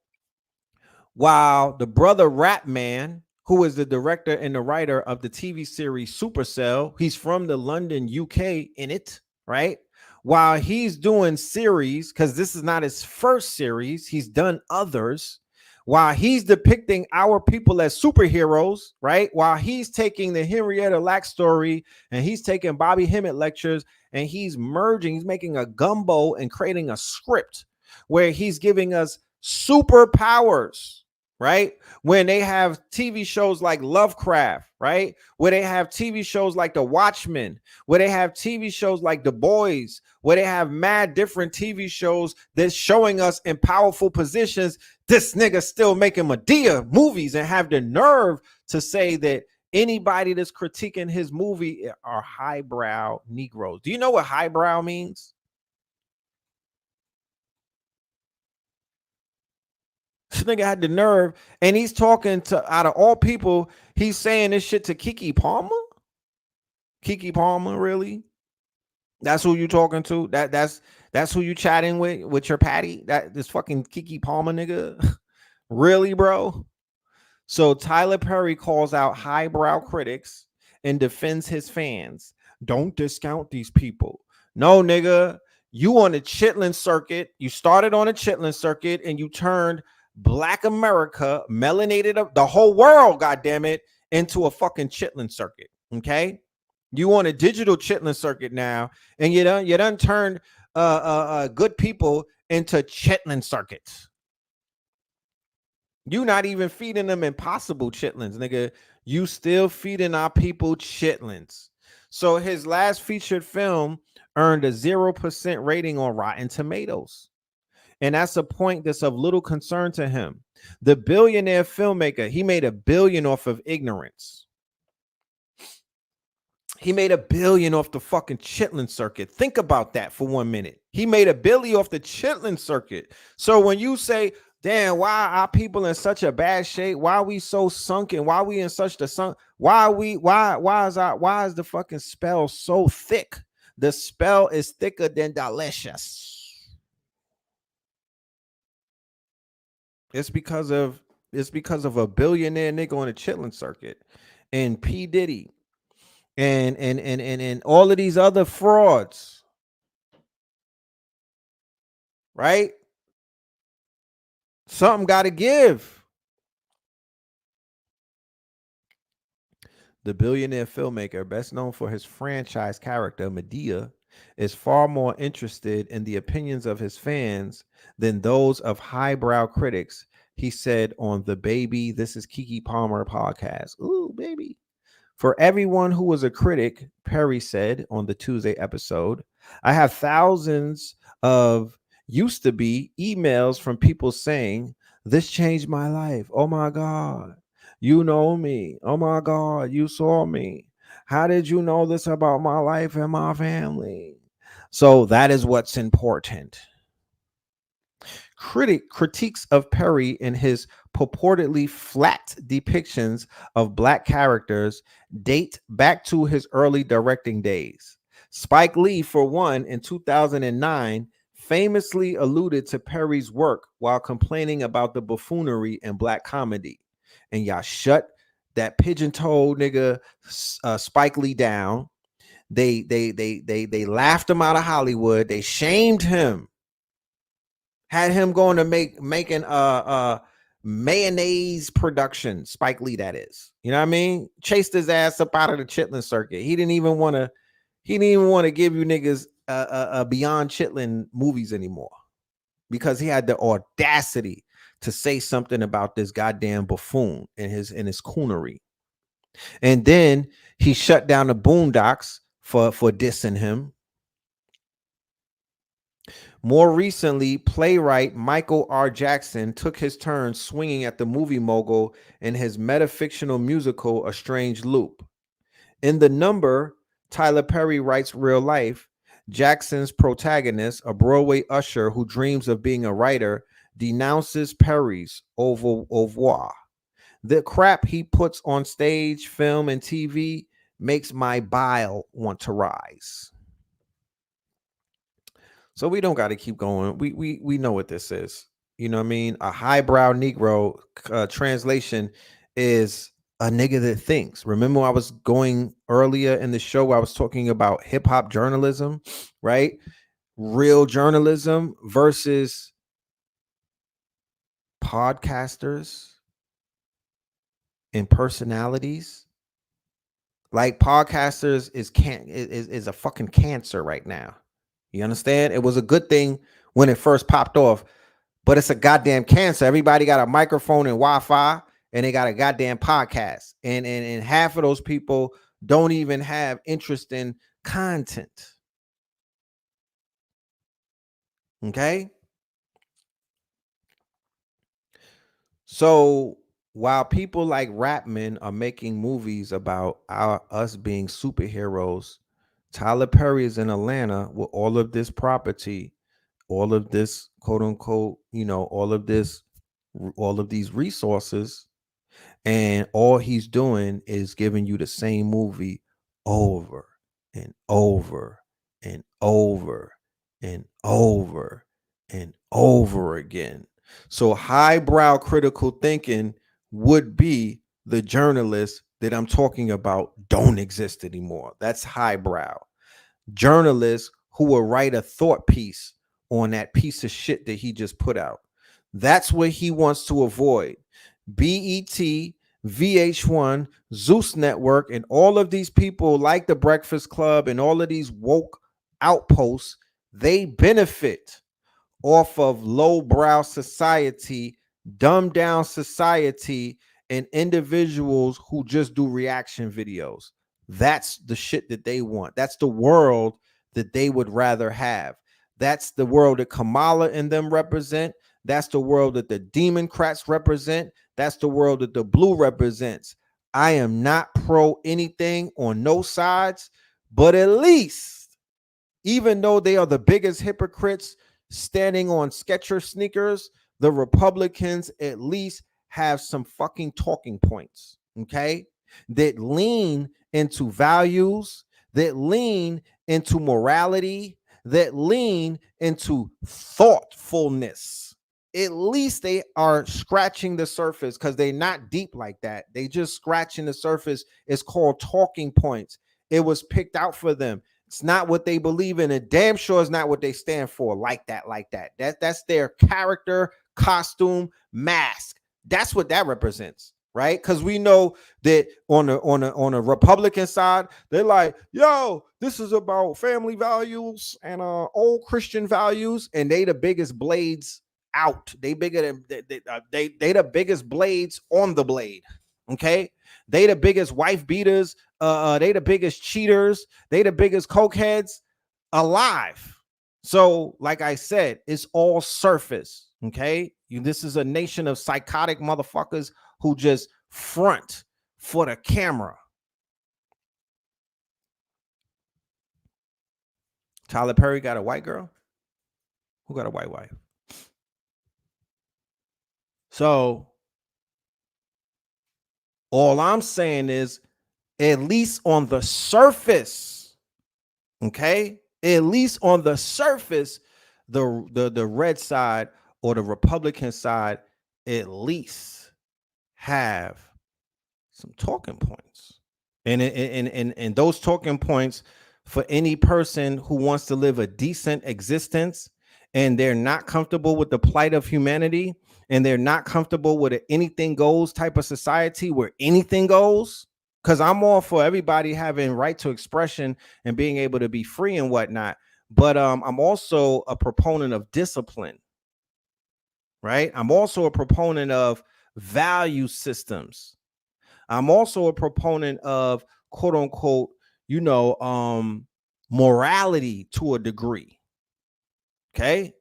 [SPEAKER 4] while the brother Rap Man who is the director and the writer of the TV series Supercell. He's from the London, UK in it, right? While he's doing series, because this is not his first series, he's done others. While he's depicting our people as superheroes, right? While he's taking the Henrietta Lacks story and he's taking Bobby Hemmett lectures and he's merging, he's making a gumbo and creating a script where he's giving us superpowers, right? When they have TV shows like Lovecraft, right? Where they have TV shows like The Watchmen, where they have TV shows like The Boys, where they have mad different TV shows that's showing us in powerful positions. This nigga still making Medea movies and have the nerve to say that anybody that's critiquing his movie are highbrow Negroes. Do you know what highbrow means? This nigga had the nerve, and he's talking to, out of all people, he's saying this shit to Keke Palmer. Keke Palmer, really? That's who you talking to? That's who you chatting with your patty? This fucking Keke Palmer nigga? Really, bro? So Tyler Perry calls out highbrow critics and defends his fans. Don't discount these people. No, nigga, you on the Chitlin circuit. You started on a Chitlin circuit and you turned Black America, melanated, the whole world, goddamn it, into a fucking Chitlin circuit. Okay, you on a digital Chitlin circuit now, and you done turned good people into Chitlin circuits. You not even feeding them impossible chitlins, nigga. You still feeding our people chitlins. So his last featured film earned a 0% rating on Rotten Tomatoes. And that's a point that's of little concern to him. The billionaire filmmaker, he made $1 billion off of ignorance. He made $1 billion off the fucking Chitlin circuit. Think about that for 1 minute. He made $1 billion off the Chitlin circuit. So when you say, damn, why are people in such a bad shape? Why are we so sunken? Why are we in such the sunk? Why is the fucking spell so thick? The spell is thicker than delicious. It's because of a billionaire nigga on a Chitlin circuit and P. Diddy and all of these other frauds. Right? Something got to give. The billionaire filmmaker, best known for his franchise character, Medea, is far more interested in the opinions of his fans than those of highbrow critics, he said on the Baby, This is Keke Palmer podcast. Ooh, baby. For everyone who was a critic, Perry said on the Tuesday episode, I have thousands of used to be emails from people saying, this changed my life. Oh my God. You know me. Oh my God. You saw me. How did you know this about my life and my family? So that is what's important. Critiques of Perry in his purportedly flat depictions of Black characters date back to his early directing days. Spike Lee, for one, in 2009, famously alluded to Perry's work while complaining about the buffoonery in Black comedy. And y'all shut that pigeon-toed nigga Spike Lee down. They laughed him out of Hollywood. They shamed him. Had him going to making mayonnaise production, Spike Lee, that is. You know what I mean? Chased his ass up out of the Chitlin circuit. He didn't even want to give you niggas beyond Chitlin movies anymore because he had the audacity to say something about this goddamn buffoon and his coonery. And then he shut down the Boondocks for dissing him. More recently, playwright Michael R. Jackson took his turn swinging at the movie mogul in his metafictional musical A Strange Loop. In The Number, Tyler Perry writes real life. Jackson's protagonist, a Broadway usher who dreams of being a writer, denounces Perry's au revoir. The crap he puts on stage, film, and TV makes my bile want to rise. So we don't got to keep going. We know what this is. You know what I mean? A highbrow Negro translation is a nigga that thinks. Remember, I was going earlier in the show, I was talking about hip hop journalism, right? Real journalism versus podcasters and personalities. Like podcasters is a fucking cancer right now. You understand? It was a good thing when it first popped off, but it's a goddamn cancer. Everybody got a microphone and Wi-Fi, and they got a goddamn podcast, and half of those people don't even have interest in content. Okay, so while people like Rapman are making movies about us being superheroes, Tyler Perry is in Atlanta with all of this property, all of this quote unquote, all of these resources, and all he's doing is giving you the same movie over and over and over and over and over again. So highbrow critical thinking would be the journalists that I'm talking about don't exist anymore. That's highbrow. Journalists who will write a thought piece on that piece of shit that he just put out. That's what he wants to avoid. BET, VH1, Zeus Network, and all of these people like the Breakfast Club and all of these woke outposts, they benefit off of lowbrow society, dumbed down society, and individuals who just do reaction videos. That's the shit that they want. That's the world that they would rather have. That's the world that Kamala and them represent. That's the world that the Democrats represent. That's the world that the blue represents. I am not pro anything on no sides, but at least, even though they are the biggest hypocrites standing on Skechers sneakers, the Republicans at least have some fucking talking points, okay, that lean into values, that lean into morality, that lean into thoughtfulness. At least they are scratching the surface, because they're not deep like that. They just scratching the surface. It's called talking points. It was picked out for them. It's not what they believe in, and damn sure is not what they stand for. Like that. That's their character, costume, mask. That's what that represents, right? Because we know that on a Republican side, they're like, yo, this is about family values and old Christian values, and they the biggest blades out. They bigger than they the biggest blades on the blade. Okay, they the biggest wife beaters. They the biggest cheaters. They the biggest cokeheads alive. So, like I said, it's all surface. Okay, this is a nation of psychotic motherfuckers who just front for the camera. Tyler Perry got a white girl. Who got a white wife? So, all I'm saying is, at least on the surface, okay, at least on the surface, the red side or the Republican side at least have some talking points, and those talking points for any person who wants to live a decent existence, and they're not comfortable with the plight of humanity, and they're not comfortable with an anything goes type of society where anything goes. Because I'm all for everybody having right to expression and being able to be free and whatnot. But I'm also a proponent of discipline, right? I'm also a proponent of value systems. I'm also a proponent of quote unquote, morality to a degree. Okay.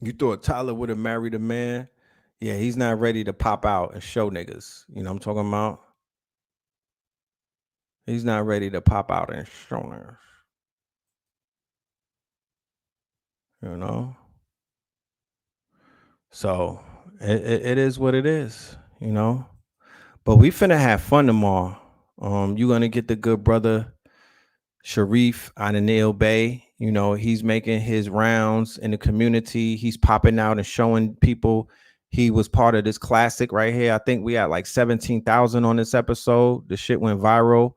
[SPEAKER 4] You thought Tyler would have married a man? Yeah, he's not ready to pop out and show niggas. You know what I'm talking about? He's not ready to pop out and show niggas. You know? So it is what it is, you know? But we finna have fun tomorrow. You're gonna get the good brother Sharif, Anael Bay. You know, he's making his rounds in the community. He's popping out and showing people he was part of this classic right here. I think we had like 17,000 on this episode. The shit went viral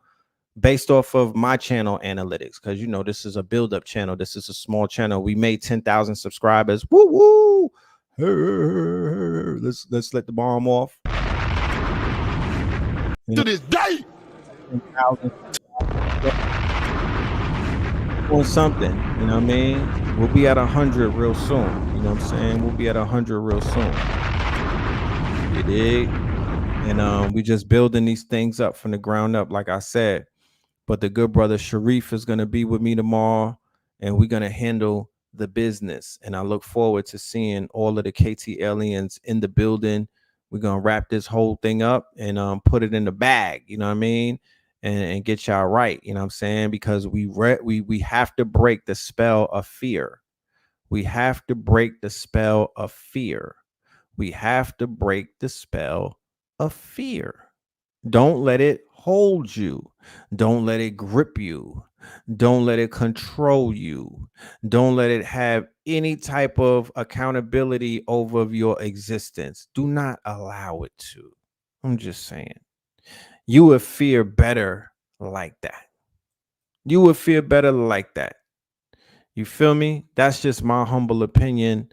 [SPEAKER 4] based off of my channel analytics, because you know this is a build-up channel. This is a small channel. We made 10,000 subscribers. Woo woo! Let's let the bomb off.
[SPEAKER 7] To this day,
[SPEAKER 4] 10,000 on something, you know what I mean? We'll be at 100 real soon. You know what I'm saying? We'll be at 100 real soon. You dig? And we just building these things up from the ground up, like I said. But the good brother Sharif is going to be with me tomorrow, and we're going to handle the business. And I look forward to seeing all of the KT aliens in the building. We're going to wrap this whole thing up and put it in the bag, you know what I mean? And get y'all right, you know what I'm saying? Because we have to break the spell of fear. We have to break the spell of fear. We have to break the spell of fear. Don't let it hold you. Don't let it grip you. Don't let it control you. Don't let it have any type of accountability over your existence. Do not allow it to. I'm just saying. You would fear better like that. You would feel better like that. You feel me? That's just my humble opinion.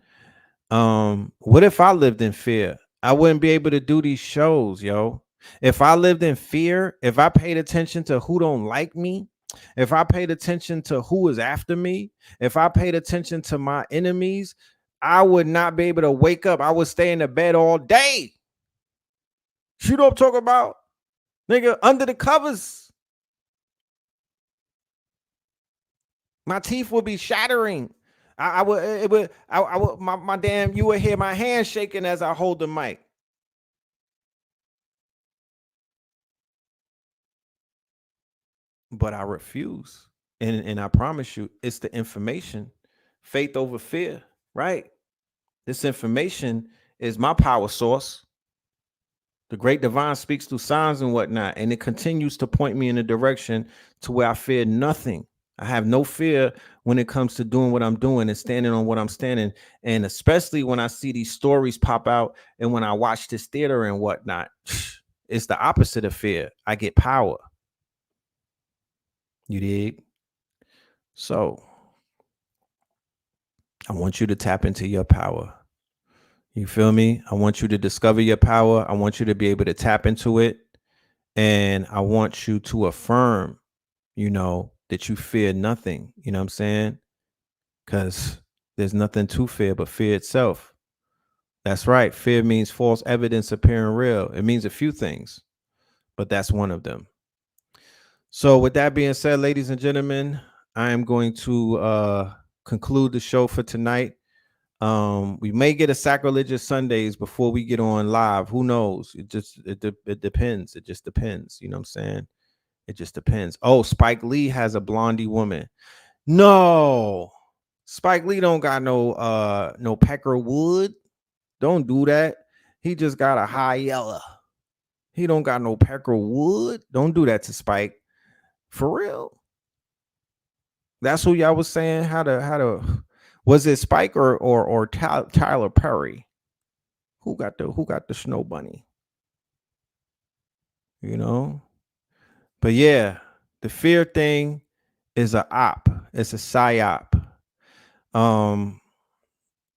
[SPEAKER 4] What if I lived in fear? I wouldn't be able to do these shows, yo. If I lived in fear, if I paid attention to who don't like me, if I paid attention to who is after me, if I paid attention to my enemies, I would not be able to wake up. I would stay in the bed all day. You know what I'm talking about? Nigga, under the covers. My teeth would be shattering. I would, my damn, you would hear my hand shaking as I hold the mic. But I refuse. And I promise you, it's the information. Faith over fear, right? This information is my power source. The great divine speaks through signs and whatnot, and it continues to point me in a direction to where I fear nothing. I have no fear when it comes to doing what I'm doing and standing on what I'm standing. And especially when I see these stories pop out and when I watch this theater and whatnot, it's the opposite of fear. I get power. You dig? So I want you to tap into your power. You feel me? I want you to discover your power. I want you to be able to tap into it. And I want you to affirm, you know, that you fear nothing. You know what I'm saying? Because there's nothing to fear but fear itself. That's right. Fear means false evidence appearing real. It means a few things, but that's one of them. So with that being said, ladies and gentlemen, I am going to conclude the show for tonight. We may get a sacrilegious Sundays before we get on live. Who knows? It depends. It just depends. You know what I'm saying? It just depends. Oh, Spike Lee has a blondie woman. No, Spike Lee don't got no Pecker Wood. Don't do that. He just got a high yellow. He don't got no Pecker Wood. Don't do that to Spike. For real. That's who y'all was saying. How to was it Spike or Tyler Perry? Who got the snow bunny? You know? But yeah, the fear thing is a op. It's a psyop.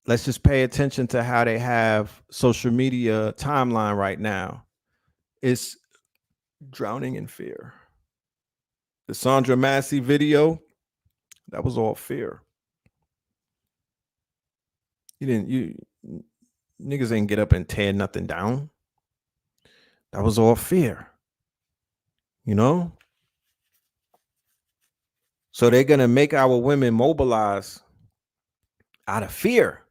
[SPEAKER 4] Let's just pay attention to how they have social media timeline right now. It's drowning in fear. The Sandra Massey video, that was all fear. You niggas ain't get up and tear nothing down. That was all fear. You know? So they're gonna make our women mobilize out of fear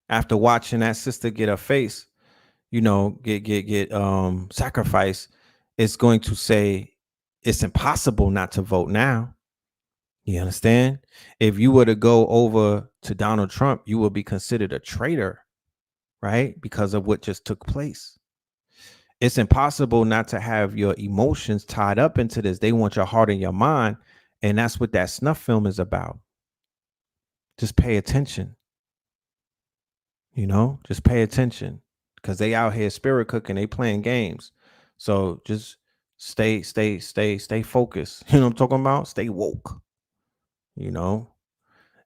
[SPEAKER 4] after watching that sister get her face, you know, get sacrificed. It's going to say it's impossible not to vote now. You understand? If you were to go over to Donald Trump, you will be considered a traitor, right? Because of what just took place. It's impossible not to have your emotions tied up into this. They want your heart and your mind. And that's what that snuff film is about. just pay attention. You know, just pay attention, because they out here spirit cooking, they playing games. So just stay focused. You know what I'm talking about? Stay woke, you know.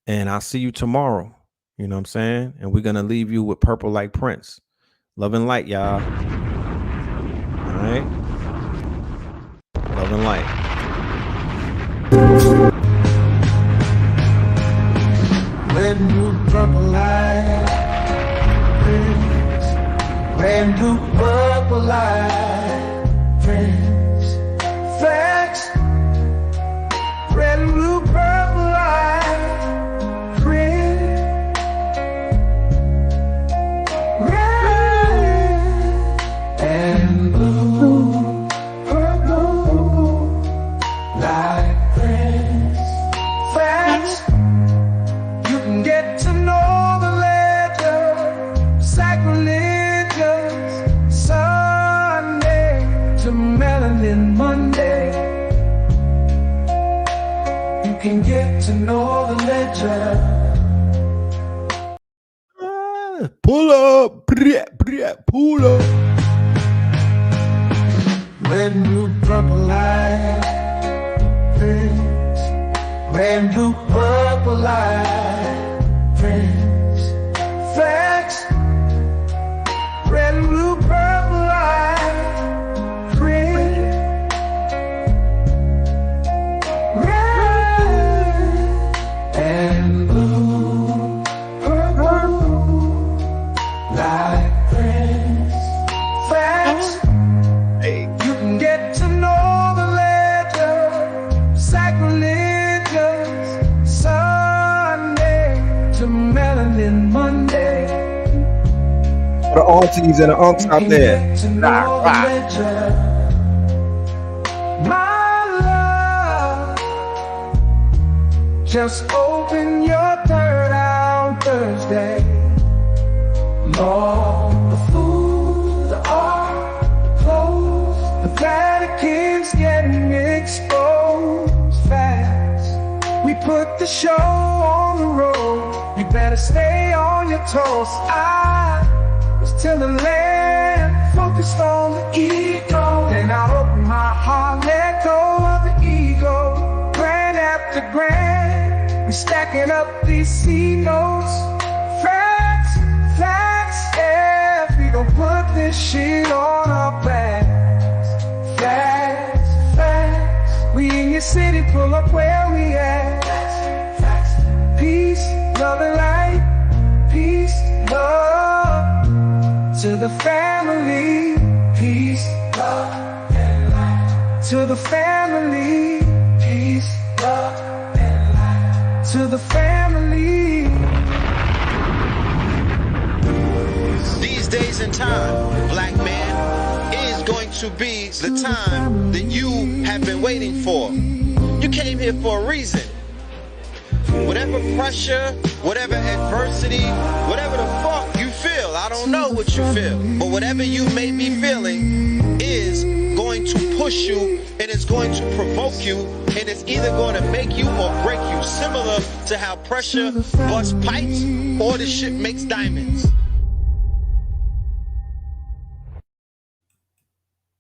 [SPEAKER 4] And I'll see you tomorrow. You know what I'm saying? And we're gonna leave you with Purple Like Prince. Love and light, y'all. All right. Love and light.
[SPEAKER 1] Brand new purple light, brand new purple light, friends, facts, brand new purple light, friends, red and blue, purple light, friends, facts. Get to know the ledger, sacrilegious Sunday to melanin Monday. You can get to know the ledger.
[SPEAKER 4] Pull up, pull up.
[SPEAKER 1] Brand new purple light, brand new purple light, friends, facts, brand new purple light, friends, red and blue, purple light, friends, facts. Hey. You can get to know the ledger, sacrilegious Sunday to melanin Monday.
[SPEAKER 4] For the aunties and the unks out there.
[SPEAKER 1] My love, just open your third eye Thursday. Lord, the food, the art, the clothes, the Vatican's getting exposed fast. We put the show on the road. You better stay on your toes. I was till the land focused on the ego. Then I opened my heart, let go of the ego. Grand after grand, we stacking up these C notes. Facts, facts, yeah. We gon' put this shit on our backs. Facts, facts. We in your city, pull up where we at. Facts, peace, love and light. Peace, love to the family. Peace, love and light to the family. Peace, love and light to the family.
[SPEAKER 3] These days and time, black man, is going to be the time that you have been waiting for. You came here for a reason. Whatever pressure, whatever adversity, whatever the fuck you feel, I don't know what you feel, but whatever you may be feeling is going to push you, and it's going to provoke you, and it's either going to make you or break you, similar to how pressure busts pipes or the shit makes diamonds.